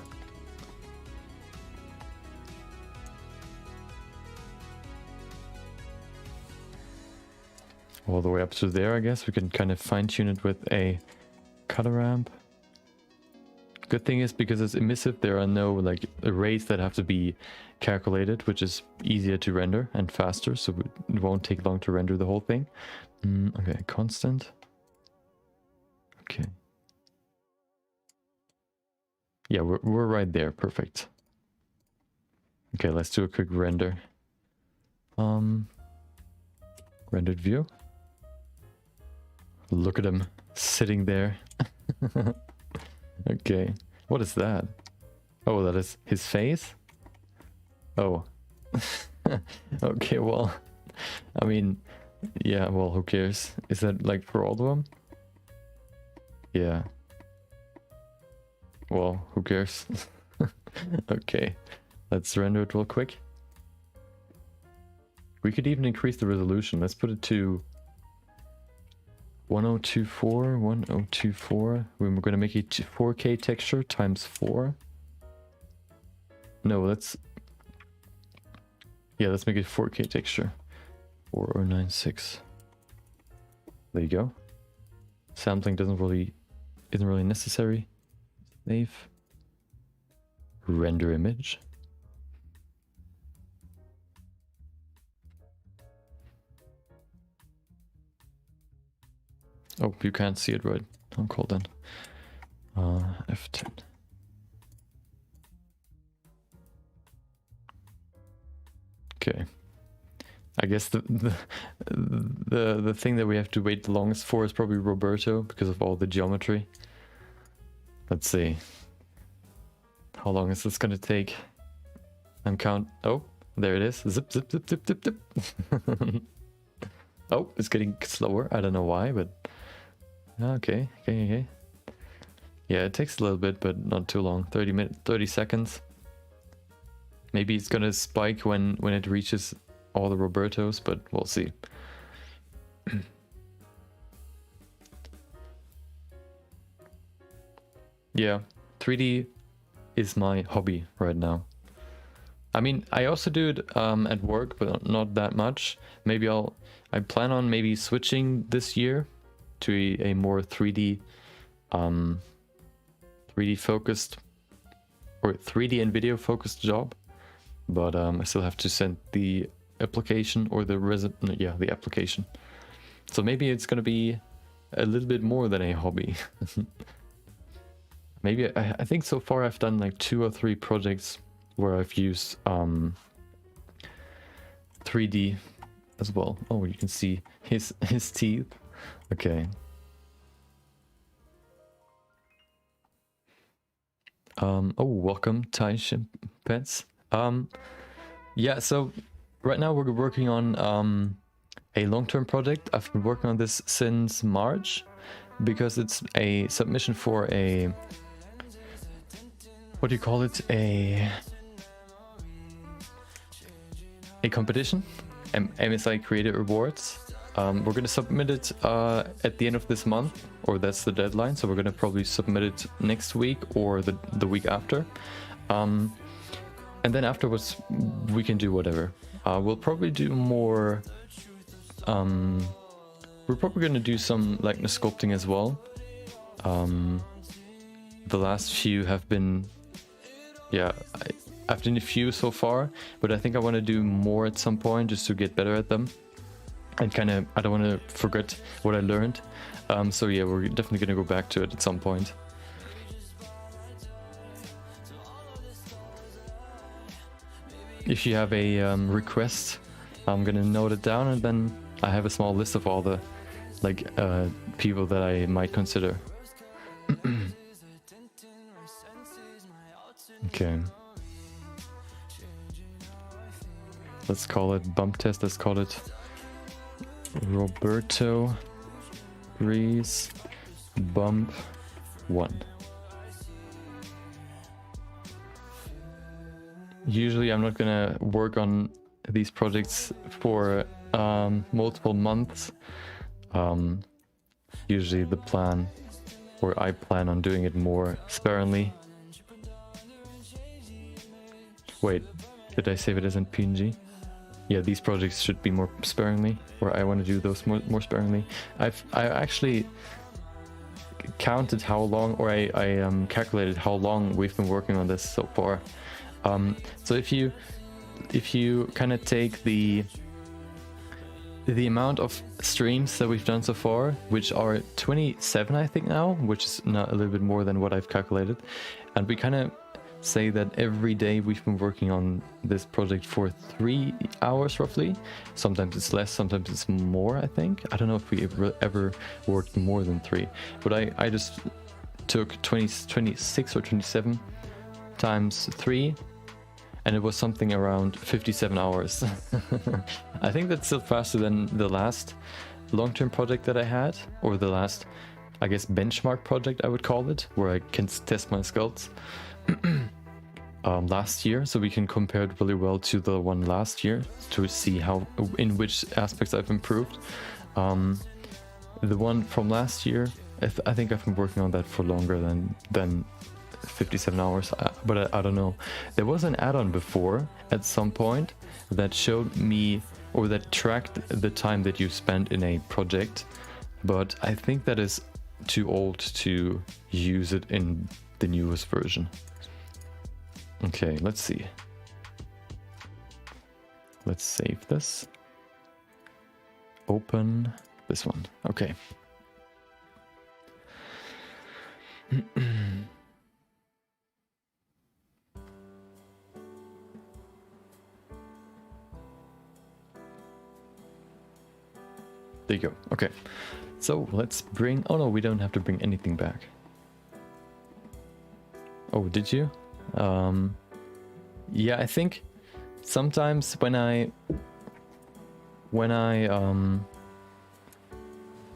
All the way up to there, I guess. We can kind of fine-tune it with a color ramp. Good thing is, because it's emissive, there are no like arrays that have to be calculated, which is easier to render and faster, so it won't take long to render the whole thing. Okay, constant. Okay. Yeah, we're right there. Perfect. Okay, let's do a quick render. Rendered view. Look at him sitting there. Okay, what is that? Oh, that is his face? Oh. Okay, well, I mean, yeah, well, who cares? Is that like for all of them? Yeah. Well, who cares? Okay, let's render it real quick. We could even increase the resolution. Let's put it to 1024, 1024. We're going to make it 4K texture times 4. No, let's... Yeah, let's make it 4K texture. 4096. There you go. Sampling isn't really necessary. Save. Render image. Oh, you can't see it right. Don't call then. F10. Okay. I guess the thing that we have to wait the longest for is probably Roberto because of all the geometry. Let's see. How long is this gonna take? Oh, there it is. Zip, zip, zip, zip, zip, zip. Oh, it's getting slower. I don't know why, but okay. Yeah, it takes a little bit, but not too long. 30 seconds. Maybe it's gonna spike when it reaches all the Robertos, but we'll see. Yeah, 3D is my hobby right now. I mean, I also do it at work, but not that much. Maybe I plan on maybe switching this year to a more 3D focused or 3D and video focused job. But I still have to send the application or the the application. So maybe it's gonna be a little bit more than a hobby. Maybe I think so far I've done like 2 or 3 projects where I've used 3D as well. Oh, you can see his teeth. Okay. Oh, welcome, Thai Pets. Yeah, so right now we're working on a long-term project. I've been working on this since March because it's a submission for a, what do you call it? A competition, MSI Creator Awards. We're going to submit it at the end of this month, or that's the deadline. So we're going to probably submit it next week or the week after. And then afterwards, we can do whatever. We'll probably do more... we're probably going to do some likeness sculpting as well. The last few have been... Yeah, I've done a few so far, but I think I want to do more at some point just to get better at them. And kind of, I don't want to forget what I learned. So yeah, we're definitely gonna go back to it at some point. If you have a request, I'm gonna note it down, and then I have a small list of all the like people that I might consider. Okay. Let's call it bump test. Let's call it Roberto Rees Bump 1. Usually I'm not gonna work on these projects for multiple months. Usually the plan, or I plan on doing it more sparingly. Wait, did I save it as in PNG? Yeah, these projects should be more sparingly, or I want to do those more sparingly. I actually counted how long, or I calculated how long we've been working on this so far. So if you kind of take the amount of streams that we've done so far, which are 27 I think now, which is not a little bit more than what I've calculated, and we kind of say that every day we've been working on this project for 3 hours roughly. Sometimes it's less, sometimes it's more, I think. I don't know if we ever worked more than 3, but I just took 26 or 27 times 3, and it was something around 57 hours. I think that's still faster than the last long-term project that I had, or the last, I guess, benchmark project I would call it, where I can test my sculpts. Last year, so we can compare it really well to the one last year to see how, in which aspects I've improved. The one from last year, I think I've been working on that for longer than 57 hours, but I don't know. There was an add-on before at some point that showed me, or that tracked the time that you spent in a project, but I think that is too old to use it in the newest version. Okay, let's see. Let's save this. Open this one. Okay. There you go. Okay. So let's bring... Oh no, we don't have to bring anything back. Oh, did you? Yeah, I think sometimes when I on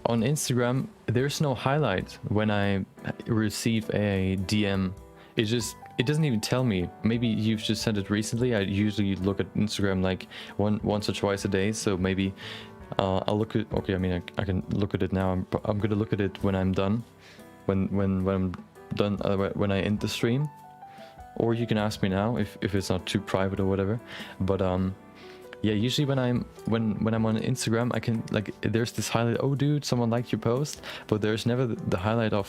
Instagram, there's no highlight when I receive a DM. It doesn't even tell me. Maybe you've just sent it recently. I usually look at Instagram like once or twice a day, so maybe I'll look at... Okay, I mean, I can look at it now. I'm gonna look at it when I'm done, when I'm done, when I end the stream. Or you can ask me now if it's not too private or whatever. But yeah, usually when I'm on Instagram, I can, like, there's this highlight, oh dude, someone liked your post, but there's never the highlight of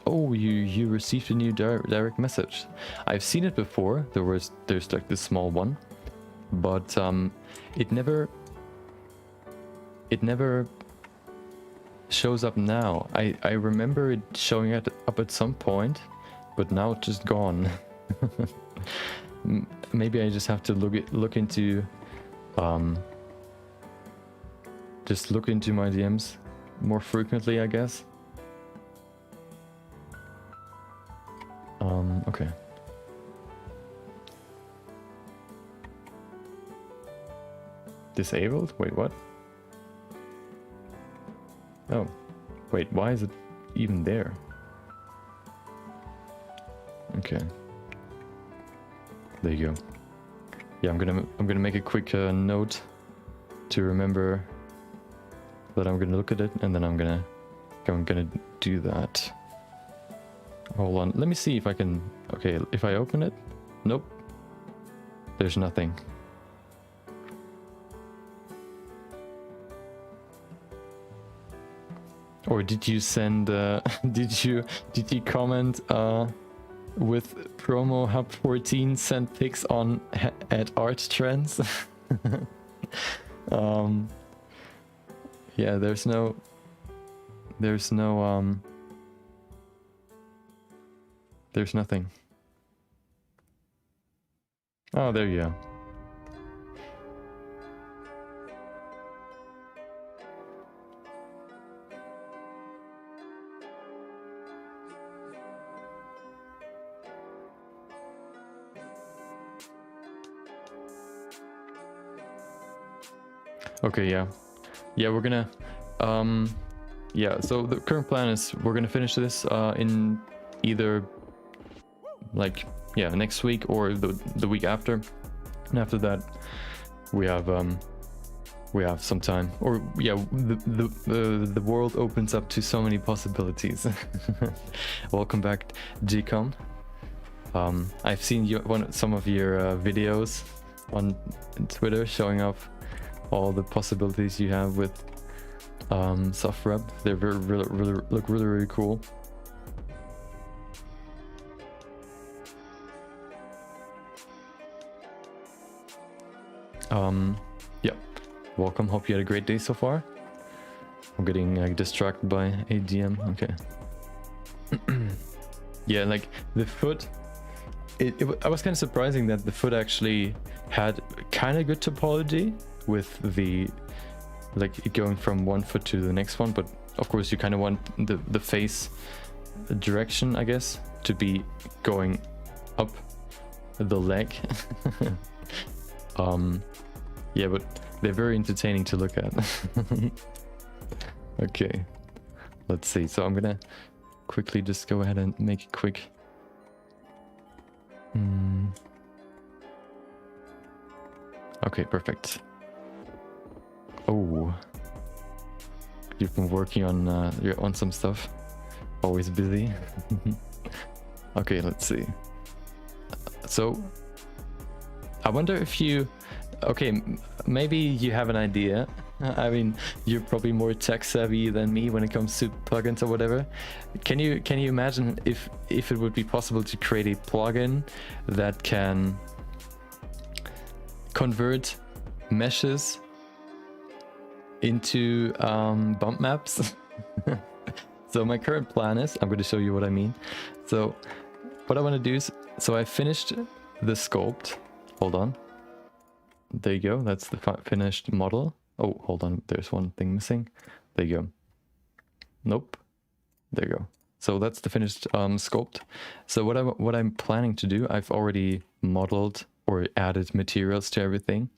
oh, you received a new direct message. I've seen it before. There's like this small one, but it never shows up now. I remember it showing up at some point, but now it's just gone. Maybe I just have to look into just look into my DMs more frequently, I guess. Okay. Disabled? Wait, what? Oh, wait, why is it even there? Okay. There you go. Yeah, I'm gonna make a quick note to remember that I'm gonna look at it, and then I'm gonna do that. Hold on, let me see if I can. Okay, if I open it, nope, there's nothing. Or did you send? Did you comment? With promo hub 14 send pics on at art trends. Yeah, there's no There's no, there's nothing. Oh, there you go. Okay, yeah. Yeah, we're gonna, yeah, so the current plan is we're gonna finish this in either, like, yeah, next week or the week after. And after that, we have some time. Or, yeah, the world opens up to so many possibilities. Welcome back, GCon. I've seen some of your videos on Twitter showing off all the possibilities you have with soft rep. They're look really cool. Yeah, welcome. Hope you had a great day so far. I'm getting distracted by ADM. Okay. Yeah, like the foot, I was kind of surprising that the foot actually had kind of good topology with the, like, going from one foot to the next one, but of course you kind of want the face direction, I guess, to be going up the leg. Yeah, but they're very entertaining to look at. Okay, let's see. So I'm gonna quickly just go ahead and make it quick. Okay, perfect. Oh, you've been working on you're on some stuff. Always busy. Okay, let's see. So I wonder if you, okay, maybe you have an idea. I mean, you're probably more tech savvy than me when it comes to plugins or whatever. Can you imagine if it would be possible to create a plugin that can convert meshes into bump maps? So my current plan is, I'm going to show you what I mean. So what I want to do is, so I finished the sculpt. Hold on. There you go. That's the finished model. Oh, hold on. There's one thing missing. There you go. Nope. There you go. So that's the finished sculpt. So what I'm planning to do, I've already modeled or added materials to everything.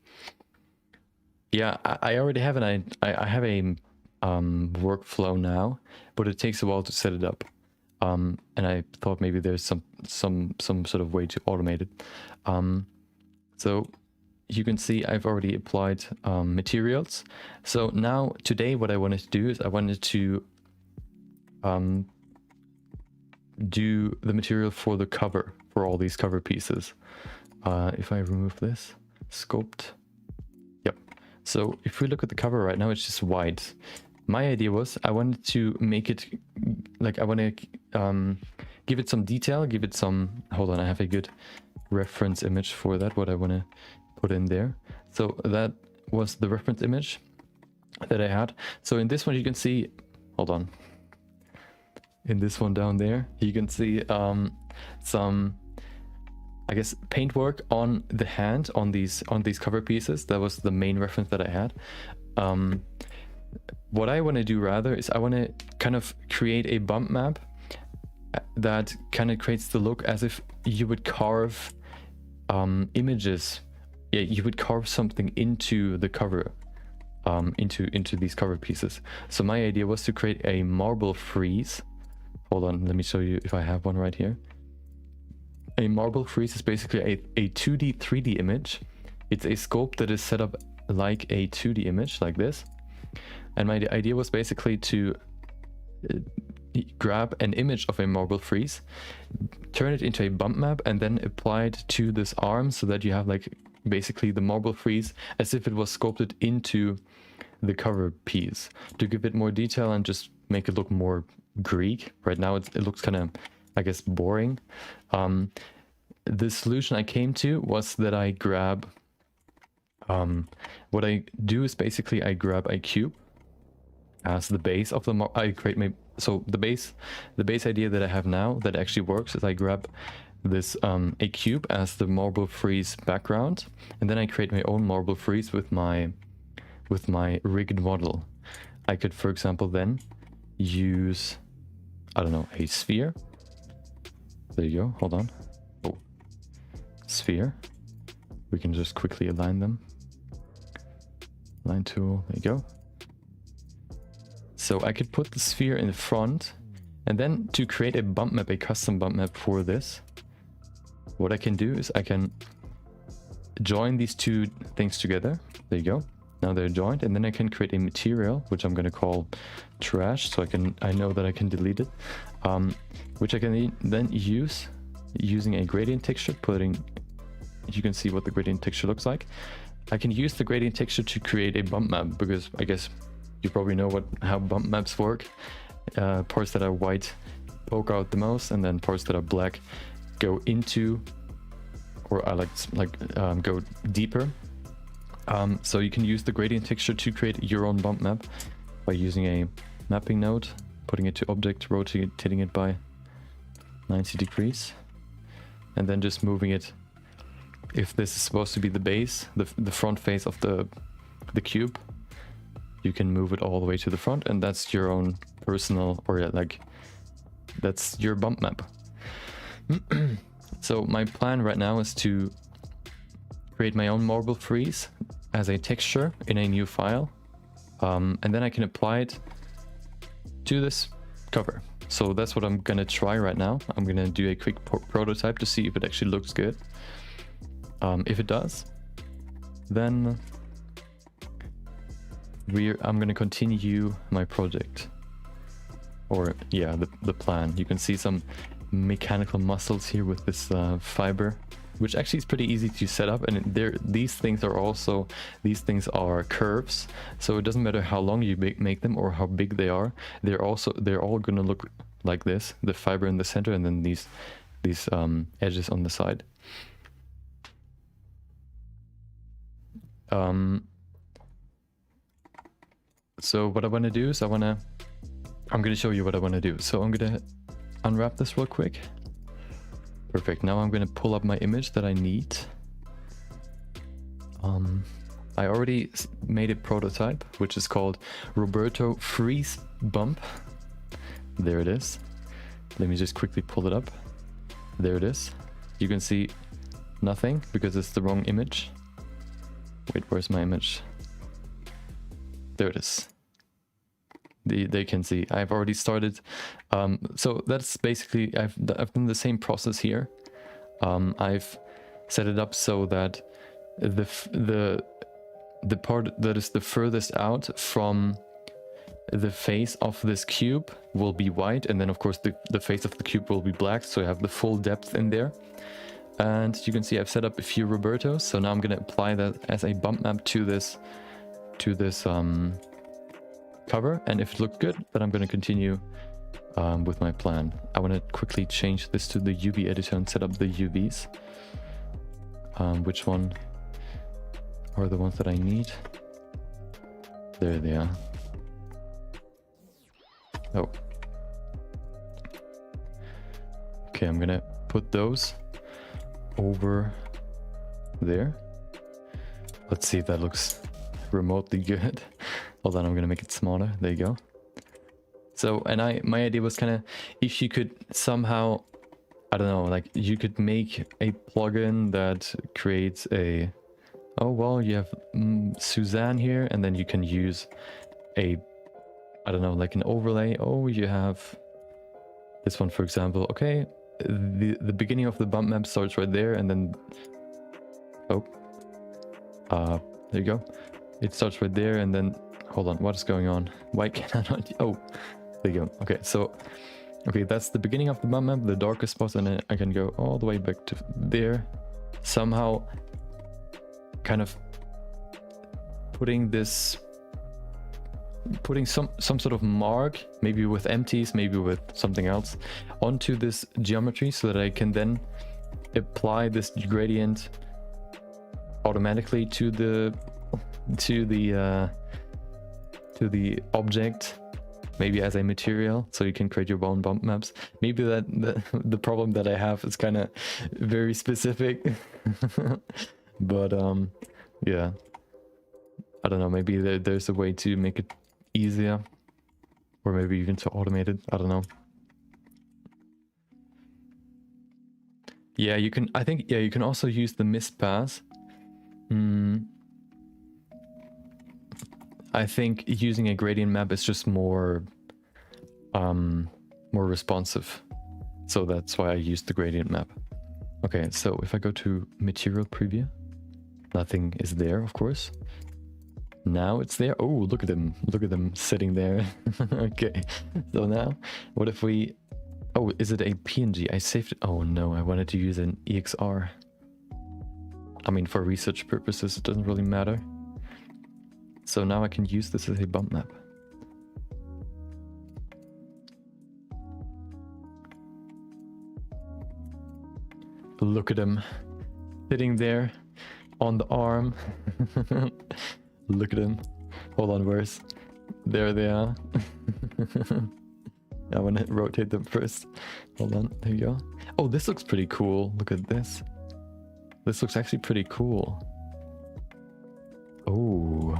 Yeah, I already have I have a workflow now, but it takes a while to set it up. And I thought maybe there's some sort of way to automate it. So you can see I've already applied materials. So now today what I wanted to do is I wanted to do the material for the cover, for all these cover pieces. If I remove this, sculpt. Yep. So if we look at the cover right now, it's just white. My idea was I wanted to make it, like, I want to give it some detail, give it some, hold on, I have a good reference image for that, what I want to put in there. So that was the reference image that I had. So in this one you can see, hold on, in this one down there you can see some, I guess, paintwork on the hand on these cover pieces. That was the main reference that I had. What I want to do rather is I want to kind of create a bump map that kind of creates the look as if you would carve images. Yeah, you would carve something into the cover, into these cover pieces. So my idea was to create a marble frieze. Hold on, let me show you if I have one right here. A marble frieze is basically a 2D, 3D image. It's a sculpt that is set up like a 2D image, like this. And my idea was basically to grab an image of a marble frieze, turn it into a bump map, and then apply it to this arm so that you have, like, basically the marble frieze as if it was sculpted into the cover piece, to give it more detail and just make it look more Greek. Right now it looks kind of, I guess, boring. The solution I came to was that I grab, what I do is basically I grab a cube, as the base of the I create my, so the base idea that I have now that actually works is I grab this a cube as the marble frieze background, and then I create my own marble frieze with my rigged model. I could, for example, then use, I don't know, a sphere. There you go. Hold on. Oh, sphere. We can just quickly align them. Line tool. There you go. So I could put the sphere in the front, and then to create a bump map, a custom bump map for this, what I can do is I can join these two things together. There you go. Now they're joined, and then I can create a material, which I'm going to call trash, so I know that I can delete it, which I can then use using a gradient texture, you can see what the gradient texture looks like. I can use the gradient texture to create a bump map, because I guess you probably know how bump maps work. Parts that are white poke out the most, and then parts that are black go into, or I go deeper. So you can use the gradient texture to create your own bump map by using a mapping node, putting it to object, rotating it by 90 degrees, and then just moving it. If this is supposed to be the base, the front face of the cube, you can move it all the way to the front, and that's your own personal, or that's your bump map. So my plan right now is to create my own marble frieze as a texture in a new file, and then I can apply it to this cover. So that's what I'm gonna try right now. I'm gonna do a quick prototype to see if it actually looks good. If it does, then I'm gonna continue my project, or yeah, the plan. You can see some mechanical muscles here with this fiber, which actually is pretty easy to set up, and these things are curves, so it doesn't matter how long you make them or how big they are. They're all gonna look like this, the fiber in the center, and then these edges on the side. So what I want to do is I'm gonna show you what I want to do. So I'm gonna unwrap this real quick. Perfect. Now I'm gonna pull up my image that I need. I already made a prototype, which is called Roberto Frieze Bump. There it is. Let me just quickly pull it up. There it is. You can see nothing because it's the wrong image. Wait, where's my image? There it is. They can see I've already started. So that's basically I've done the same process here. I've set it up so that the part that is the furthest out from the face of this cube will be white, and then of course the face of the cube will be black, so I have the full depth in there. And you can see I've set up a few Robertos, so now I'm going to apply that as a bump map to this cover, and if it looked good, then I'm going to continue with my plan. I want to quickly change this to the UV editor and set up the UVs. Which one are the ones that I need? There they are. Oh. Okay, I'm gonna put those over there. Let's see if that looks remotely good. Hold on, I'm gonna make it smaller. There you go. So, and my idea was kind of, if you could somehow, I don't know, like you could make a plugin that creates a, oh well, you have Suzanne here, and then you can use a, I don't know, like an overlay. Oh, you have this one, for example. Okay, the beginning of the bump map starts right there, and then, oh, there you go. It starts right there, and then, hold on, what is going on? Why can I not, oh, there you go. Okay, so, okay, that's the beginning of the bump map, the darkest spot, and then I can go all the way back to there. Somehow, kind of putting some sort of mark, maybe with empties, maybe with something else, onto this geometry, so that I can then apply this gradient automatically to the to the object, maybe as a material, so you can create your own bump maps. Maybe the problem that I have is kind of very specific. But yeah, I don't know, maybe there's a way to make it easier, or maybe even to automate it. I don't know. Yeah, you can, I think, yeah, you can also use the mist pass. I think using a gradient map is just more responsive. So that's why I used the gradient map. Okay, so if I go to material preview, nothing is there, of course. Now it's there. Oh, look at them sitting there. Okay, so now what if we, oh, is it a PNG? I saved it. Oh no, I wanted to use an EXR. I mean, for research purposes, it doesn't really matter. So now I can use this as a bump map. Look at him sitting there on the arm. Look at him. Hold on, where's? There they are. I want to rotate them first. Hold on, there you go. Oh, this looks pretty cool. Look at this. This looks actually pretty cool. Oh.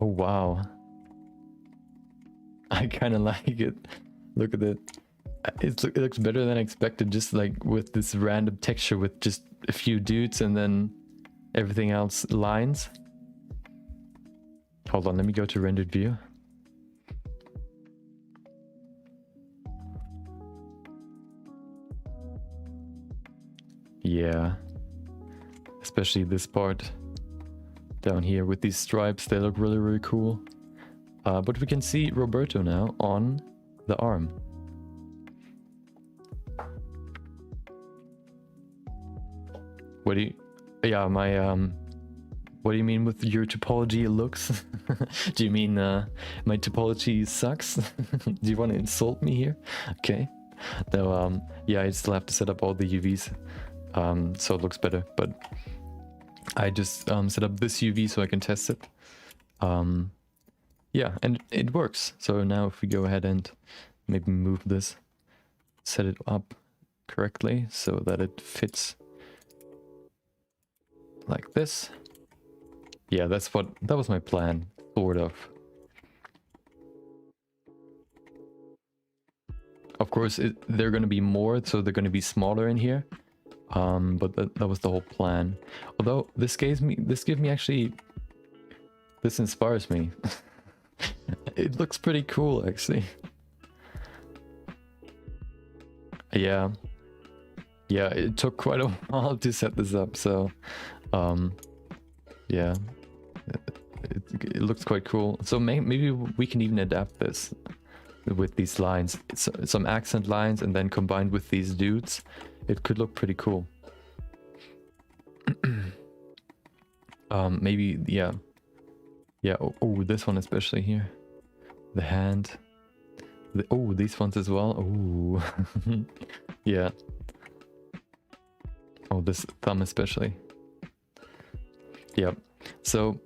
Oh, wow. I kind of like it. Look at it. It looks better than I expected, just like with this random texture with just a few dudes and then everything else lines. Hold on, let me go to rendered view. Yeah, especially this part down here with these stripes, they look really, really cool. But we can see Roberto now on the arm. What do you, yeah, my, what do you mean with your topology looks? Do you mean my topology sucks? Do you want to insult me here? Okay. No, yeah, I still have to set up all the UVs, so it looks better, but I just set up this UV so I can test it. Yeah, and it works. So now if we go ahead and maybe move this, set it up correctly so that it fits like this. Yeah, that was my plan, sort of. Of course, they're going to be more, so they're going to be smaller in here. But that was the whole plan. Although this gives me actually, this inspires me. It looks pretty cool, actually. Yeah. Yeah, it took quite a while to set this up, so yeah, it looks quite cool. So maybe we can even adapt this with these lines. It's some accent lines, and then combined with these dudes, it could look pretty cool. Maybe, yeah. Yeah, oh, this one especially here. The hand. Oh, these ones as well. Oh, yeah. Oh, this thumb especially. Yep. So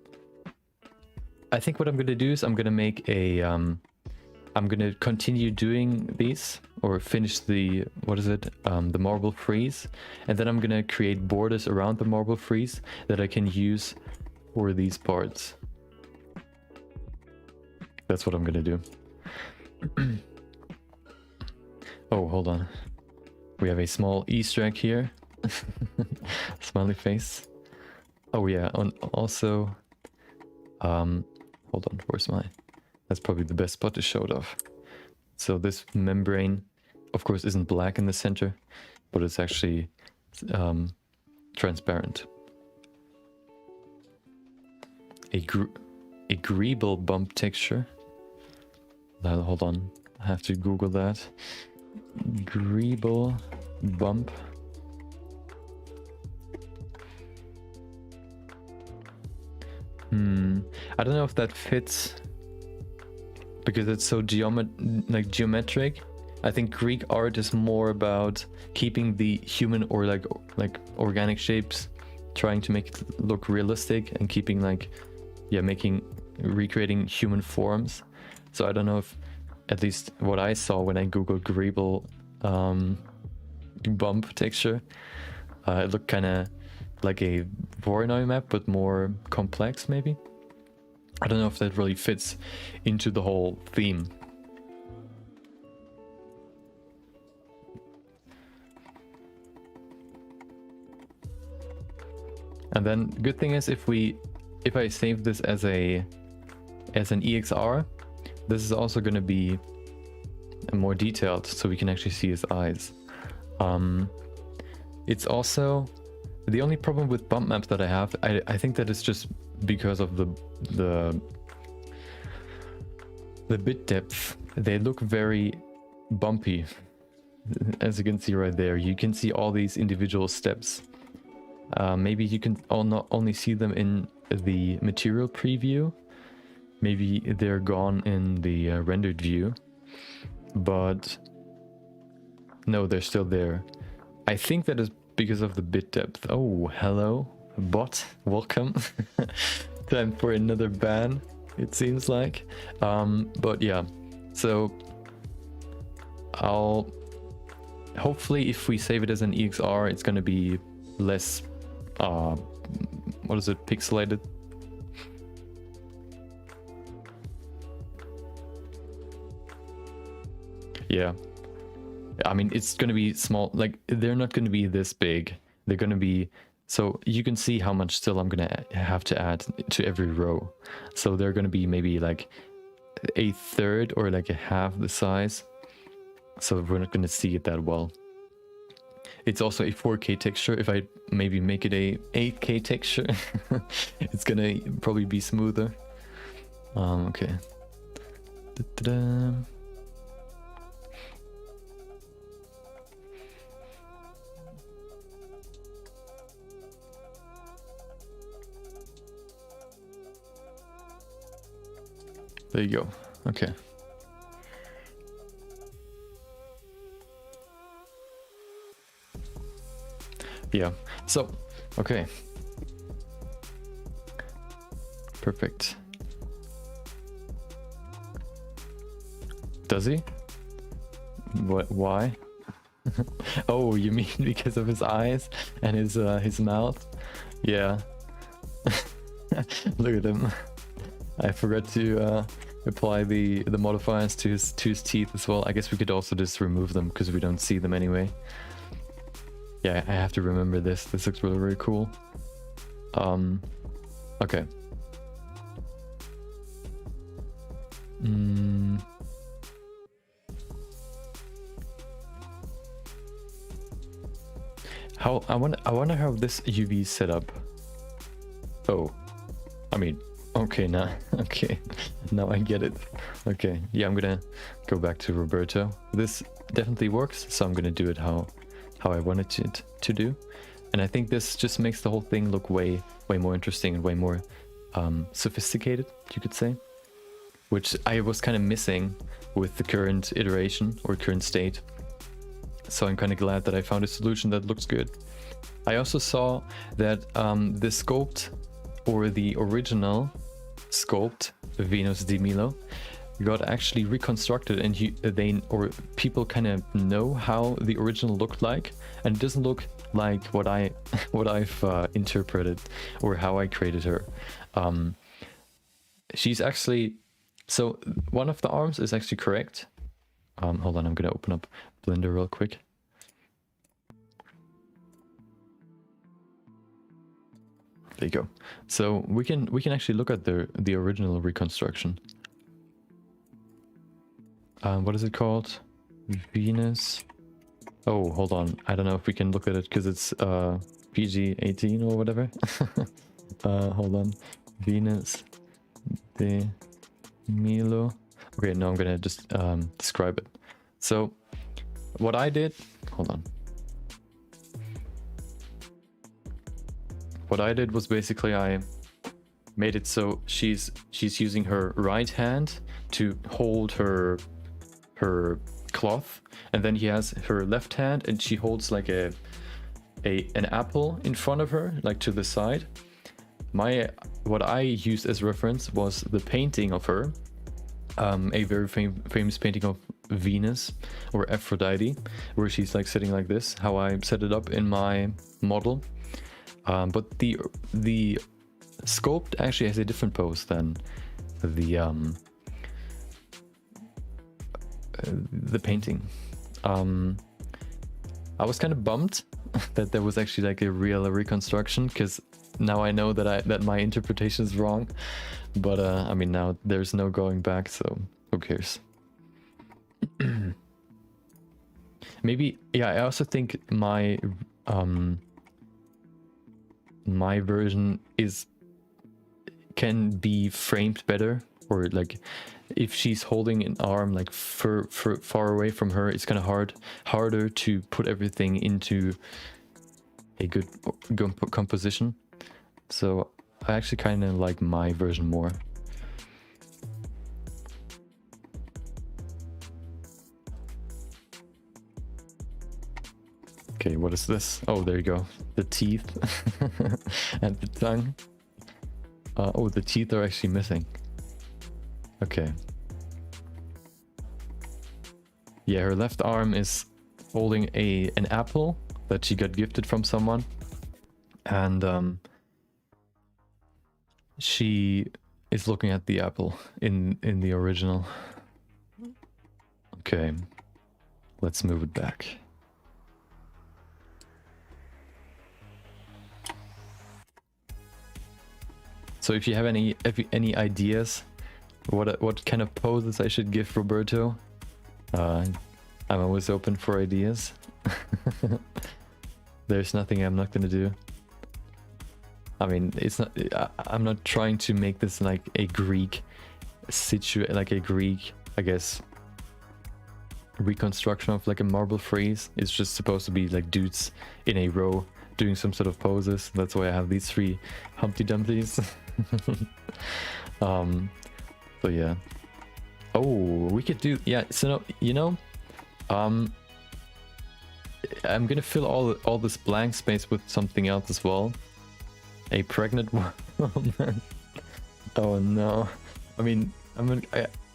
I think what I'm gonna do is I'm gonna make a I'm gonna continue doing these, or finish the, what is it, the marble frieze, and then I'm gonna create borders around the marble frieze that I can use for these parts. That's what I'm gonna do. Oh, hold on. We have a small Easter egg here. Smiley face. Oh yeah, and also hold on, where's my, that's probably the best spot to show it off. So this membrane, of course, isn't black in the center, but it's actually transparent. A greeble bump texture. Hold on, I have to Google that. Greeble bump. I don't know if that fits because it's so geometric. I think Greek art is more about keeping the human or like organic shapes trying to make it look realistic and keeping like, yeah, recreating human forms. So I don't know if, at least what I saw when I googled Greeble bump texture, it looked kind of like a Voronoi map, but more complex maybe. I don't know if that really fits into the whole theme. And then good thing is if I save this as an EXR, this is also going to be more detailed, so we can actually see his eyes. It's also the only problem with bump maps that I have. I think that it's just because of the bit depth. They look very bumpy, as you can see right there. You can see all these individual steps. Maybe you can not only see them in the material preview. Maybe they're gone in the rendered view, but no, they're still there. I think that is because of the bit depth. Oh, hello, bot, welcome. Time for another ban, it seems like. But yeah, so hopefully if we save it as an EXR, it's gonna be less, what is it, pixelated? Yeah, I mean, it's gonna be small, like they're not gonna be this big. They're gonna be, so you can see how much still I'm gonna have to add to every row. So they're gonna be maybe like a third or like a half the size. So we're not gonna see it that well. It's also a 4K texture. If I maybe make it a 8K texture, it's gonna probably be smoother. Okay. Da-da-da. There you go. Okay. Yeah. So, okay. Perfect. Does he? What? Why? Oh, you mean because of his eyes and his mouth? Yeah. Look at him. I forgot to apply the modifiers to his teeth as well. I guess we could also just remove them because we don't see them anyway. Yeah, I have to remember this. This looks really, really cool. Okay. I wonder how this UV is set up. Oh, I mean, okay, now okay, now I get it. Okay, yeah, I'm gonna go back to Roberto. This definitely works, so I'm gonna do it how I wanted it to do, and I think this just makes the whole thing look way more interesting and way more sophisticated, you could say, which I was kind of missing with the current iteration or current state. So I'm kind of glad that I found a solution that looks good. I also saw that the sculpt, or the original sculpt, Venus de Milo, got actually reconstructed, and people kind of know how the original looked like, and it doesn't look like what I've interpreted or how I created her. She's actually, so one of the arms is actually correct. Hold on, I'm gonna open up Blender real quick. There you go. So we can actually look at the original reconstruction. What is it called? Venus. Oh, hold on. I don't know if we can look at it because it's PG-18 or whatever. Hold on. Venus de Milo. Okay, no, I'm gonna just describe it. So what I did, hold on. What I did was basically I made it so she's using her right hand to hold her cloth, and then he has her left hand and she holds like a an apple in front of her, like to the side. What I used as reference was the painting of her, a very famous painting of Venus or Aphrodite, where she's like sitting like this, how I set it up in my model. But the sculpt actually has a different pose than the painting. I was kind of bummed that there was actually like a real reconstruction, because now I know that my interpretation is wrong. But I mean, now there's no going back, so who cares? Maybe, yeah, I also think my version can be framed better, or like if she's holding an arm like far away from her, it's kind of harder to put everything into a good composition. So I actually kind of like my version more. Okay, what is this? Oh, there you go. The teeth and the tongue. Oh, the teeth are actually missing. Okay. Yeah, her left arm is holding an apple that she got gifted from someone. And she is looking at the apple in the original. Okay. Let's move it back. So if you have any ideas what kind of poses I should give Roberto, I'm always open for ideas. There's nothing I'm not gonna do. I mean, it's not. I'm not trying to make this like a Greek I guess, reconstruction of like a marble frieze. It's just supposed to be like dudes in a row doing some sort of poses. That's why I have these 3 Humpty Dumplys. But yeah. Oh, we could do, yeah. So I'm gonna fill all this blank space with something else as well. A pregnant woman. Oh no. I mean,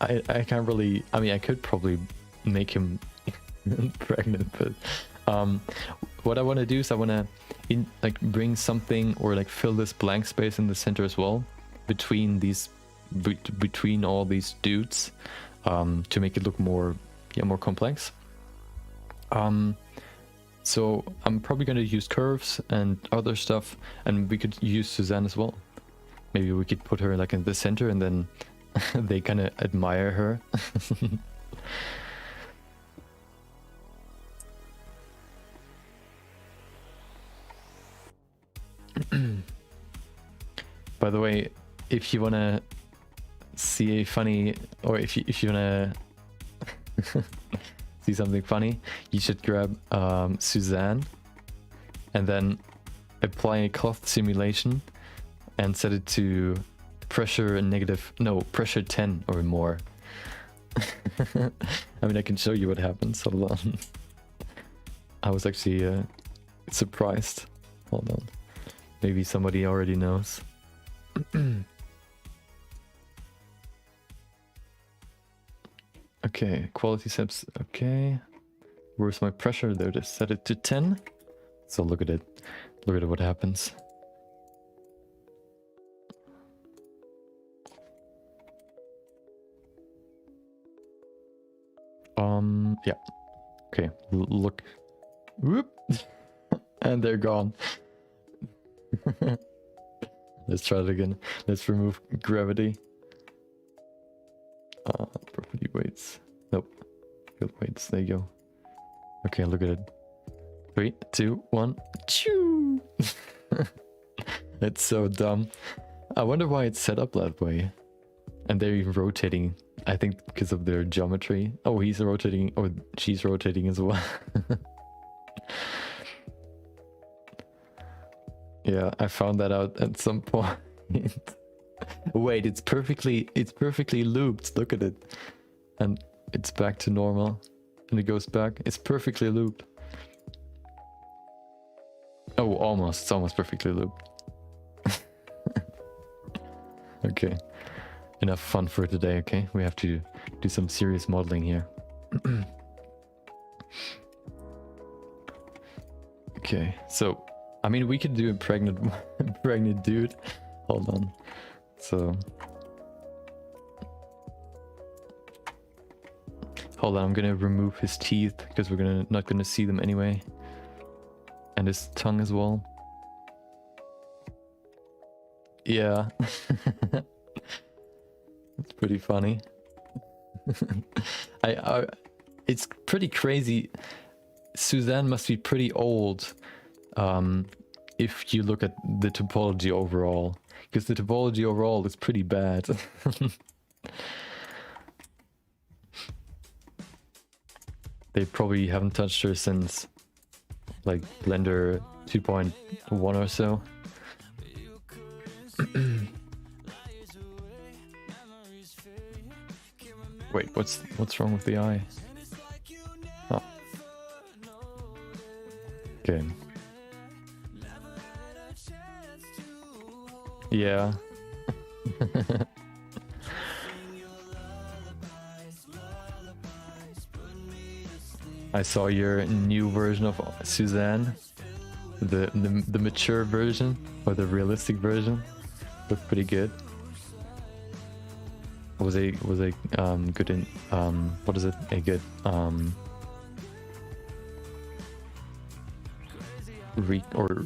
I can't really. I mean, I could probably make him pregnant, but what I want to do is I want to bring something, or like fill this blank space in the center as well, between all these dudes, to make it look more complex. So I'm probably going to use curves and other stuff, and we could use Suzanne as well. Maybe we could put her like in the center, and then they kind of admire her. By the way, if you want to see a funny, or if you want to see something funny, you should grab Suzanne and then apply a cloth simulation and set it to pressure 10 or more. I mean, I can show you what happens. Hold on. I was actually surprised. Hold on. Maybe somebody already knows. Okay, quality steps. Okay, where's my pressure? There it is. Set it to 10. So look at it. Look at what happens. Yeah. Okay, look. Whoop. And they're gone. Let's try it again. Let's remove gravity. Property weights. Nope. Field weights. There you go. Okay, look at it. 3, 2, 1. Choo! It's so dumb. I wonder why it's set up that way. And they're even rotating. I think because of their geometry. Oh, he's rotating, or she's rotating as well. Yeah, I found that out at some point. Wait, it's perfectly looped. Look at it. And it's back to normal. And it goes back. It's perfectly looped. Oh, almost. It's almost perfectly looped. Okay. Enough fun for today, okay? We have to do some serious modeling here. Okay, so I mean we could do a pregnant pregnant dude. Hold on. So hold on, I'm gonna remove his teeth because we're not gonna see them anyway. And his tongue as well. Yeah. It's pretty funny. It's pretty crazy. Suzanne must be pretty old if you look at the topology overall, because the topology overall is pretty bad. They probably haven't touched her since like Blender 2.1 or so. Wait, what's wrong with the eye? Oh. Okay. Yeah. I saw your new version of Suzanne, the mature version or the realistic version. Looked pretty good. Was a good in what is it? A good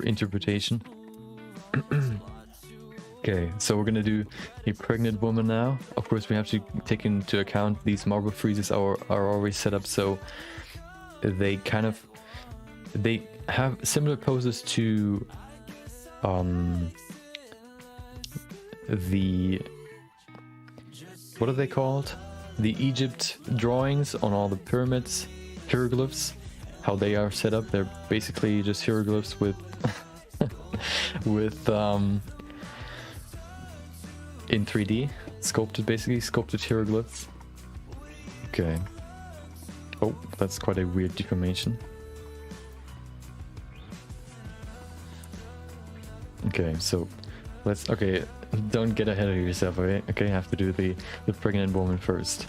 interpretation. Okay, so we're gonna do a pregnant woman now. Of course, we have to take into account these marble freezes are already set up so they have similar poses to the, what are they called? The Egypt drawings on all the pyramids, hieroglyphs, how they are set up. They're basically just hieroglyphs with with in 3D, basically sculpted hieroglyphs. Okay. Oh, that's quite a weird deformation. Okay, so okay, don't get ahead of yourself, okay? Okay, have to do the pregnant woman first.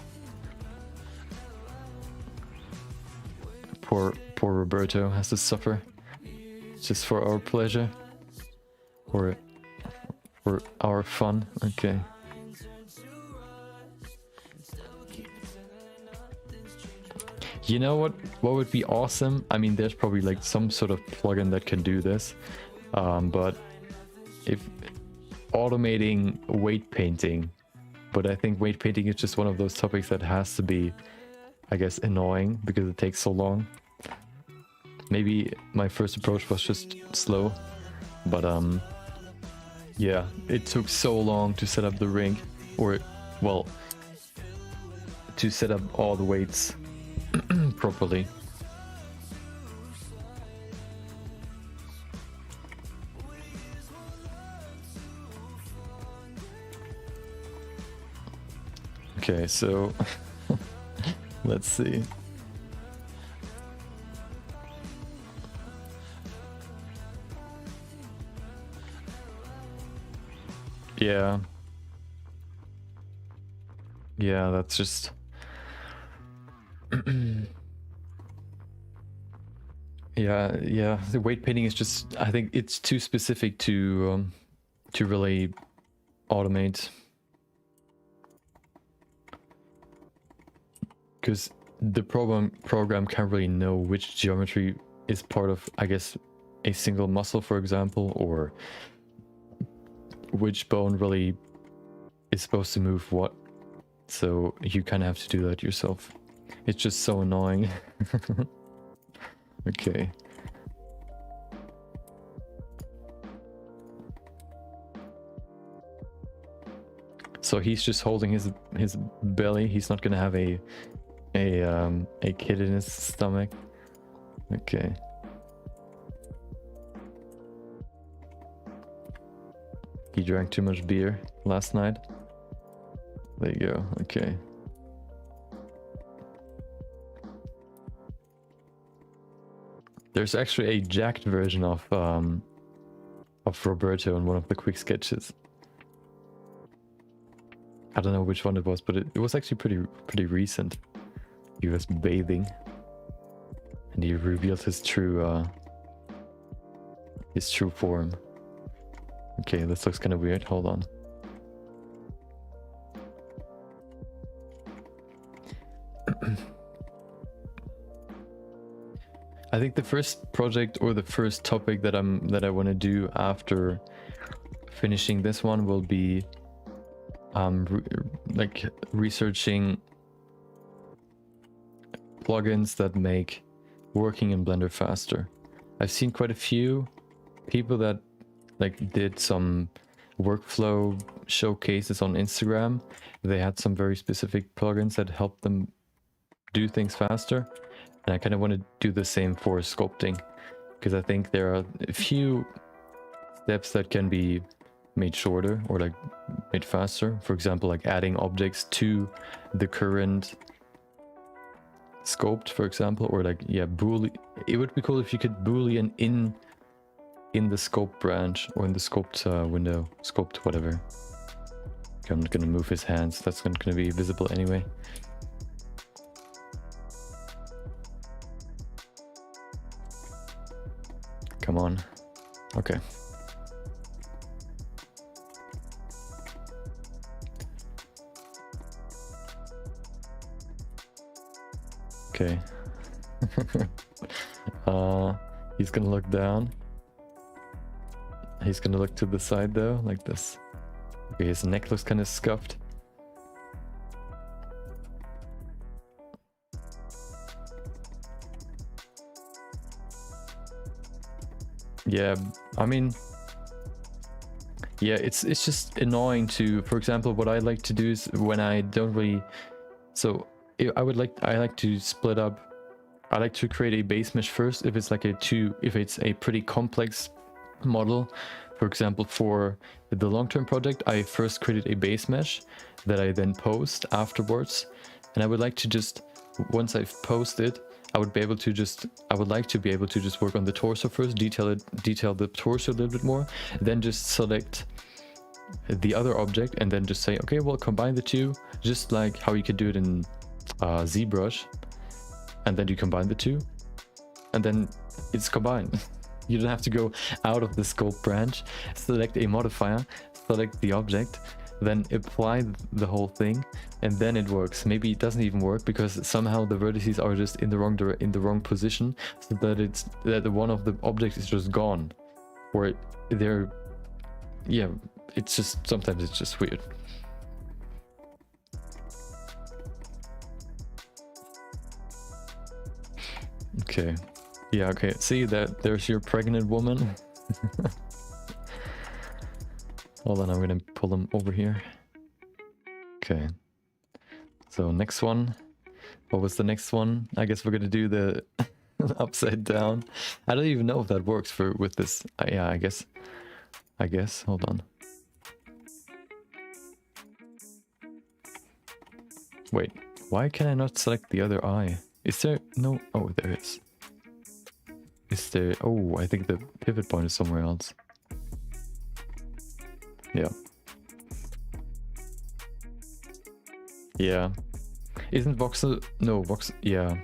Poor Roberto has to suffer just for our pleasure, or for our fun. Okay. You know what would be awesome? I mean, there's probably like some sort of plugin that can do this, but if automating weight painting, but I think weight painting is just one of those topics that has to be, I guess, annoying because it takes so long. Maybe my first approach was just slow, but yeah, it took so long to set up the ring, or well, to set up all the weights properly. Okay, so let's see. Yeah. Yeah, that's just yeah, the weight painting is just, I think it's too specific to really automate. Because the program can't really know which geometry is part of, I guess, a single muscle, for example, or which bone really is supposed to move what. So you kind of have to do that yourself. It's just so annoying. Okay. So he's just holding his belly. He's not gonna have a kid in his stomach. Okay. He drank too much beer last night. There you go. Okay. There's actually a jacked version of Roberto in one of the quick sketches. I don't know which one it was, but it was actually pretty recent. He was bathing, and he revealed his true form. Okay, this looks kind of weird. Hold on. I think the first project or the first topic that I want to do after finishing this one will be like researching plugins that make working in Blender faster. I've seen quite a few people that like did some workflow showcases on Instagram. They had some very specific plugins that helped them do things faster. And I kind of want to do the same for sculpting, because I think there are a few steps that can be made shorter or like made faster. For example, like adding objects to the current sculpt, for example, or like, yeah, boolean. It would be cool if you could boolean in the sculpt branch or in the sculpt window, sculpt whatever. Okay, I'm not gonna move his hands. That's not gonna be visible anyway. Come on. Okay. Okay. He's gonna look down. He's gonna look to the side though, like this. Okay, his neck looks kind of scuffed. Yeah, I mean, yeah, it's just annoying to, for example, what I like to do is when I don't really, so I like to split up. I like to create a base mesh first if it's like if it's a pretty complex model. For example, for the long-term project, I first created a base mesh that I then post afterwards, and I would like to just, once I've posted, I would like to be able to just work on the torso first, detail the torso a little bit more, then just select the other object and then just say, okay, well, combine the two, just like how you could do it in ZBrush, and then you combine the two, and then it's combined. You don't have to go out of the sculpt branch, select a modifier, select the object, then apply the whole thing, and then it works. Maybe it doesn't even work because somehow the vertices are just in the wrong position, so that one of the objects is just gone, or yeah, it's just, sometimes it's just weird. Okay, yeah, okay, see that there's your pregnant woman. Hold on, I'm gonna pull them over here. Okay. So next one. What was the next one? I guess we're gonna do the upside down. I don't even know if that works with this. Yeah, I guess. Hold on. Wait, why can I not select the other eye? Is there no? Oh, there is. Is there? Oh, I think the pivot point is somewhere else. Yeah. Yeah. Isn't voxel? No, voxel. Yeah.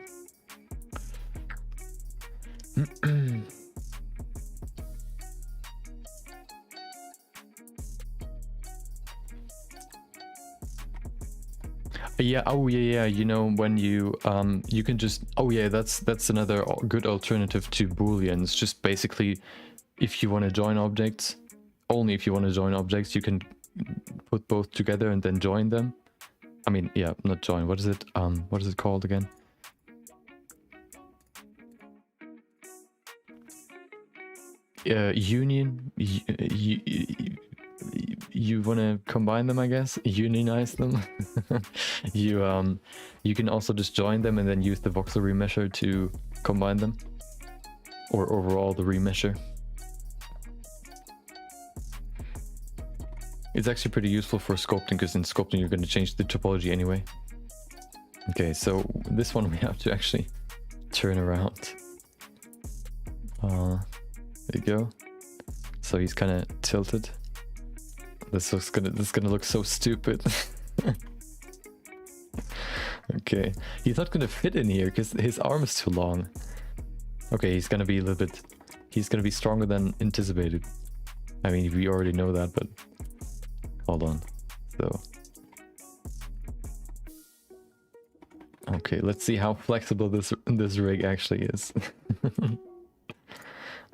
Yeah. Oh, yeah. You know, when you can just. Oh, yeah. That's another good alternative to booleans. Just basically, if you want to join objects. Only if you want to join objects, you can put both together and then join them. I mean, yeah, not join. What is it? What is it called again? Union. You want to combine them, I guess. Unionize them. You can also just join them and then use the voxel remesher to combine them, or overall the remesher. It's actually pretty useful for sculpting, because in sculpting you're going to change the topology anyway. Okay, so this one we have to actually turn around. There you go. So he's kind of tilted. This is gonna look so stupid. Okay, he's not gonna fit in here because his arm is too long. Okay, he's gonna be a little bit. He's gonna be stronger than anticipated. I mean, we already know that, but hold on. So, okay, let's see how flexible this rig actually is.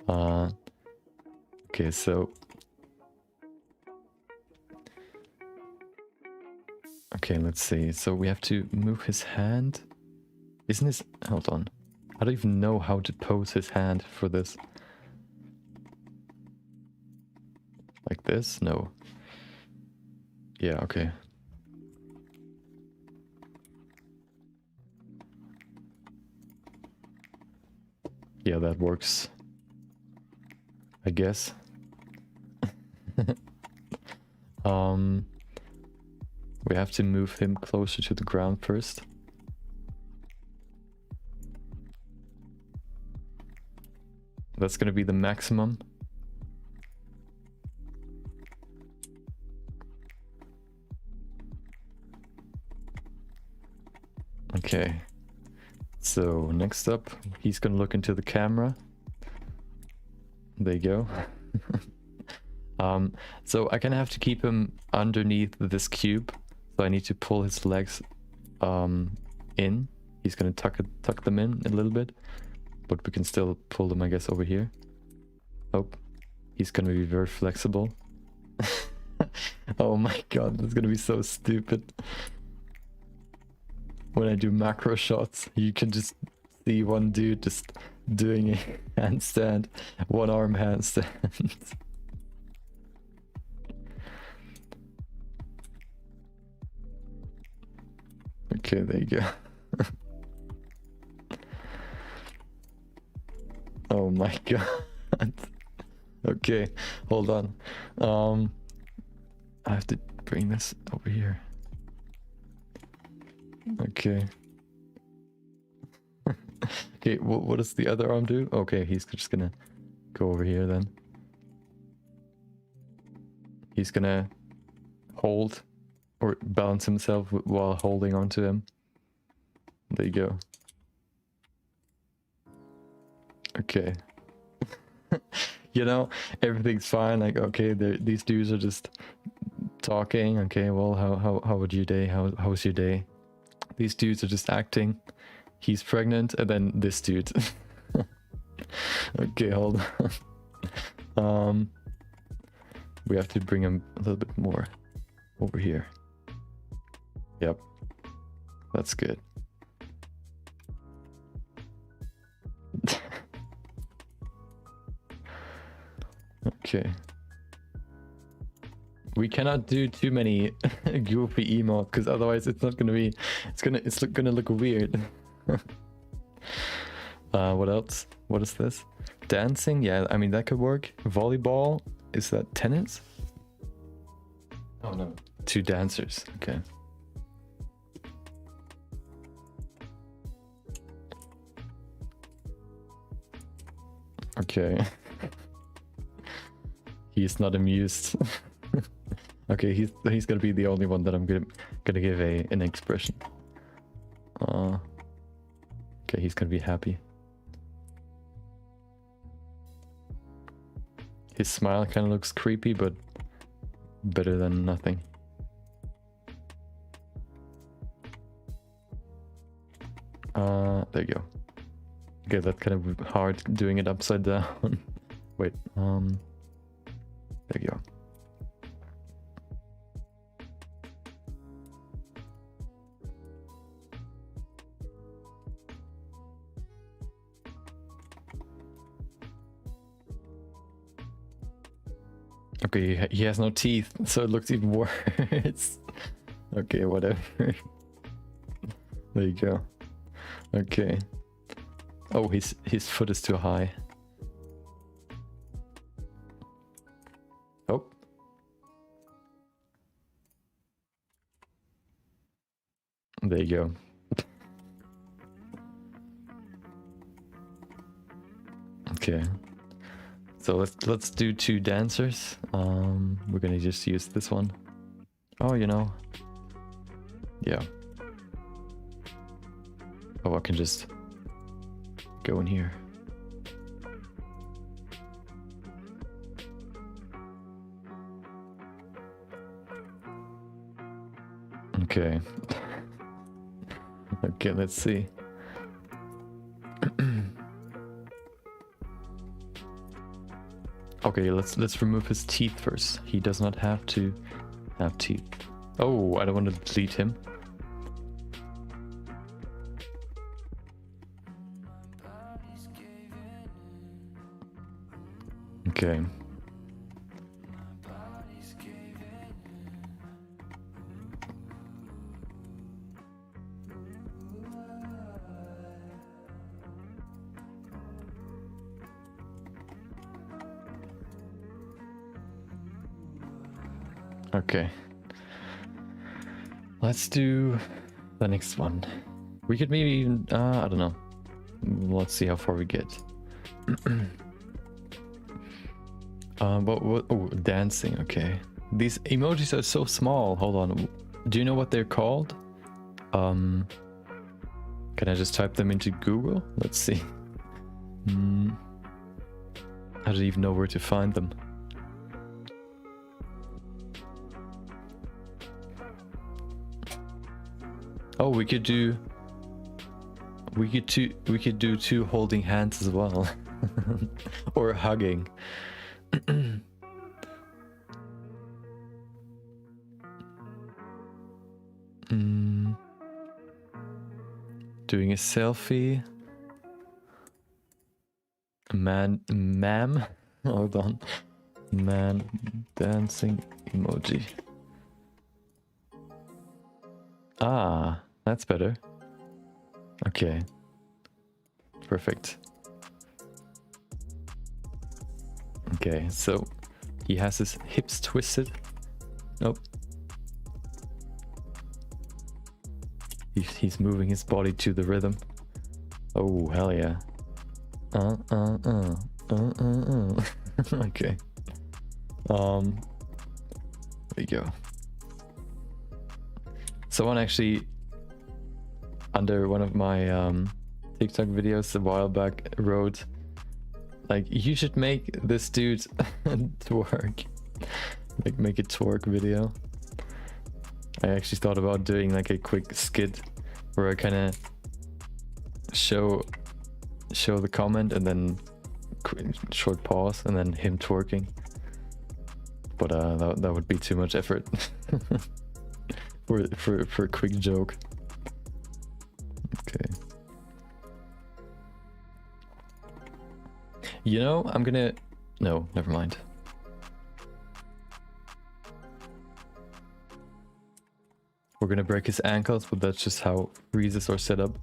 Okay, so. Okay, let's see. So we have to move his hand. Isn't his... Hold on. I don't even know how to pose his hand for this. Like this? No. Yeah, okay. Yeah, that works. I guess. We have to move him closer to the ground first. That's gonna be the maximum. Okay. So next up, he's gonna look into the camera. There you go. So I kind of have to keep him underneath this cube. So I need to pull his legs in. He's gonna tuck them in a little bit, but we can still pull them, I guess, over here. Oh, he's gonna be very flexible. Oh my god, that's gonna be so stupid. When I do macro shots, you can just see one dude just doing a handstand, one arm handstand. Okay, there you go. Oh my god. Okay, hold on. I have to bring this over here. Okay. Okay, what does the other arm do? Okay, he's just gonna go over here then. He's gonna hold or balance himself while holding onto him. There you go. Okay. You know, everything's fine. Like, okay, these dudes are just talking. Okay, well, how was your day? How was your day? These dudes are just acting. He's pregnant, and then this dude. Okay, hold on. We have to bring him a little bit more over here. Yep, that's good. Okay. We cannot do too many goofy emotes because otherwise it's not gonna be. It's gonna look weird. What else? What is this? Dancing? Yeah, I mean that could work. Volleyball? Is that tennis? Oh no. Two dancers. Okay. Okay. He's not amused. Okay, he's gonna be the only one that I'm gonna give an expression. Okay, he's gonna be happy. His smile kind of looks creepy, but better than nothing. There you go. Okay, that's kind of hard doing it upside down. Wait, there you go. Okay, he has no teeth, so it looks even worse. Okay, whatever. There you go. Okay. Oh, his foot is too high. Oh. There you go. Okay. So let's do 2 dancers. We're gonna just use this one. Oh, you know. Yeah. Oh, I can just go in here. Okay. Okay, let's see. Okay, let's remove his teeth first. He does not have to have teeth. Oh, I don't want to delete him. Okay. Okay. Let's do the next one. We could maybe even, I don't know. Let's see how far we get. What, oh, dancing, okay. These emojis are so small. Hold on. Do you know what they're called? Can I just type them into Google? Let's see. I don't even know where to find them. Oh, we could do 2 holding hands as well. Or hugging. Doing a selfie. Ma'am. Hold on. Man dancing emoji. Ah, that's better. Okay. Perfect. Okay, so he has his hips twisted. Nope. He's moving his body to the rhythm. Oh, hell yeah. Okay. There you go. Someone actually, under one of my TikTok videos a while back, wrote, like, you should make this dude twerk. Like, make a twerk video. I actually thought about doing like a quick skit where I kind of show the comment and then short pause and then him twerking. But that would be too much effort for a quick joke. Okay. You know, I'm gonna... No, never mind. We're gonna break his ankles, but that's just how freezes are set up.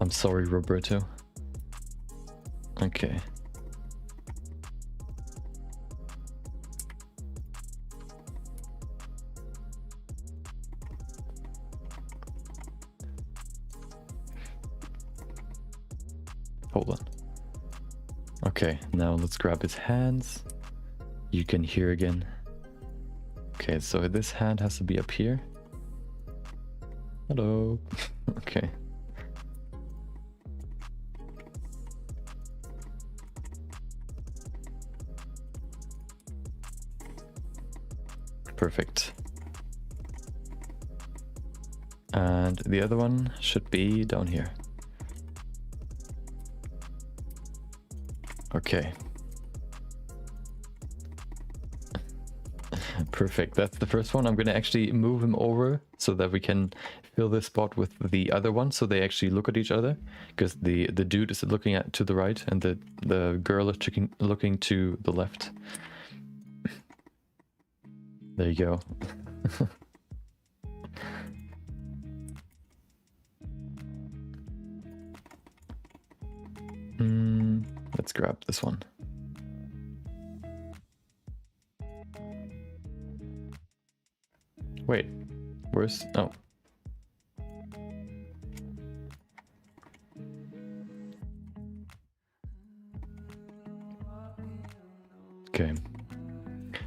I'm sorry, Roberto. Okay. Hold on. Okay, now let's grab his hands. You can hear again. Okay, so this hand has to be up here. Hello. Okay. Perfect. And the other one should be down here. Okay. Perfect. That's the first one. I'm going to actually move him over so that we can fill this spot with the other one, so they actually look at each other, because the dude is looking to the right and the girl is looking to the left. There you go. Let's grab this one. Wait, where's... Oh. Okay.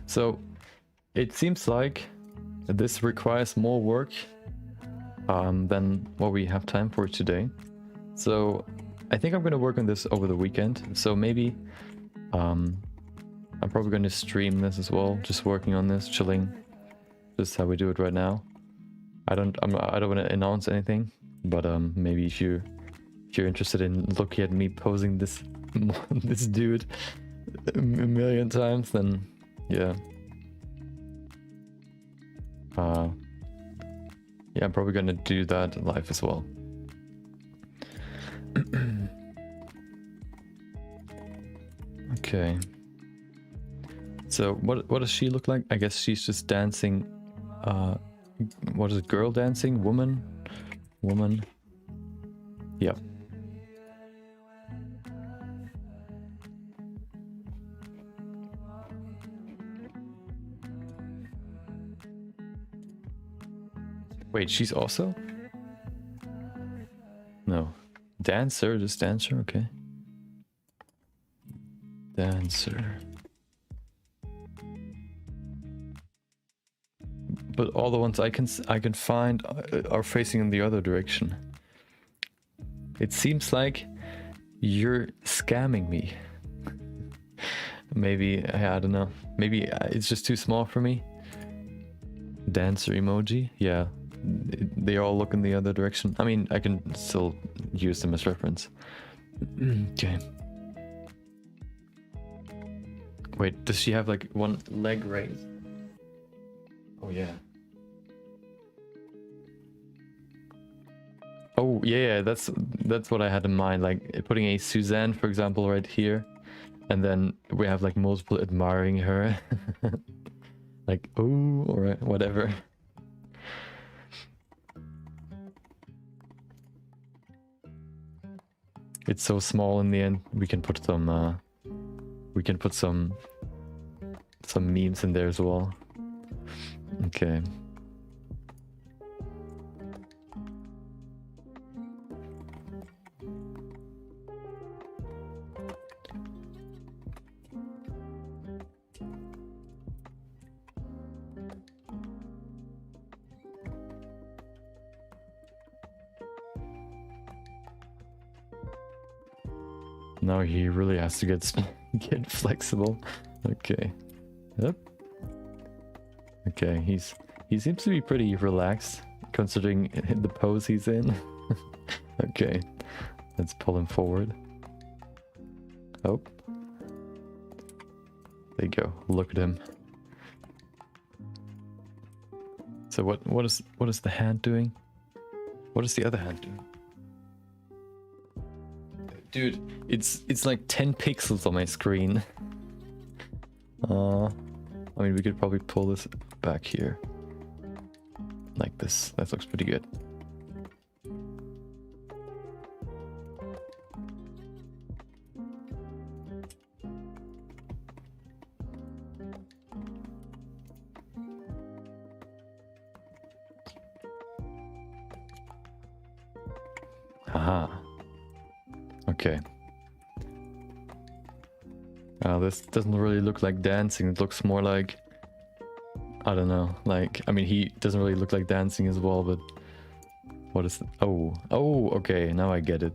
So it seems like this requires more work than what we have time for today. So I think I'm going to work on this over the weekend. So maybe I'm probably going to stream this as well, just working on this, chilling. Just how we do it right now. I don't want to announce anything, but maybe if you're interested in looking at me posing this this dude a million times, then yeah. Yeah, I'm probably gonna do that live as well. Okay. So what does she look like? I guess she's just dancing. What is it? Girl dancing? Woman? Yep. Wait, she's also? No. Dancer, just dancer, okay. Dancer. But all the ones I can find are facing in the other direction. It seems like you're scamming me. Maybe, I don't know. Maybe it's just too small for me. Dancer emoji, yeah. They all look in the other direction. I mean, I can still use them as reference. Okay. Wait, does she have like one leg raised? Oh yeah. Oh yeah, that's what I had in mind. Like putting a Suzanne, for example, right here, and then we have like multiple admiring her, like oh or whatever. It's so small in the end. We can put some. We can put some memes in there as well. Okay. Now he really has to get flexible. Okay. Yep. Okay, he seems to be pretty relaxed considering the pose he's in. Okay, let's pull him forward. Oh, there you go. Look at him. So what is the hand doing? What is the other hand doing? Dude, it's like 10 pixels on my screen. I mean, we could probably pull this back here. Like this. That looks pretty good. Haha. Okay. This doesn't really look like dancing. It looks more like, I don't know, like, I mean, he doesn't really look like dancing as well, but what is oh, okay, now I get it.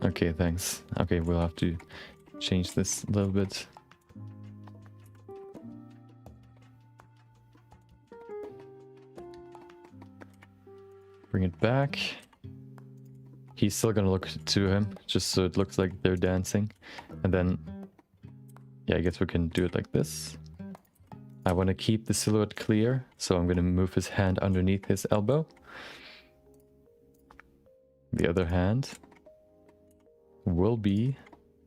Okay, thanks. Okay, we'll have to change this a little bit. Bring it back. He's still gonna look to him, just so it looks like they're dancing. And then, yeah, I guess we can do it like this. I want to keep the silhouette clear, so I'm gonna move his hand underneath his elbow. The other hand will be,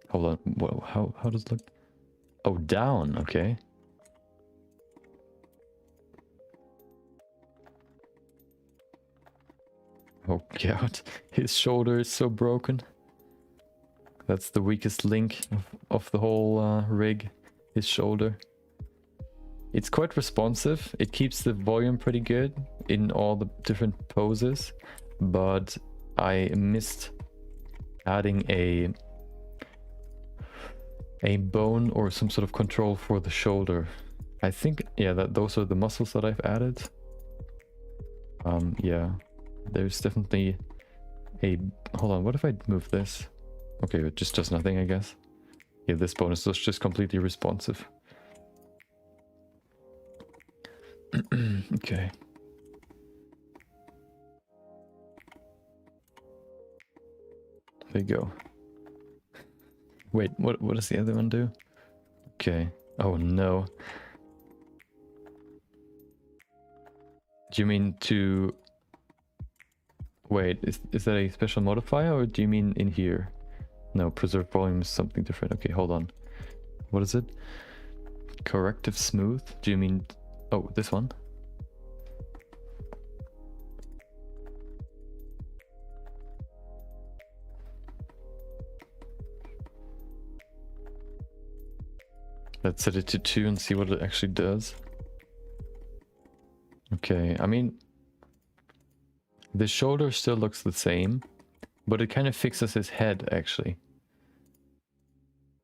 hold on, whoa, how does it look? Oh, down, okay. Oh god, his shoulder is so broken. That's the weakest link of the whole rig, his shoulder. It's quite responsive. It keeps the volume pretty good in all the different poses, but I missed adding a a bone or some sort of control for the shoulder. I think, yeah, that those are the muscles that I've added. Yeah, there's definitely a, hold on, what if I move this? Okay, it just does nothing, I guess. Yeah, this bone is just completely responsive. Okay. There you go. Wait, what does the other one do? Okay. Oh no. Do you mean to... Wait, is that a special modifier, or do you mean in here? No, preserve volume is something different. Okay, hold on. What is it? Corrective smooth? Do you mean... Oh, this one? Let's set it to 2 and see what it actually does. Okay, I mean... The shoulder still looks the same, but it kind of fixes his head, actually.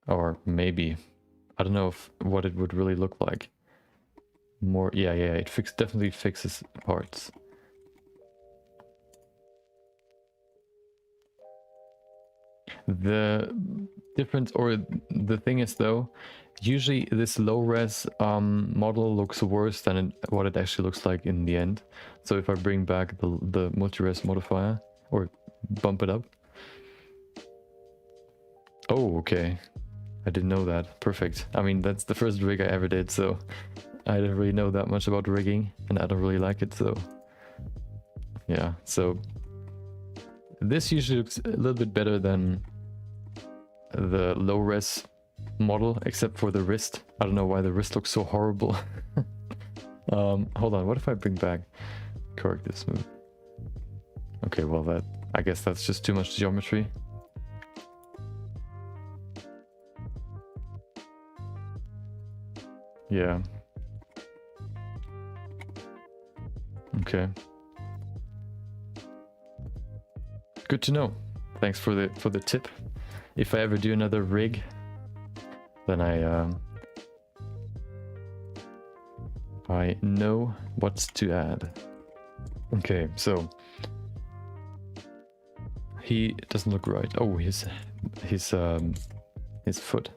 Or maybe. I don't know what it would really look like. More, yeah, it definitely fixes parts. The difference, or the thing is though, usually this low res model looks worse than what it actually looks like in the end. So if I bring back the multi-res modifier, or bump it up. Oh, okay. I didn't know that. Perfect. I mean, that's the first rig I ever did, so I didn't really know that much about rigging, and I don't really like it, so yeah. So this usually looks a little bit better than the low res model, except for the wrist. I don't know why the wrist looks so horrible. Hold on, what if I bring back corrective smooth? Okay, well, I guess that's just too much geometry. Yeah. Okay. Good to know. Thanks for the tip. If I ever do another rig, then I know what to add. Okay, so he doesn't look right. Oh, his foot.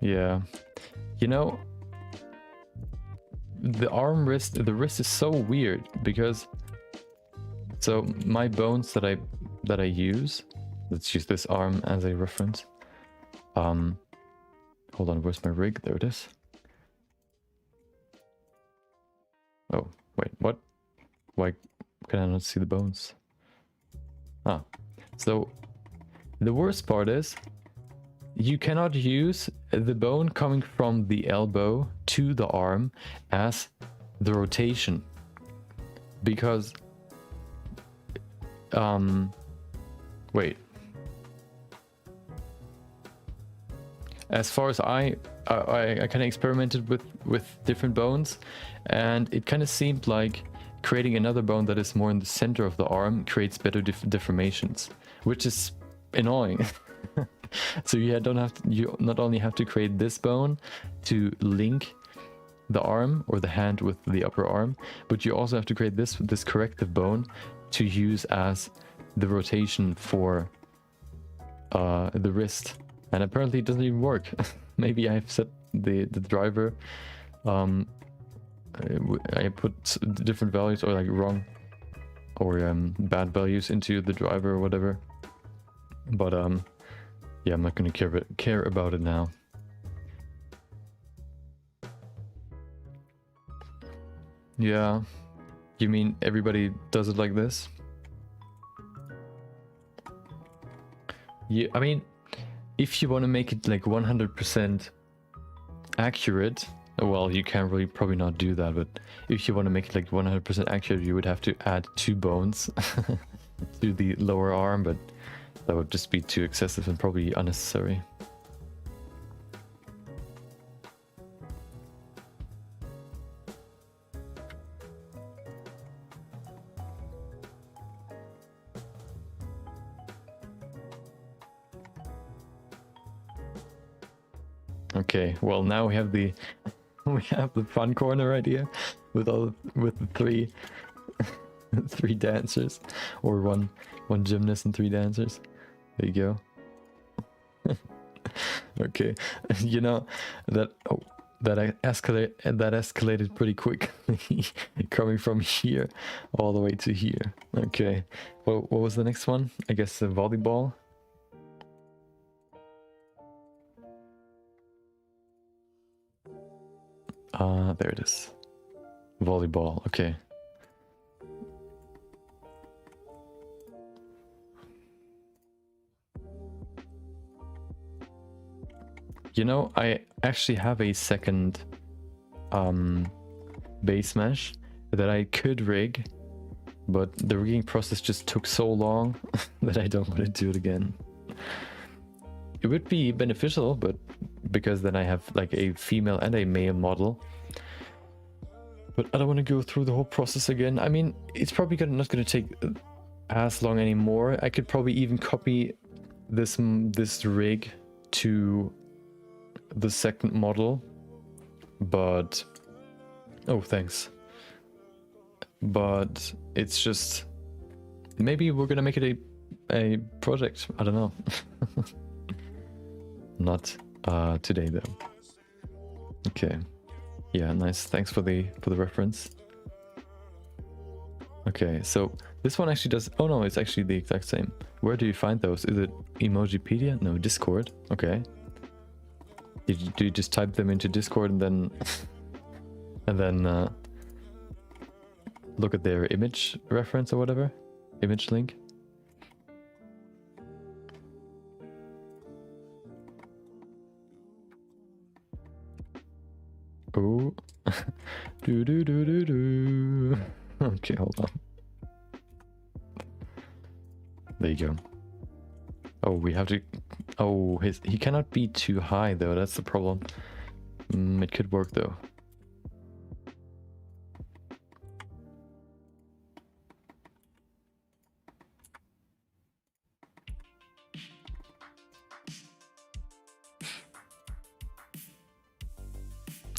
Yeah, you know, the wrist is so weird, because so my bones that I use, let's use this arm as a reference. Hold on, where's my rig? There it is. Oh, wait, what? Why can I not see the bones? Ah, so the worst part is you cannot use the bone coming from the elbow to the arm as the rotation, because wait, as far as I kind of experimented with different bones, and it kind of seemed like creating another bone that is more in the center of the arm creates better deformations, which is annoying. So you not only have to create this bone to link the arm or the hand with the upper arm, but you also have to create this corrective bone to use as the rotation for the wrist. And apparently it doesn't even work. Maybe I've set the driver, I put different values, or like wrong or bad values into the driver or whatever. But yeah, I'm not gonna care about it now. Yeah, you mean everybody does it like this? Yeah, I mean, if you want to make it like 100% accurate, well, you can't really probably not do that, but if you want to make it like 100% accurate, you would have to add 2 bones to the lower arm, but that would just be too excessive and probably unnecessary. Okay, well now we have the fun corner right here with the three three dancers, or one gymnast and three dancers. There you go. Okay, you know that escalated pretty quickly, coming from here all the way to here. Okay, well, what was the next one? I guess the volleyball. There it is. Volleyball. Okay. You know, I actually have a second base mesh that I could rig, but the rigging process just took so long that I don't want to do it again. It would be beneficial, but because then I have like a female and a male model. But I don't want to go through the whole process again. I mean, it's probably not going to take as long anymore. I could probably even copy this rig to the second model, but oh, thanks. But it's just, maybe we're gonna make it a project. I don't know. Not today though. Okay. Yeah, nice. Thanks for the reference. Okay, so this one actually does. Oh no, it's actually the exact same. Where do you find those? Is it Emojipedia? No, Discord. Okay. Do you just type them into Discord and then look at their image reference or whatever, image link? Oh, do. Okay, hold on. There you go. Oh, we have to. Oh, he cannot be too high though. That's the problem. It could work though.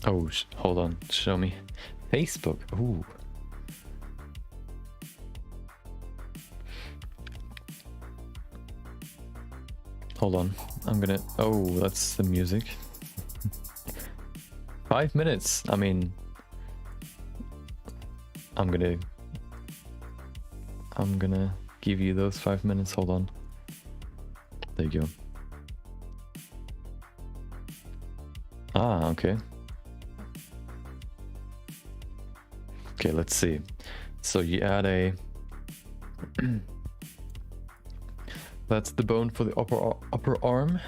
Oh, hold on. Show me. Facebook. Ooh. Hold on. I'm gonna... Oh, that's the music. 5 minutes. I mean... I'm gonna give you those 5 minutes. Hold on. There you go. Ah, okay. Okay, let's see. So you add a... That's the bone for the upper arm.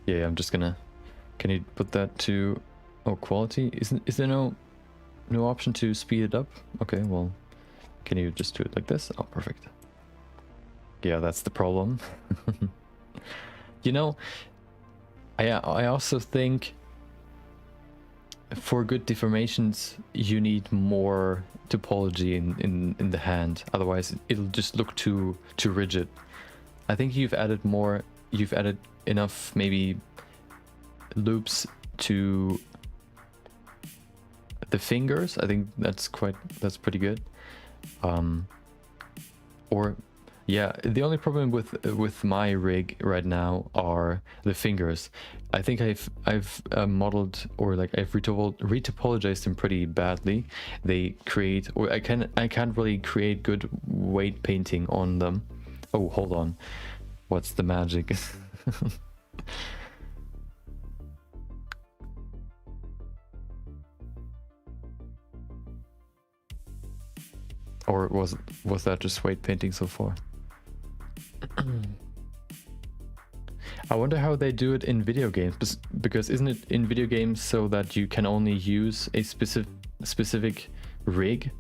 Yeah, I'm just gonna... Can you put that to... Oh, quality? Is there no option to speed it up? Okay, well... Can you just do it like this? Oh, perfect. Yeah, that's the problem. You know, I also think for good deformations you need more topology in the hand. Otherwise it'll just look too rigid. I think you've added enough maybe loops to the fingers. I think that's pretty good. Or yeah, the only problem with my rig right now are the fingers. I think I've modeled, or like I've retopologized them pretty badly. They create, or I can't really create good weight painting on them. Oh, hold on. What's the magic? Or was that just weight painting so far? I wonder how they do it in video games, because isn't it in video games so that you can only use a specific rig,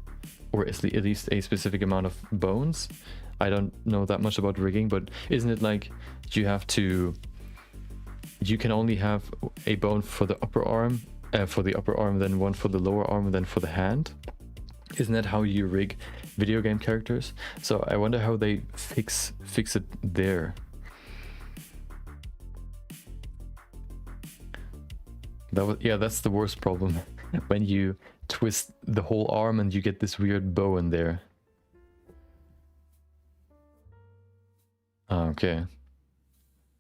or at least a specific amount of bones? I don't know that much about rigging, but isn't it like you can only have a bone for the upper arm, then one for the lower arm, and then for the hand? Isn't that how you rig video game characters? So I wonder how they fix it there. That was, yeah, that's the worst problem. When you twist the whole arm and you get this weird bow in there. Okay.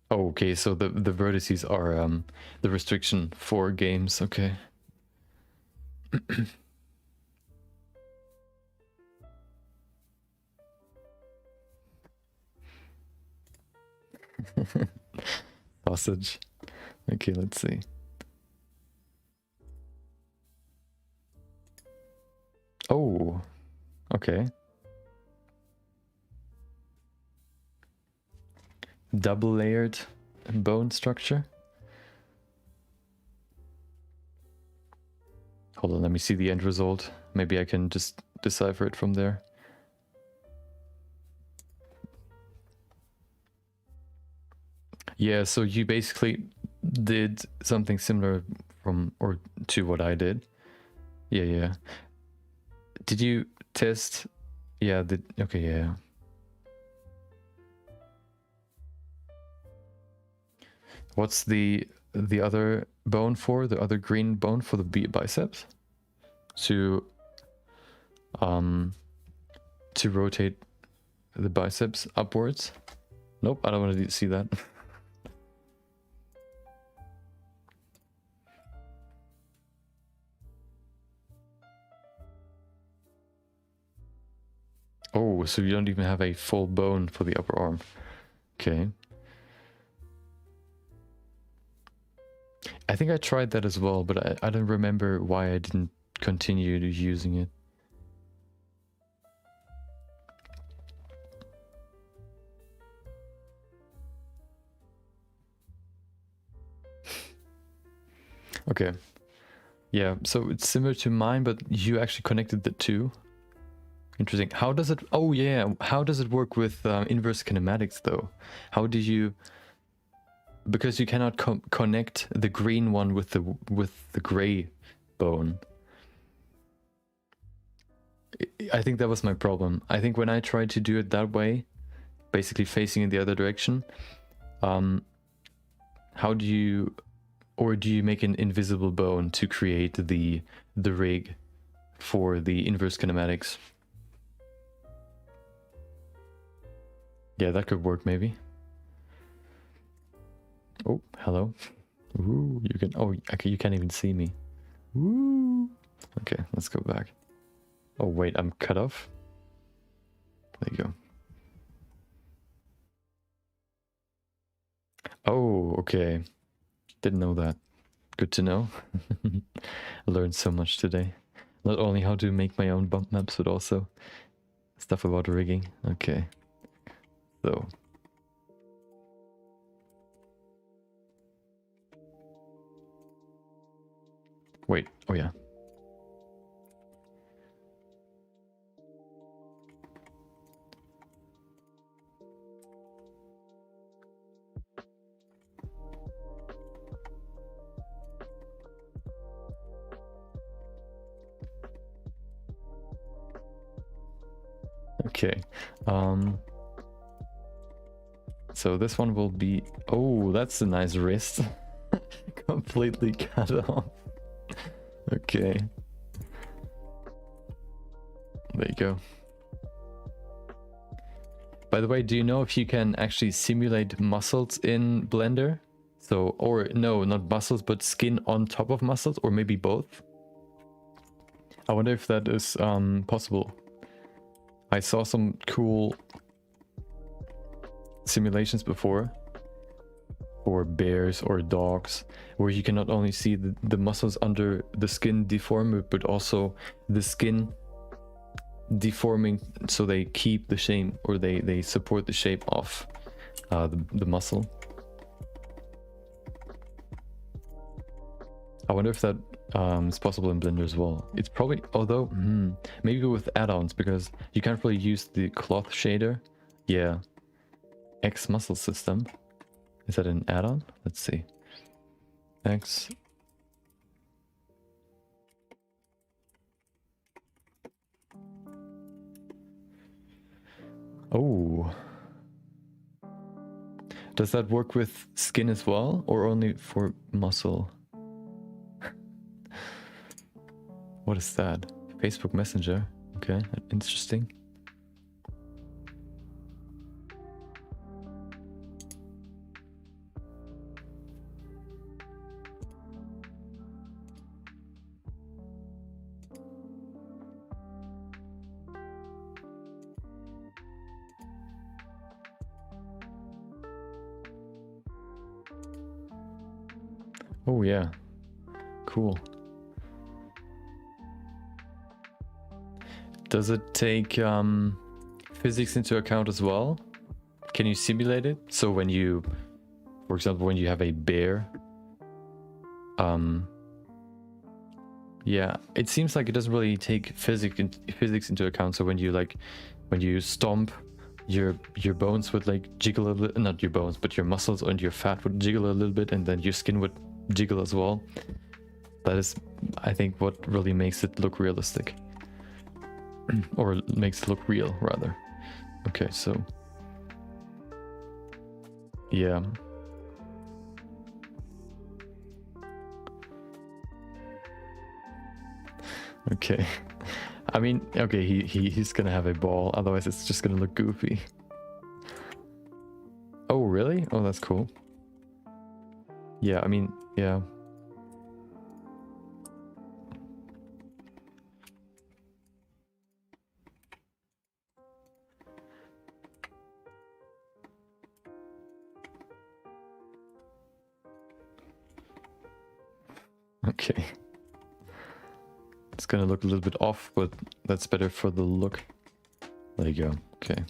Oh, okay, so the vertices are the restriction for games, okay. Sausage. Okay, let's see. Oh, okay. Double layered bone structure. Hold on, let me see the end result. Maybe I can just decipher it from there. Yeah, so you basically did something similar from or to what I did. Yeah, yeah. Did you test? Yeah, okay, yeah. What's the other bone for? The other green bone for the biceps? To rotate the biceps upwards? Nope, I don't want to see that. Oh, so you don't even have a full bone for the upper arm. Okay. I think I tried that as well, but I don't remember why I didn't continue using it. Okay. Yeah, so it's similar to mine, but you actually connected the two. Interesting. How does it... Oh, yeah. How does it work with inverse kinematics, though? How do you... Because you cannot connect the green one with the gray bone. I think that was my problem. I think when I tried to do it that way, basically facing in the other direction, how do you... Or do you make an invisible bone to create the rig for the inverse kinematics? Yeah, that could work maybe. Oh, hello. Ooh, you can... Oh, okay, you can't even see me. Ooh. Okay, let's go back. Oh, wait, I'm cut off. There you go. Oh, okay. Didn't know that. Good to know. I learned so much today. Not only how to make my own bump maps, but also stuff about rigging. Okay. So... Wait, oh yeah. Okay. So this one will be... Oh, that's a nice wrist. Completely cut off. Okay. There you go. By the way, do you know if you can actually simulate muscles in Blender? So, or no, not muscles, but skin on top of muscles, or maybe both? I wonder if that is possible. I saw some cool simulations before for bears or dogs, where you can not only see the muscles under the skin deform, but also the skin deforming so they keep the shape, or they support the shape of the muscle. I wonder if that is possible in Blender as well. It's probably, although maybe with add-ons, because you can't really use the cloth shader. Yeah, X muscle system. Is that an add-on? Let's see. X. Oh. Does that work with skin as well, or only for muscle? What is that? Facebook Messenger. Okay, interesting. Oh yeah, cool. Does it take physics into account as well? Can you simulate it? So when you, for example, when you have a bear, yeah, it seems like it doesn't really take physics into account. So when you stomp, your bones would like jiggle a little, not your bones, but your muscles and your fat would jiggle a little bit, and then your skin would jiggle as well. That is, I think, what really makes it look realistic. Or makes it look real, rather. Okay, so... yeah. Okay. I mean, okay, he's gonna have a ball, otherwise it's just gonna look goofy. Oh, really? Oh, that's cool. Yeah, I mean, yeah. Okay. It's gonna look a little bit off, but that's better for the look. There you go. Okay.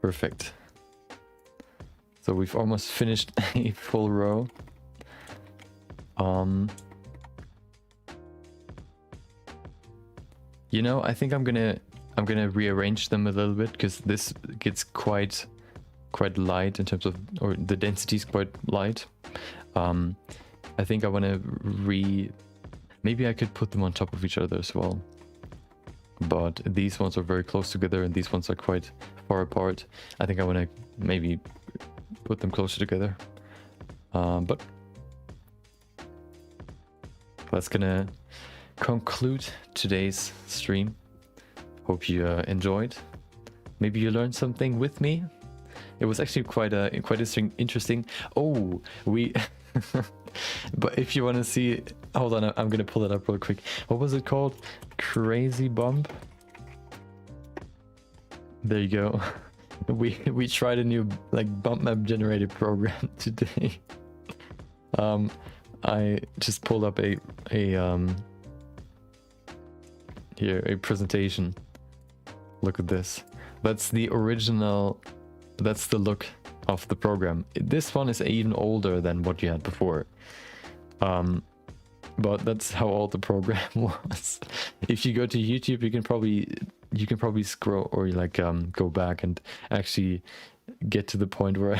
Perfect. So we've almost finished a full row. You know, I think I'm gonna rearrange them a little bit, because this gets quite light in terms of, or the density is quite light. I think I want to maybe I could put them on top of each other as well. But these ones are very close together and these ones are quite far apart. I think I want to maybe put them closer together. But that's gonna conclude today's stream. Hope you enjoyed. Maybe you learned something with me. It was actually quite interesting. Oh, we... But if you want to see, hold on, I'm gonna pull it up real quick. What was it called? Crazy Bump. There you go. We tried a new like bump map generator program today. I just pulled up a presentation. Look at this. That's the original. That's the look of the program. This one is even older than what you had before. But that's how old the program was. If you go to YouTube, you can probably scroll or like go back and actually get to the point where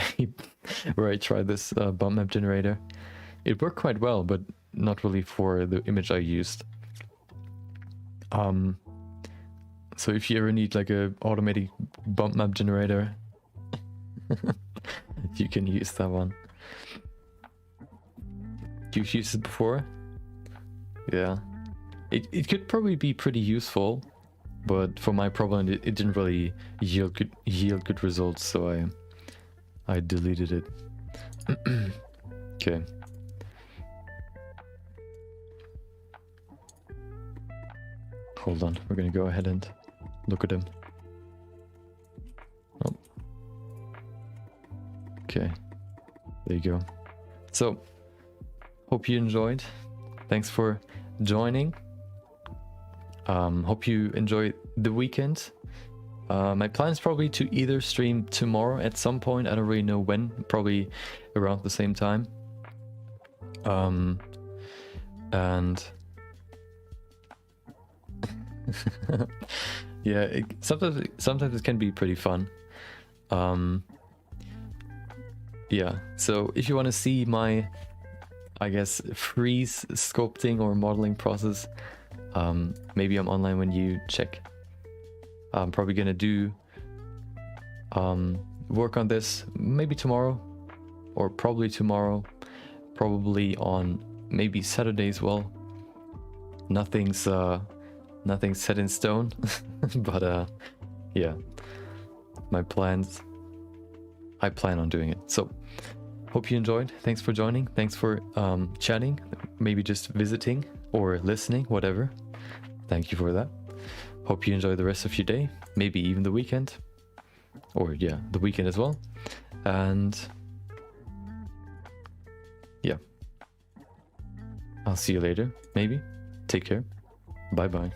I tried this bump map generator. It worked quite well, but not really for the image I used. So if you ever need like a automatic bump map generator, you can use that one. You've used it before? Yeah. It could probably be pretty useful, but for my problem it didn't really yield good results, so I deleted it. Okay. Hold on, we're gonna go ahead and look at him. Oh. Okay, there you go. So, hope you enjoyed. Thanks for joining. Hope you enjoy the weekend. My plan is probably to either stream tomorrow at some point. I don't really know when. Probably around the same time. And yeah, sometimes it can be pretty fun. Yeah, so if you want to see my, I guess, freeze sculpting or modeling process, maybe I'm online when you check. I'm probably gonna do work on this maybe tomorrow, or probably tomorrow, probably on maybe Saturday as well. nothing's set in stone. But yeah, I plan on doing it. So hope you enjoyed. Thanks for joining. Thanks for chatting, maybe just visiting or listening, whatever. Thank you for that. Hope you enjoy the rest of your day, maybe even the weekend, or yeah, the weekend as well. And yeah, I'll see you later, maybe. Take care. Bye bye.